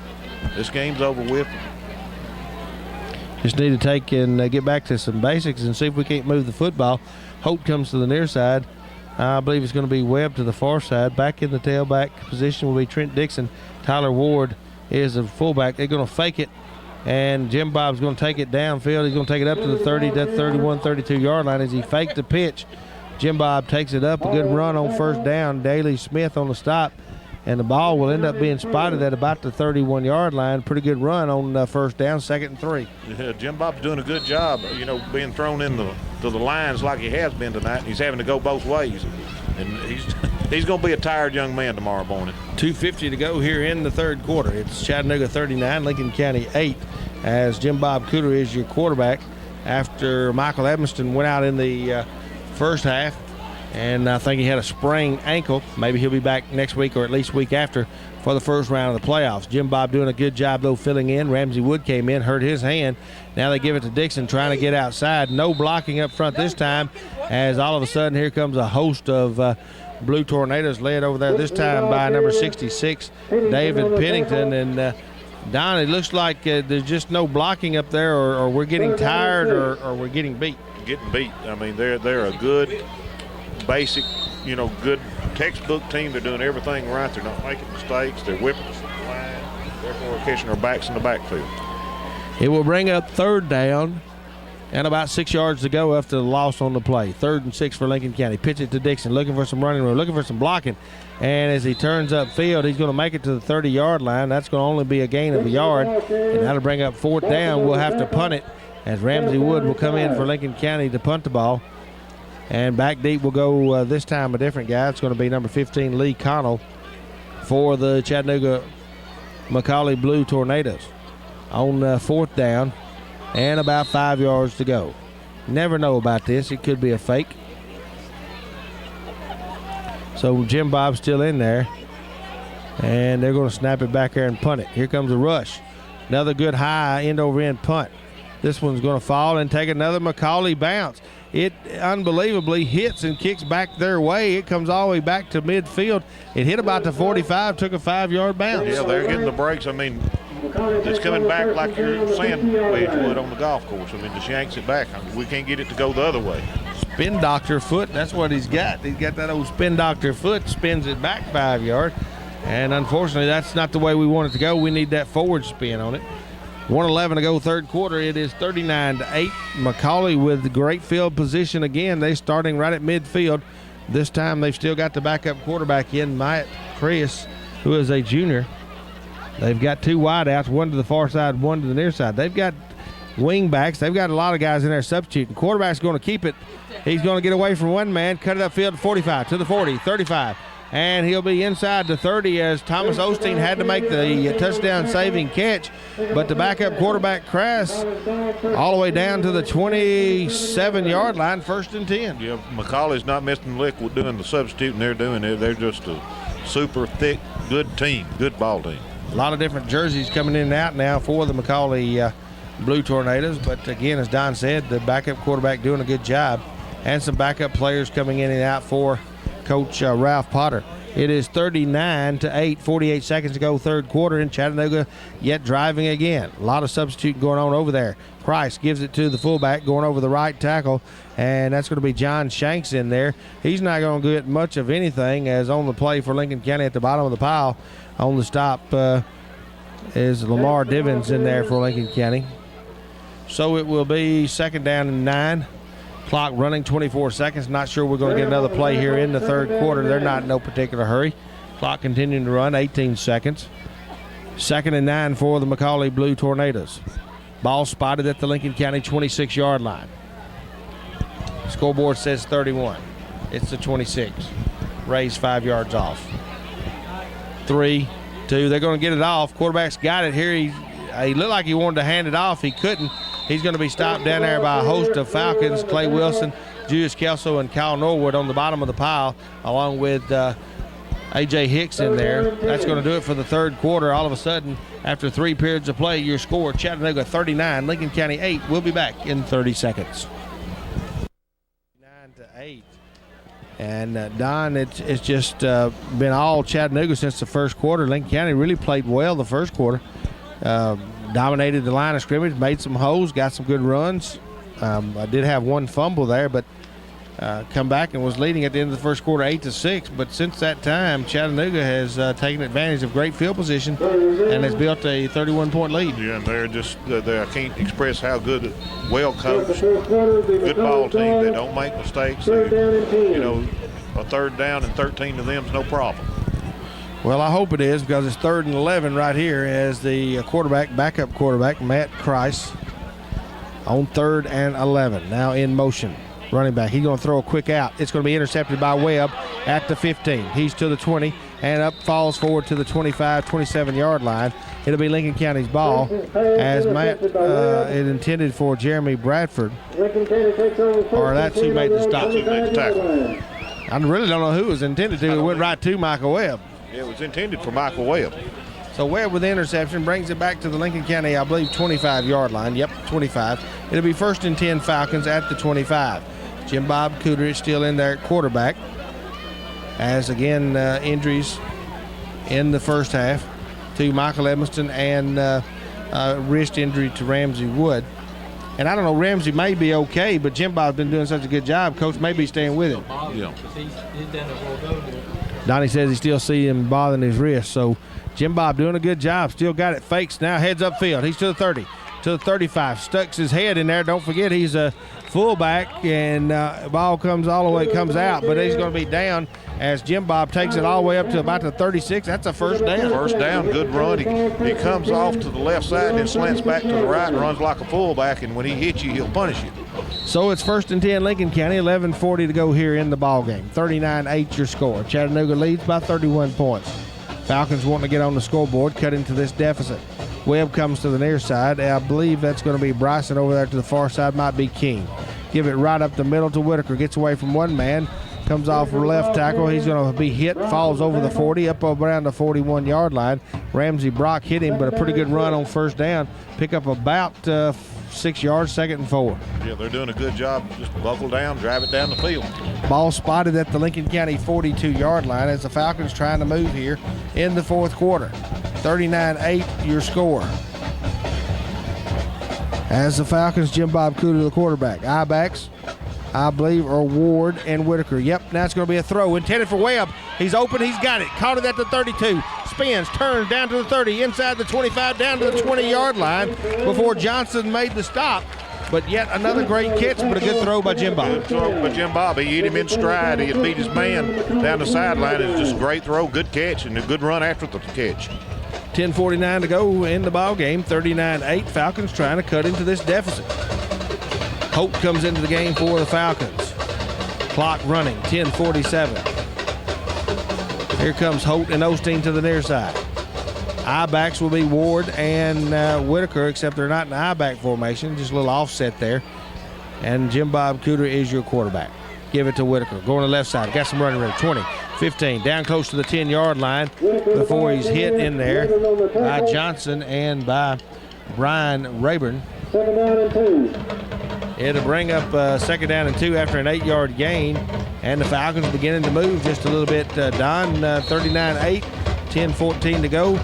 This game's over with. Just need to take and get back to some basics and see if we can't move the football. Holt comes to the near side. I believe it's going to be Webb to the far side. Back in the tailback position will be Trent Dixon. Tyler Ward is a fullback. They're going to fake it. And Jim Bob's going to take it downfield. He's going to take it up to the 30, that 31, 32-yard line as he faked the pitch. Jim Bob takes it up, a good run on first down. Daley Smith on the stop. And the ball will end up being spotted at about the 31-yard line. Pretty good run on first down, 2nd and 3. Yeah, Jim Bob's doing a good job, being thrown to the lines like he has been tonight. And he's having to go both ways. And he's going to be a tired young man tomorrow morning. 2:50 to go here in the third quarter. It's Chattanooga 39, Lincoln County 8, as Jim Bob Cooter is your quarterback after Michael Edmiston went out in the first half. And I think he had a sprained ankle. Maybe he'll be back next week or at least week after for the first round of the playoffs. Jim Bob doing a good job, though, filling in. Ramsey Wood came in, hurt his hand. Now they give it to Dixon trying to get outside. No blocking up front this time, as all of a sudden here comes a host of Blue Tornadoes led over there this time by number 66, David Pennington. And Don, it looks like there's just no blocking up there, or we're getting tired, or we're getting beat. Getting beat. I mean, they're a good, basic, good textbook team. They're doing everything right. They're not making mistakes. They're whipping us in the line. Therefore, catching our backs in the backfield. It will bring up third down and about 6 yards to go after the loss on the play. 3rd and 6 for Lincoln County. Pitch it to Dixon, looking for some running room, looking for some blocking. And as he turns upfield, he's going to make it to the 30-yard line. That's going to only be a gain of a yard. And that'll bring up 4th down. We'll have to punt it as Ramsey Wood will come in for Lincoln County to punt the ball. And back deep will go this time a different guy. It's going to be number 15, Lee Connell, for the Chattanooga McCallie Blue Tornadoes on 4th down and about 5 yards to go. Never know about this. It could be a fake. So Jim Bob's still in there. And they're going to snap it back there and punt it. Here comes a rush. Another good high end-over-end punt. This one's going to fall and take another McCallie bounce. It unbelievably hits and kicks back their way. It comes all the way back to midfield. It hit about the 45, took a 5-yard bounce. Yeah, they're getting the breaks. I mean, it's coming back like you're saying Wedgewood on the golf course. I mean, just yanks it back. I mean, we can't get it to go the other way. Spin doctor foot, that's what he's got. He's got that old spin doctor foot, spins it back 5 yards. And unfortunately, that's not the way we want it to go. We need that forward spin on it. 1:11 to go, third quarter. It is 39-8. McCallie with great field position again. They're starting right at midfield. This time they've still got the backup quarterback in, Myatt Chris, who is a junior. They've got 2 wideouts, one to the far side, one to the near side. They've got wing backs. They've got a lot of guys in there substituting. Quarterback's going to keep it. He's going to get away from one man, cut it upfield to 45, to the 40, 35. And he'll be inside the 30 as Thomas Osteen had to make the touchdown-saving catch. But the backup quarterback, Crass, all the way down to the 27-yard line, 1st and 10. Yeah, McCallie's not missing the lick with doing the substituting they're doing. They're just a super thick, good team, good ball team. A lot of different jerseys coming in and out now for the McCallie Blue Tornadoes. But, again, as Don said, the backup quarterback doing a good job. And some backup players coming in and out for Coach Ralph Potter. It is 39-8, 48 seconds to go, 3rd quarter in Chattanooga, yet driving again. A lot of substituting going on over there. Price gives it to the fullback going over the right tackle, and that's going to be John Shanks in there. He's not going to get much of anything, as on the play for Lincoln County at the bottom of the pile on the stop is Lamar Divins in there for Lincoln County. So it will be 2nd down and 9. Clock running, 24 seconds. Not sure we're going to get another play here in the 3rd quarter. They're not in no particular hurry. Clock continuing to run, 18 seconds. 2nd and 9 for the McCallie Blue Tornadoes. Ball spotted at the Lincoln County 26-yard line. Scoreboard says 31. It's the 26. Raised 5 yards off. 3, 2. They're going to get it off. Quarterback's got it here. He looked like he wanted to hand it off. He couldn't. He's going to be stopped down there by a host of Falcons, Clay Wilson, Julius Kelso, and Kyle Norwood on the bottom of the pile, along with A.J. Hicks in there. That's going to do it for the 3rd quarter. All of a sudden, after 3 periods of play, your score, Chattanooga 39, Lincoln County 8. We'll be back in 30 seconds. 9-8. And, Don, it's just been all Chattanooga since the 1st quarter. Lincoln County really played well the 1st quarter. Dominated the line of scrimmage, made some holes, got some good runs. I did have one fumble there, but come back and was leading at the end of the 1st quarter 8-6. But since that time, Chattanooga has taken advantage of great field position and has built a 31-point lead. Yeah, and they're just, I can't express how good, well coached, good ball team. They don't make mistakes. They, a 3rd down and 13 to them is no problem. Well, I hope it is, because it's 3rd and 11 right here as the backup quarterback, Matt Kreis, on 3rd and 11. Now in motion, running back. He's going to throw a quick out. It's going to be intercepted by Webb at the 15. He's to the 20 and up, falls forward to the 25, 27-yard line. It'll be Lincoln County's ball as Matt is intended for Jeremy Bradford. Or that's who made the stop. Who made the tackle. I really don't know who it was intended to. It went right to Michael Webb. It was intended for Michael Webb. So Webb with the interception brings it back to the Lincoln County, I believe, 25-yard line. Yep, 25. It'll be 1st and 10 Falcons at the 25. Jim Bob Cooter is still in there at quarterback. As, again, injuries in the 1st half to Michael Evanston and wrist injury to Ramsey Wood. And I don't know, Ramsey may be okay, but Jim Bob's been doing such a good job. Coach may be staying with him. Yeah. Donnie says he still see him bothering his wrist. So Jim Bob doing a good job. Still got it. Fakes now. Heads upfield. He's to the 30, to the 35. Stucks his head in there. Don't forget he's a fullback, and ball comes all the way, comes out. But he's going to be down as Jim Bob takes it all the way up to about the 36. That's a 1st down. 1st down, good run. He comes off to the left side and then slants back to the right and runs like a fullback. And when he hits you, he'll punish you. So it's 1st and 10 Lincoln County, 11:40 to go here in the ball game. 39-8 your score. Chattanooga leads by 31 points. Falcons wanting to get on the scoreboard, cut into this deficit. Webb comes to the near side. I believe that's going to be Bryson over there to the far side, might be King. Give it right up the middle to Whitaker. Gets away from one man. Comes off left tackle. He's going to be hit. Falls over the 40, up around the 41-yard line. Ramsey Brock hit him, but a pretty good run on 1st down. Pick up about 6 yards, 2nd and 4. Yeah, they're doing a good job. Just buckle down, drive it down the field. Ball spotted at the Lincoln County 42-yard line as the Falcons trying to move here in the 4th quarter. 39-8 your score. As the Falcons, Jim Bob Cooter, the quarterback. I-backs, I believe, are Ward and Whitaker. Yep, now it's going to be a throw intended for Webb. He's open, he's got it. Caught it at the 32. Spins, turns down to the 30, inside the 25, down to the 20-yard line before Johnson made the stop. But yet another great catch, but a good throw by Jim Bob. Good throw by Jim Bob. He hit him in stride. He had beat his man down the sideline. It's just a great throw, good catch, and a good run after the catch. 10:49 to go in the ball game. 39-8. Falcons trying to cut into this deficit. Hope comes into the game for the Falcons. Clock running. 10:47. Here comes Holt and Osteen to the near side. I-backs will be Ward and Whitaker, except they're not in the I-back formation. Just a little offset there. And Jim Bob Cooter is your quarterback. Give it to Whitaker. Going to the left side. Got some running room. 20, 15. Down close to the 10-yard line before he's hit in there by Johnson and by Brian Rayburn. 2nd down and 2. It'll bring up 2nd down and 2 after an 8-yard gain. And the Falcons beginning to move just a little bit. Don, 39-8. 10:14 to go.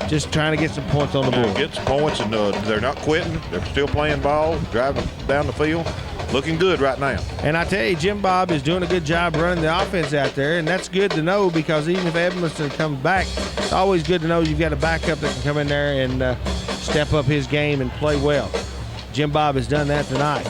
Just trying to get some points on the board. Get some points, and they're not quitting. They're still playing ball, driving down the field. Looking good right now. And I tell you, Jim Bob is doing a good job running the offense out there, and that's good to know, because even if Edmondson comes back, it's always good to know you've got a backup that can come in there and step up his game and play well. Jim Bob has done that tonight.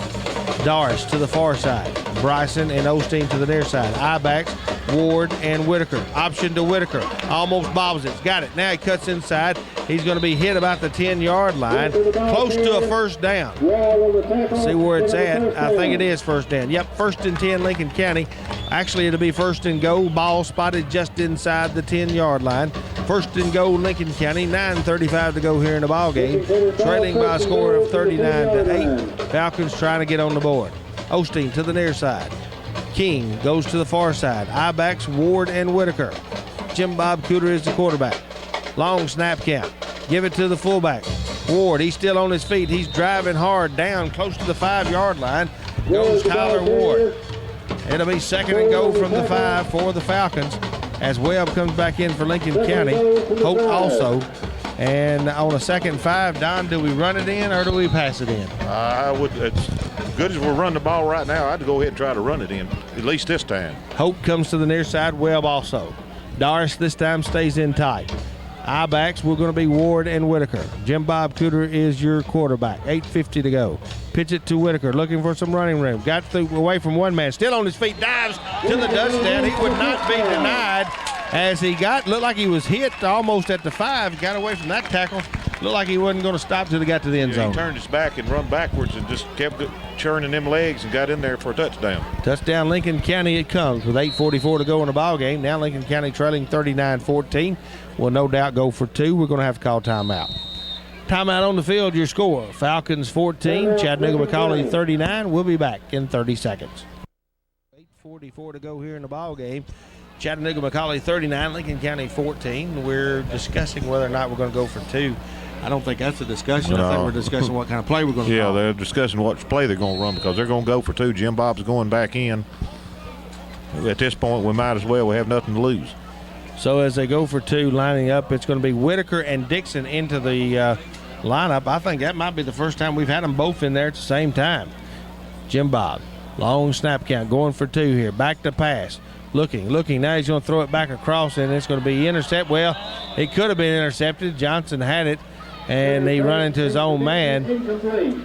Doris to the far side. Bryson and Osteen to the near side. I-backs, Ward and Whitaker. Option to Whitaker. Almost bobbles it. Got it. Now he cuts inside. He's going to be hit about the 10-yard line. Close to a first down. See where it's at. I think it is first down. Yep, 1st and 10 Lincoln County. Actually, it'll be 1st and goal. Ball spotted just inside the 10-yard line. 1st and goal Lincoln County. 9:35 to go here in the ball game. Trailing by a score of 39-8. Falcons trying to get on the board. Osteen to the near side. King goes to the far side. I-backs Ward and Whitaker. Jim Bob Cooter is the quarterback. Long snap count. Give it to the fullback. Ward, he's still on his feet. He's driving hard down close to the 5-yard line. Goes Tyler Ward. It'll be 2nd and goal from the 5 for the Falcons as Webb comes back in for Lincoln County. Hope also. And on a 2nd and 5, Don, do we run it in or do we pass it in? I would. It's good as we're running the ball right now. I'd go ahead and try to run it in, at least this time. Hope comes to the near side. Webb also. Doris this time stays in tight. I-backs, we're going to be Ward and Whitaker. Jim Bob Cooter is your quarterback. 8:50 to go. Pitch it to Whitaker, looking for some running room. Got through away from one man. Still on his feet, dives to the touchdown. He would not be denied as he looked like he was hit almost at the 5. Got away from that tackle. Looked like he wasn't going to stop till he got to the end zone. He turned his back and run backwards and just kept churning them legs and got in there for a touchdown. Touchdown Lincoln County it comes with 8:44 to go in the ball game. Now Lincoln County trailing 39-14. Will no doubt go for 2. We're going to have to call timeout. Timeout on the field, your score. Falcons 14, Chattanooga McCallie 39. We'll be back in 30 seconds. 8:44 to go here in the ball game. Chattanooga McCallie 39, Lincoln County 14. We're discussing whether or not we're going to go for 2. I don't think that's a discussion. No. I think we're discussing what kind of play we're going to call. Yeah, they're discussing what play they're going to run because they're going to go for 2. Jim Bob's going back in. At this point, we might as well. We have nothing to lose. So as they go for 2, lining up, it's going to be Whitaker and Dixon into the lineup. I think that might be the first time we've had them both in there at the same time. Jim Bob, long snap count, going for 2 here. Back to pass. Looking. Now he's going to throw it back across, and it's going to be intercepted. Well, it could have been intercepted. Johnson had it, and he run into his own man.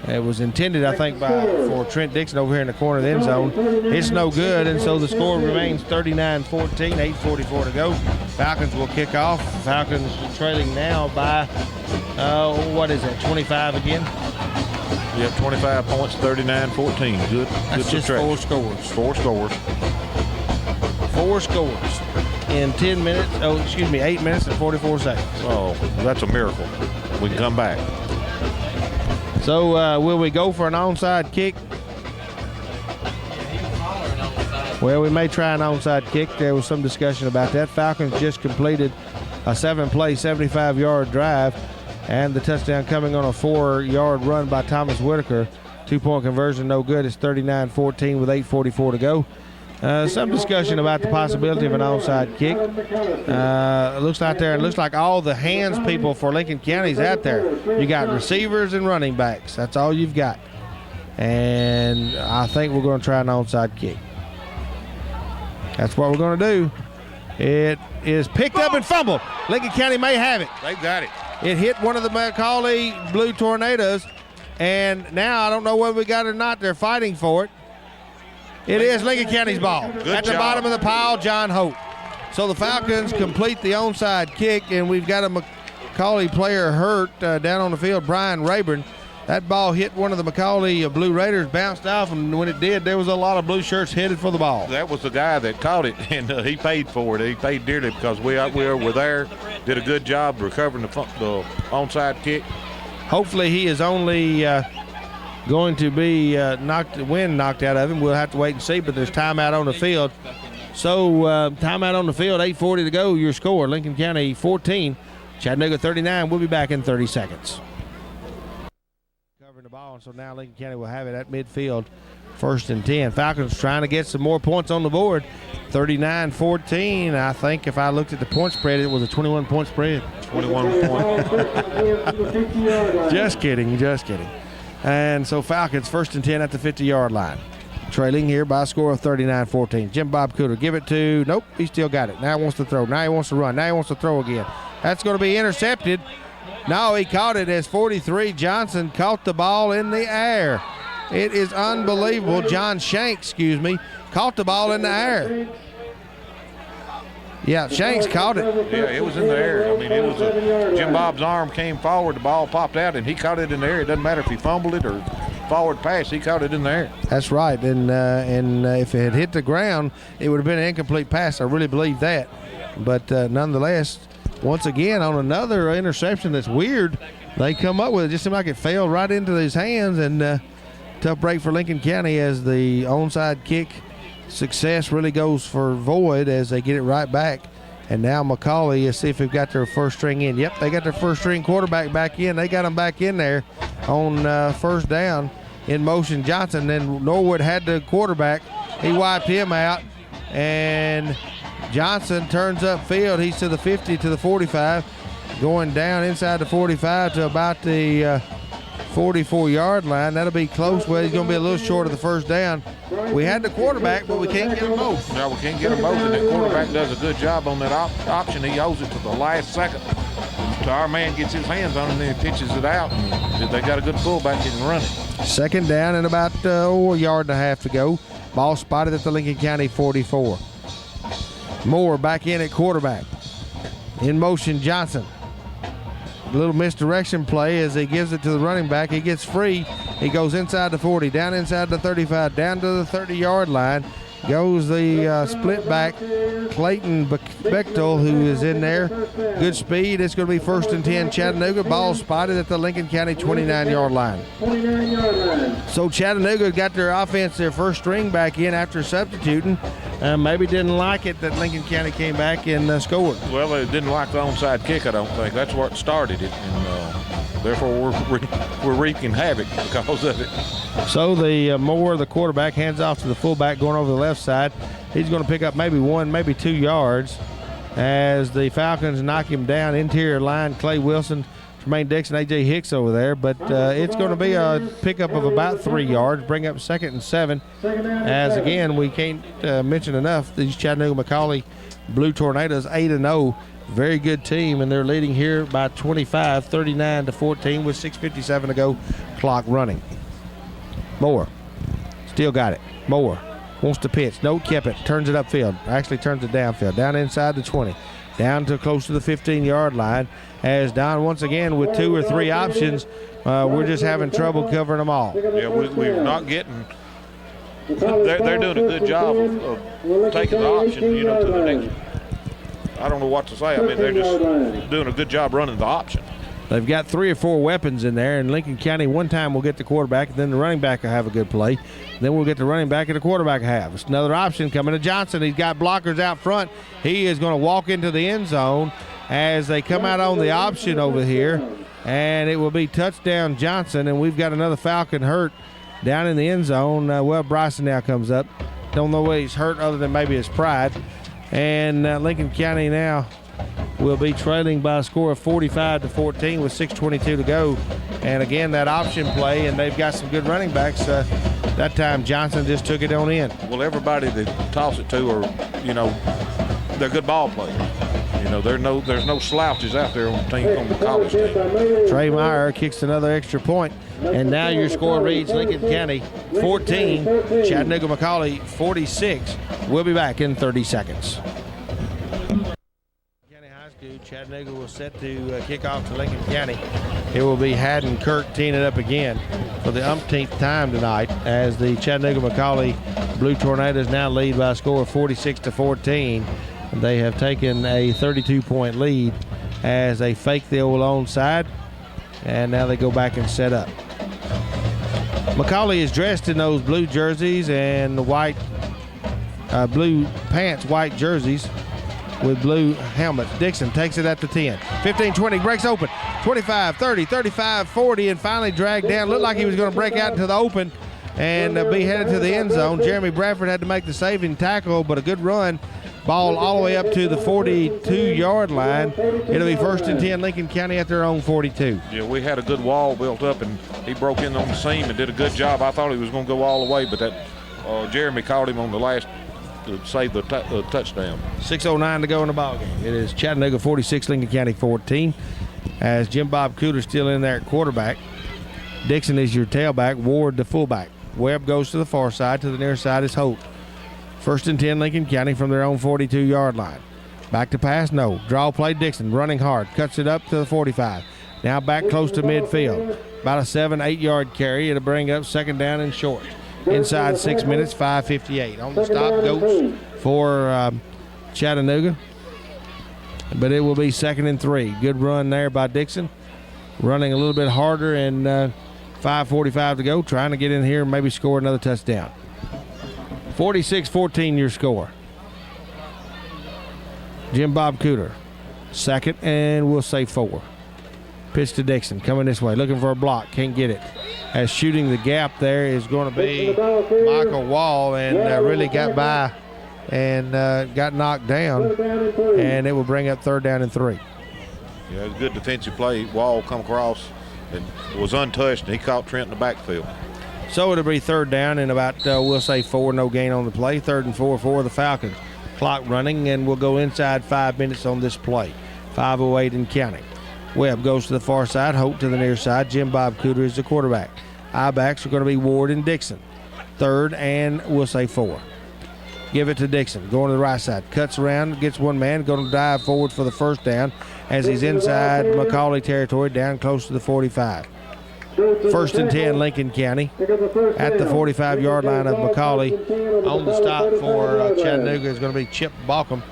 It was intended, I think, for Trent Dixon over here in the corner of the end zone. It's no good, and so the score remains 39-14, 8:44 to go. Falcons will kick off. Falcons trailing now by, 25 again? Yep, 25 points, 39-14. Good. That's just 4 scores. 4 scores. 4 scores in 8 minutes and 44 seconds. Oh, that's a miracle. We can come back. So will we go for an onside kick? Well, we may try an onside kick. There was some discussion about that. Falcons just completed a 7-play, 75-yard drive, and the touchdown coming on a 4-yard run by Thomas Whitaker. 2-point conversion, no good. It's 39-14 with 8:44 to go. Some discussion about the possibility of an onside kick. Looks like all the hands people for Lincoln County's out there. You got receivers and running backs. That's all you've got. And I think we're going to try an onside kick. That's what we're going to do. It is picked up and fumbled. Lincoln County may have it. They've got it. It hit one of the McCallie Blue Tornadoes, and now I don't know whether we got it or not. They're fighting for it. It is Lincoln County's ball. At the bottom of the pile, John Hope. So the Falcons complete the onside kick, and we've got a McCallie player hurt down on the field, Brian Rayburn. That ball hit one of the McCallie Blue Raiders, bounced off, and when it did, there was a lot of blue shirts headed for the ball. That was the guy that caught it, and he paid for it. He paid dearly because we were there, did a good job recovering the onside kick. Hopefully he is only going to be wind knocked out of him. We'll have to wait and see, but there's timeout on the field. So timeout on the field, 8:40 to go. Your score, Lincoln County 14, Chattanooga 39. We'll be back in 30 seconds. Covering the ball, and so now Lincoln County will have it at midfield, 1st and 10. Falcons trying to get some more points on the board, 39-14. I think if I looked at the point spread, it was a 21-point spread. 21 point. Just kidding. And so Falcons 1st and 10 at the 50-yard line. Trailing here by a score of 39-14. Jim Bob Cooter, give it to, nope, he still got it. Now he wants to throw. Now he wants to run. Now he wants to throw again. That's going to be intercepted. No, he caught it as 43 Johnson caught the ball in the air. It is unbelievable. John Shanks, caught the ball in the air. Yeah, Shanks caught it. Yeah, it was in the air. I mean, it was Jim Bob's arm came forward, the ball popped out, and he caught it in the air. It doesn't matter if he fumbled it or forward pass, he caught it in the air. That's right, and if it had hit the ground, it would have been an incomplete pass. I really believe that. But nonetheless, once again, on another interception that's weird, they come up with it. Just seemed like it fell right into his hands, and tough break for Lincoln County as the onside kick success really goes for void as they get it right back. And now McCallie, let's see if they've got their first string in. Yep, they got their first string quarterback back in. They got him back in there on first down. In motion Johnson, then Norwood had the quarterback. He wiped him out, and Johnson turns upfield. He's to the 50, to the 45, going down inside the 45 to about the 44-yard line. That'll be close. Well, he's going to be a little short of the first down. We had the quarterback, but we can't get them both. No, we can't get them both, and the quarterback does a good job on that option. He holds it to the last second. So our man gets his hands on it, and then he pitches it out, and they got a good fullback that can run it. Second down and about a yard and a half to go. Ball spotted at the Lincoln County 44. Moore back in at quarterback. In motion Johnson. A little misdirection play as he gives it to the running back. He gets free. He goes inside the 40, down inside the 35, down to the 30-yard line. Goes the split back, Clayton Bechtel, who is in there. Good speed. It's going to be 1st and 10 Chattanooga. Ball spotted at the Lincoln County 29-yard line. So Chattanooga got their offense, their first string back in after substituting. Maybe didn't like it that Lincoln County came back and scored. Well, they didn't like the onside kick, I don't think. That's what started it, and therefore we're wreaking havoc because of it. So the Moore, the quarterback, hands off to the fullback going over the left side. He's going to pick up maybe 1, maybe 2 yards as the Falcons knock him down. Interior line, Clay Wilson, Tremaine Dixon, A.J. Hicks over there. But it's going to be a pickup of about 3 yards, bring up 2nd and 7. As, again, we can't mention enough, these Chattanooga McCallie Blue Tornadoes 8-0. Very good team, and they're leading here by 25, 39-14 with 6:57 to go, clock running. Moore, still got it. Moore wants to pitch. No, kept it. Turns it upfield. Actually turns it downfield. Down inside the 20. Down to close to the 15-yard line. As Don, once again, with 2 or 3 options, we're just having trouble covering them all. Yeah, we're not getting. They're doing a good job of taking the option, to the next. I don't know what to say. I mean, they're just doing a good job running the option. They've got 3 or 4 weapons in there, and Lincoln County one time will get the quarterback, and then the running back will have a good play. Then we'll get the running back and the quarterback have. It's another option coming to Johnson. He's got blockers out front. He is going to walk into the end zone as they come out on the option over here, and it will be touchdown Johnson, and we've got another Falcon hurt down in the end zone. Bryson now comes up. Don't know where he's hurt other than maybe his pride. And Lincoln County now will be trailing by a score of 45-14 with 6:22 to go. And again, that option play, and they've got some good running backs. That time Johnson just took it on in. Well, everybody that toss it to are, they're good ball players. There's no slouches out there on the college team. Trey Meyer kicks another extra point, and now your score reads Lincoln County 14, Chattanooga McCallie 46. We'll be back in 30 seconds. School. Chattanooga will set to kick off to Lincoln County. It will be Haddon Kirk teeing it up again for the umpteenth time tonight as the Chattanooga McCallie Blue Tornadoes now lead by a score of 46-14. They have taken a 32-point lead as they fake the old onside, and now they go back and set up. McCallie is dressed in those blue jerseys and the white, blue pants, white jerseys with blue helmets. Dixon takes it at the 10. 15-20, breaks open. 25, 30, 35, 40, and finally dragged down. Looked like he was going to break out into the open and be headed to the end zone. Jeremy Bradford had to make the saving tackle, but a good run. Ball all the way up to the 42-yard line. It'll be 1st and 10, Lincoln County at their own 42. Yeah, we had a good wall built up, and he broke in on the seam and did a good job. I thought he was going to go all the way, but that Jeremy caught him on the last to save the touchdown. 6:09 to go in the ballgame. It is Chattanooga 46, Lincoln County 14. As Jim Bob Cooter still in there at quarterback. Dixon is your tailback, Ward the fullback. Webb goes to the far side. To the near side is Holt. 1st and 10, Lincoln County from their own 42-yard line. Back to pass, no. Draw play, Dixon running hard. Cuts it up to the 45. Now back close to midfield. About a 7-8-yard carry. It'll bring up 2nd down and short. Inside 6 minutes, 5:58. On the stop, Goats for Chattanooga. But it will be 2nd and 3. Good run there by Dixon. Running a little bit harder and 5:45 to go. Trying to get in here and maybe score another touchdown. 46-14 your score. Jim Bob Cooter, 2nd and we'll say 4. Pitch to Dixon, coming this way, looking for a block, can't get it. As shooting the gap there is going to be Michael Wall, and really got by and got knocked down, and it will bring up 3rd down and 3. Yeah, it was a good defensive play. Wall come across and was untouched, and he caught Trent in the backfield. So it'll be 3rd down and about, we'll say 4, no gain on the play. 3rd and 4 for the Falcons. Clock running, and we'll go inside 5 minutes on this play. 5:08 in counting. Webb goes to the far side, Holt to the near side. Jim Bob Cooter is the quarterback. I-backs are going to be Ward and Dixon. 3rd and we'll say 4. Give it to Dixon, going to the right side. Cuts around, gets one man, going to dive forward for the 1st down as he's inside McCallie territory, down close to the 45. 1st and 10, Lincoln County at the 45-yard line of McCallie. On the stop for Chattanooga is going to be Chip Balcom.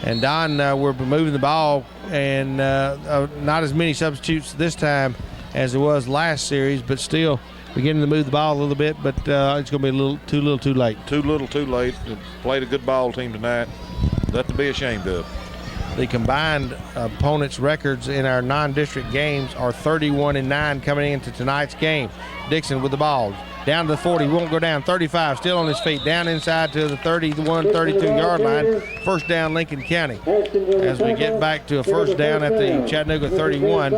And Don, we're moving the ball, and not as many substitutes this time as it was last series, but still beginning to move the ball a little bit, but it's going to be a little too late. Too little, too late. Played a good ball team tonight. Nothing to be ashamed of. The combined opponents' records in our non-district games are 31-9 coming into tonight's game. Dixon with the ball. Down to the 40, won't go down. 35, still on his feet. Down inside to the 31, 32-yard line. 1st down, Lincoln County. As we get back to a 1st down at the Chattanooga 31.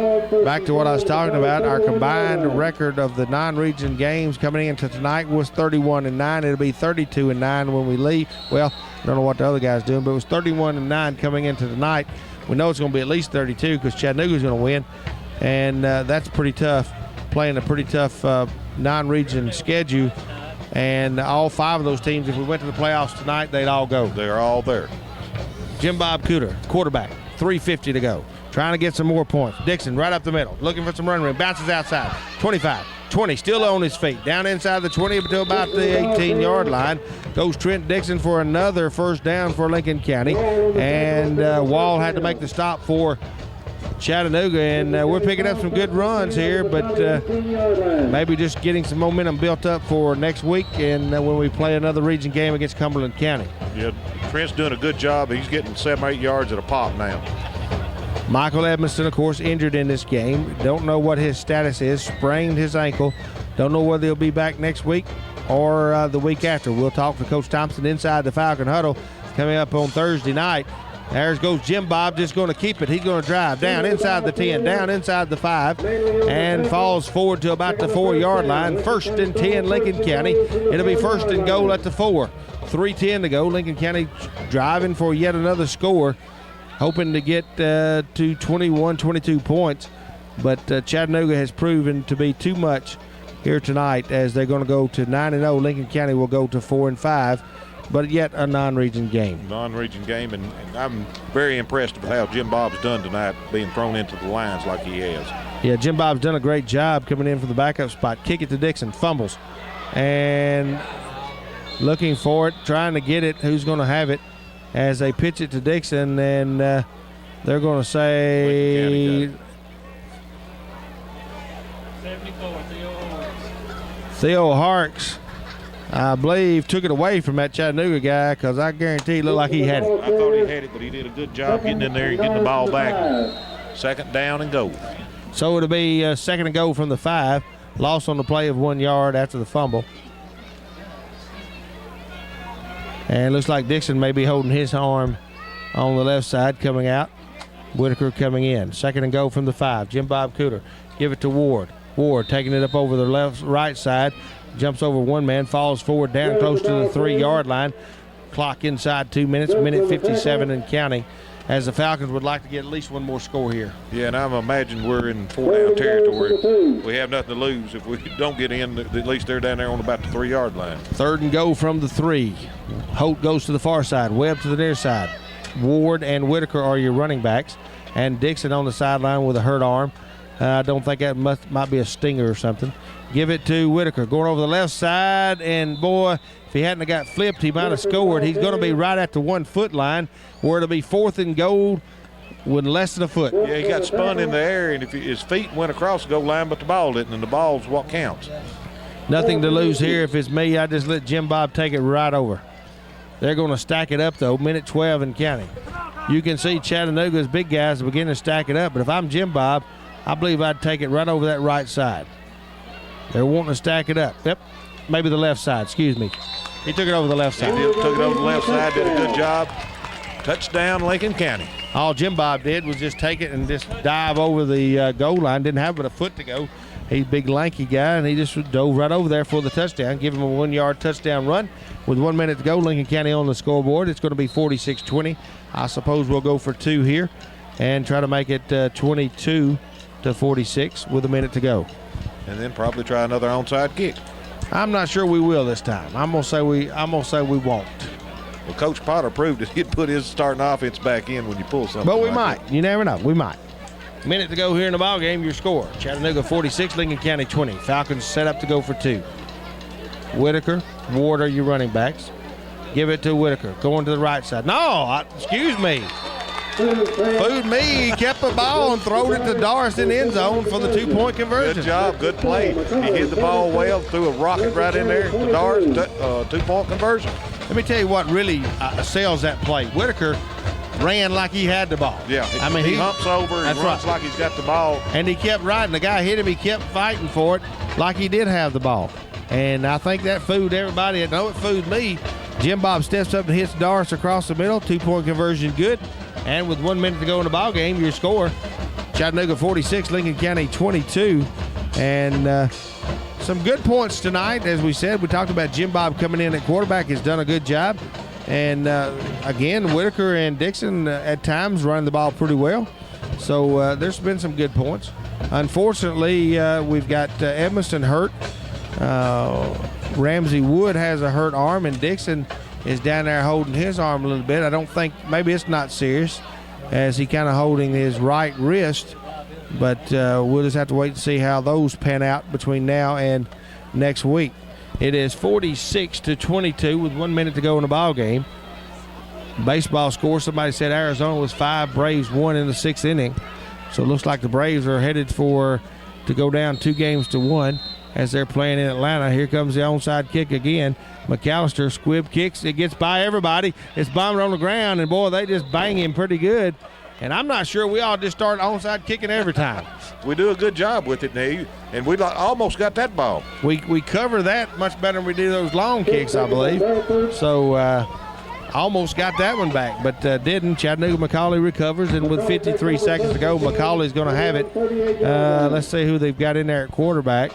Back to what I was talking about, our combined record of the non-region games coming into tonight was 31-9. It'll be 32-9 when we leave. Well, I don't know what the other guy's doing, but it was 31-9 coming into tonight. We know it's going to be at least 32 because Chattanooga's going to win, and that's pretty tough, playing a pretty tough non-region schedule. And all 5 of those teams, if we went to the playoffs tonight, they'd all go. They're all there. Jim Bob Cooter, quarterback, 3:50 to go. Trying to get some more points. Dixon right up the middle, looking for some run room. Bounces outside. 25, 20, still on his feet. Down inside the 20 to about the 18-yard line. Goes Trent Dixon for another 1st down for Lincoln County. And Wall had to make the stop for Chattanooga, and we're picking up some good runs here, but maybe just getting some momentum built up for next week and when we play another region game against Cumberland County. Yeah, Trent's doing a good job. He's getting 7-8 yards at a pop now. Michael Edmondson, of course, injured in this game. Don't know what his status is. Sprained his ankle. Don't know whether he'll be back next week or the week after. We'll talk to Coach Thompson inside the Falcon Huddle coming up on Thursday night. There goes Jim Bob, just going to keep it. He's going to drive down inside the 10, down inside the 5, and falls forward to about the 4-yard line. 1st and 10, Lincoln County. It'll be 1st and goal at the 4. 3:10 to go. Lincoln County driving for yet another score, hoping to get to 21, 22 points. But Chattanooga has proven to be too much here tonight as they're going to go to 9-0. Lincoln County will go to 4-5. but yet a non-region game. Non-region game, and I'm very impressed with how Jim Bob's done tonight, being thrown into the lines like he has. Yeah, Jim Bob's done a great job coming in for the backup spot. Kick it to Dixon, fumbles, and looking for it, trying to get it. Who's going to have it as they pitch it to Dixon, and they're going to say 74, Theo Harks, I believe, took it away from that Chattanooga guy, because I guarantee it looked like he had it. I thought he had it, but he did a good job getting in there and getting the ball back. 2nd down and goal. So it'll be 2nd and goal from the 5. Loss on the play of 1 yard after the fumble. And it looks like Dixon may be holding his arm on the left side coming out. Whitaker coming in. 2nd and goal from the 5. Jim Bob Cooter. Give it to Ward. Ward taking it up over the right side. Jumps over one man, falls forward down close to the 3-yard line. Clock inside 2 minutes, minute 57 and counting, as the Falcons would like to get at least one more score here. Yeah, and I'm imagining we're in 4-down territory. We have nothing to lose. If we don't get in, at least they're down there on about the 3-yard line. 3rd and goal from the 3. Holt goes to the far side, Webb to the near side. Ward and Whitaker are your running backs, and Dixon on the sideline with a hurt arm. I don't think that might be a stinger or something. Give it to Whitaker, going over the left side, and boy, if he hadn't have got flipped, he might have scored. He's going to be right at the 1-foot line, where it'll be 4th and goal with less than a foot. Yeah, he got spun in the air, and if his feet went across the goal line, but the ball didn't, and the ball's what counts. Nothing to lose here. If it's me, I just let Jim Bob take it right over. They're going to stack it up, though, minute 12 and counting. You can see Chattanooga's big guys are beginning to stack it up, but if I'm Jim Bob, I believe I'd take it right over that right side. They're wanting to stack it up. Yep, maybe the left side, excuse me. He took it over the left side. He took it over the left side, did a good job. Touchdown, Lincoln County. All Jim Bob did was just take it and just dive over the goal line. Didn't have but a foot to go. He's a big, lanky guy, and he just dove right over there for the touchdown. Give him a 1-yard touchdown run. With 1 minute to go, Lincoln County on the scoreboard. It's going to be 46-20. I suppose we'll go for 2 here and try to make it 22-46 with a minute to go. And then probably try another onside kick. I'm not sure we will this time. I'm gonna say we won't. Well, Coach Potter proved that he'd put his starting offense back in when you pull something. But we like might. that. You never know. We might. Minute to go here in the ball game. Your score: Chattanooga 46, Lincoln County 20. Falcons set up to go for 2. Whitaker, Ward are your running backs. Give it to Whitaker. Going to the right side. No, excuse me. Fooled me. He kept the ball and throwed it to Doris in the end zone for the 2-point conversion. Good job. Good play. He hit the ball well, threw a rocket right in there to Doris, 2-point conversion. Let me tell you what really sells that play. Whitaker ran like he had the ball. Yeah, I mean, he humps over and runs like he's got the ball. And he kept riding. The guy hit him. He kept fighting for it like he did have the ball. And I think that fooled everybody. I know it fooled me. Jim Bob steps up and hits Doris across the middle. 2-point conversion good. And with 1 minute to go in the ball game, your score: Chattanooga 46, Lincoln County 22. And some good points tonight. As we said, we talked about Jim Bob coming in at quarterback. Has done a good job. And again, Whitaker and Dixon at times running the ball pretty well. So there's been some good points. Unfortunately, we've got Edmiston hurt. Ramsey Wood has a hurt arm, and Dixon is down there holding his arm a little bit. I don't think, maybe it's not serious, as he kind of holding his right wrist. But we'll just have to wait and see how those pan out between now and next week. It is 46-22 with 1 minute to go in the ball game. Baseball score, somebody said Arizona was 5, Braves 1 in the 6th inning. So it looks like the Braves are headed to go down 2-1 as they're playing in Atlanta. Here comes the onside kick again. McAllister squib kicks. It gets by everybody. It's bombing on the ground, and boy, they just bang him pretty good. And I'm not sure we all just start onside kicking every time. We do a good job with it now, and we almost got that ball. We cover that much better than we do those long kicks, I believe. So almost got that one back, but didn't. Chattanooga McCallie recovers, and with 53 seconds to go, McCallie's going to have it. Let's see who they've got in there at quarterback.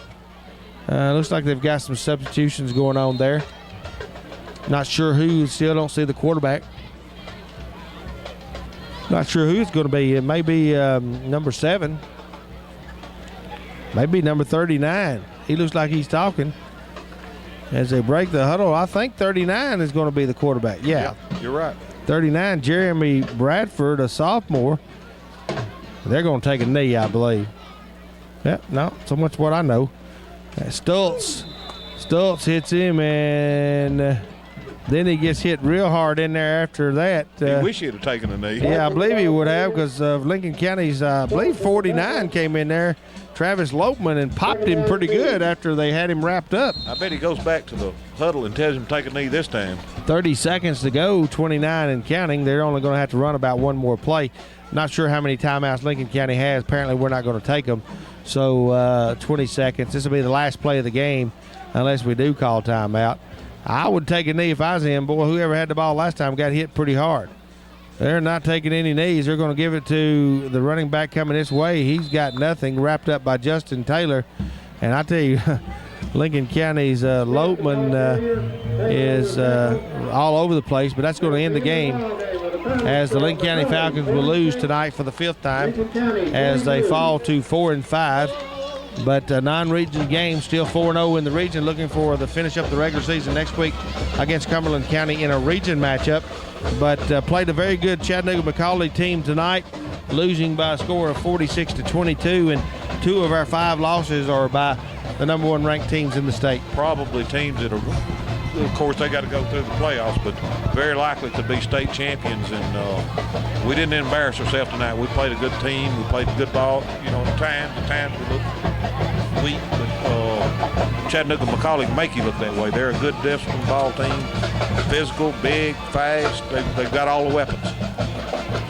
Looks like they've got some substitutions going on there. Not sure who. Still don't see the quarterback. Not sure who it's going to be. It may be number 7. Maybe number 39. He looks like he's talking. as they break the huddle. I think 39 is going to be the quarterback. Yeah, you're right. 39, Jeremy Bradford, a sophomore. They're going to take a knee, I believe. Yeah, no, so much what I know. Stultz hits him, and then he gets hit real hard in there after that. He wish he'd have taken a knee. Yeah, I believe he would have, because Lincoln County's, I believe 49 came in there, Travis Lopeman, and popped him pretty good after they had him wrapped up. I bet he goes back to the huddle and tells him to take a knee this time. 30 seconds to go, 29 and counting. They're only going to have to run about one more play. Not sure how many timeouts Lincoln County has. Apparently we're not going to take them. So 20 seconds. This will be the last play of the game unless we do call timeout. I would take a knee if I was him. Boy, whoever had the ball last time got hit pretty hard. They're not taking any knees. They're going to give it to the running back coming this way. He's got nothing, wrapped up by Justin Taylor. And I tell you, Lincoln County's Lopeman is all over the place, but that's going to end the game as the Lincoln County Falcons will lose tonight for the 5th time as they fall to 4-5. But non-region game, still 4-0 in the region, looking for the finish up the regular season next week against Cumberland County in a region matchup. But played a very good Chattanooga-McCallie team tonight, losing by a score of 46-22, and 2 of our 5 losses are by the number 1 ranked teams in the state. Probably teams that are, of course, they got to go through the playoffs, but very likely to be state champions. And we didn't embarrass ourselves tonight. We played a good team. We played good ball. You know, at times we looked weak, but Chattanooga-McCallie make you look that way. They're a good, disciplined ball team, physical, big, fast. They've got all the weapons.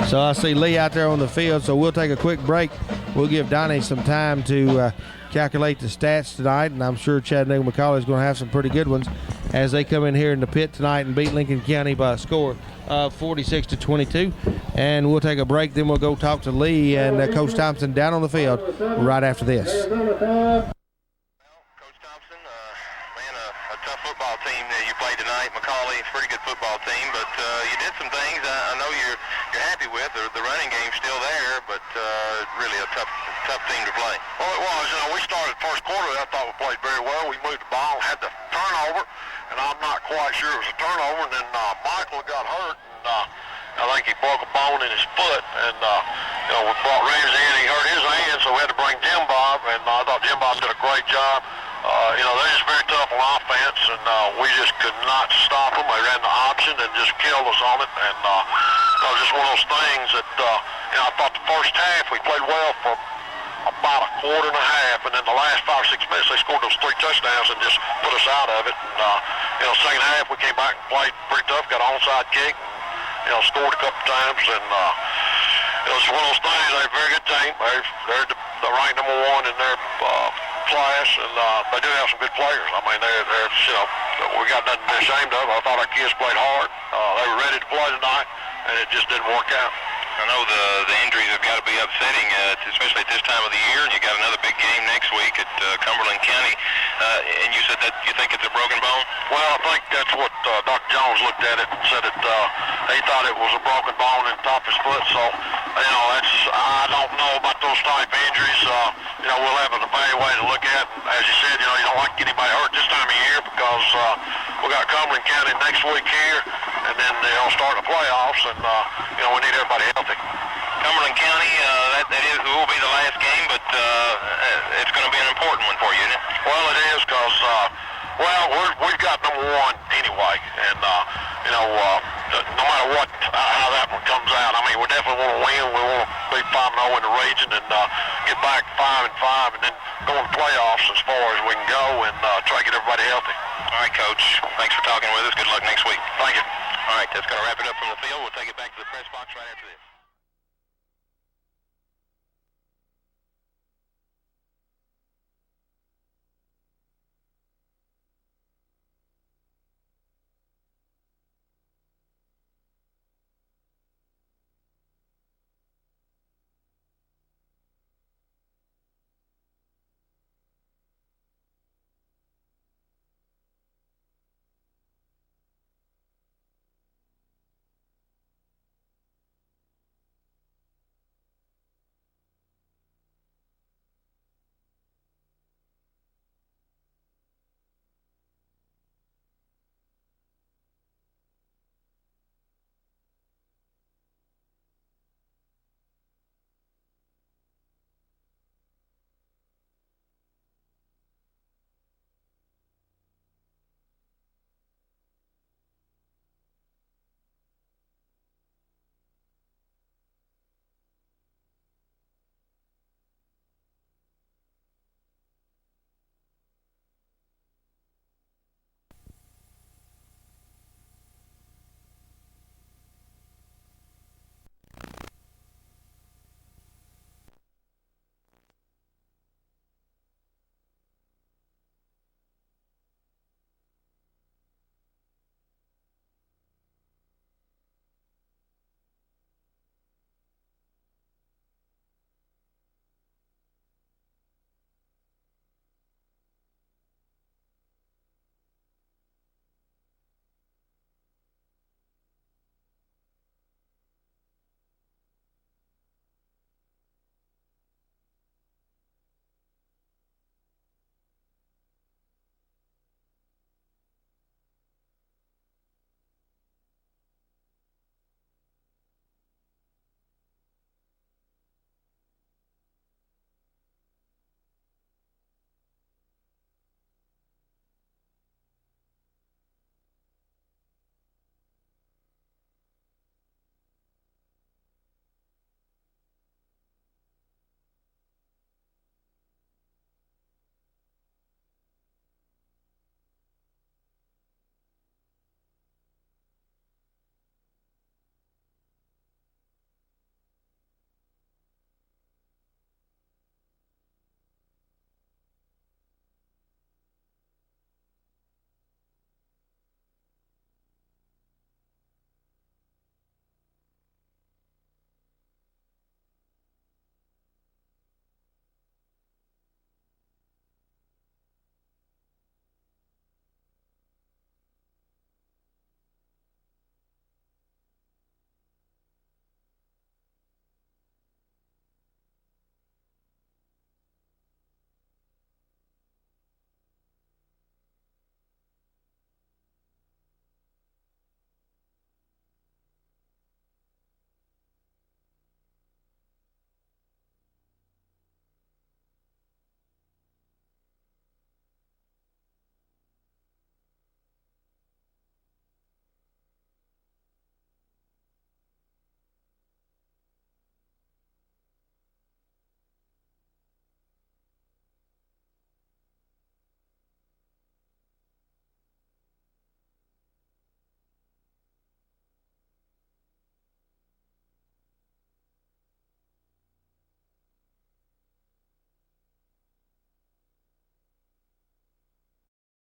So I see Lee out there on the field, so we'll take a quick break. We'll give Donnie some time to calculate the stats tonight, and I'm sure Chattanooga-McCallie is going to have some pretty good ones as they come in here in the pit tonight and beat Lincoln County by a score of 46-22. And we'll take a break, then we'll go talk to Lee and Coach Thompson down on the field right after this. Football team that you played tonight, McCallie. It's a pretty good football team, but you did some things I know you're happy with. The running game's still there, but really a tough team to play. Well, it was. You know, we started first quarter. I thought we played very well. We moved the ball, had the turnover, and I'm not quite sure it was a turnover. And then Michael got hurt, and I think he broke a bone in his foot. And you know, we brought Ramsey in. He hurt his hand, so we had to bring Jim Bob, and I thought Jim Bob did a great job. You know, they're just very tough on offense, and we just could not stop them. They ran the option and just killed us on it. And it was just one of those things that, you know, I thought the first half we played well for about a quarter and a half, and then the last 5 or 6 minutes they scored those 3 touchdowns and just put us out of it. And, you know, second half we came back and played pretty tough, got an onside kick, and, you know, scored a couple times. And it was one of those things. They're a very good team. They're the ranked number 1 in their class, and they do have some good players. I mean, they're you know, we got nothing to be ashamed of. I thought our kids played hard. They were ready to play tonight, and it just didn't work out. I know the injuries have got to be upsetting, especially at this time of the year. And you got another big game next week at Cumberland County, and you said that you think it's a broken bone. Well, I think that's what Dr. Jones looked at it and said that he thought it was a broken bone in the top of his foot. So, you know, I don't know about those type of injuries. You know, we'll have an evaluation to look at. As you said, you know, you don't like to get anybody hurt this time of year because we got Cumberland County next week here, and then they'll start the playoffs, and you know, we need everybody healthy. Cumberland County, that will be the last game, but it's going to be an important one for you, isn't it? Well, it is because, well, we've got number 1 anyway, and you know, no matter what, how that one comes out, I mean, we definitely want to win. We want to be 5-0 in the region and get back 5-5, and then go to the playoffs as far as we can go, and try to get everybody healthy. All right, Coach. Thanks for talking with us. Good luck next week. Thank you. All right, that's going to wrap it up from the field. We'll take it back to the press box right after this.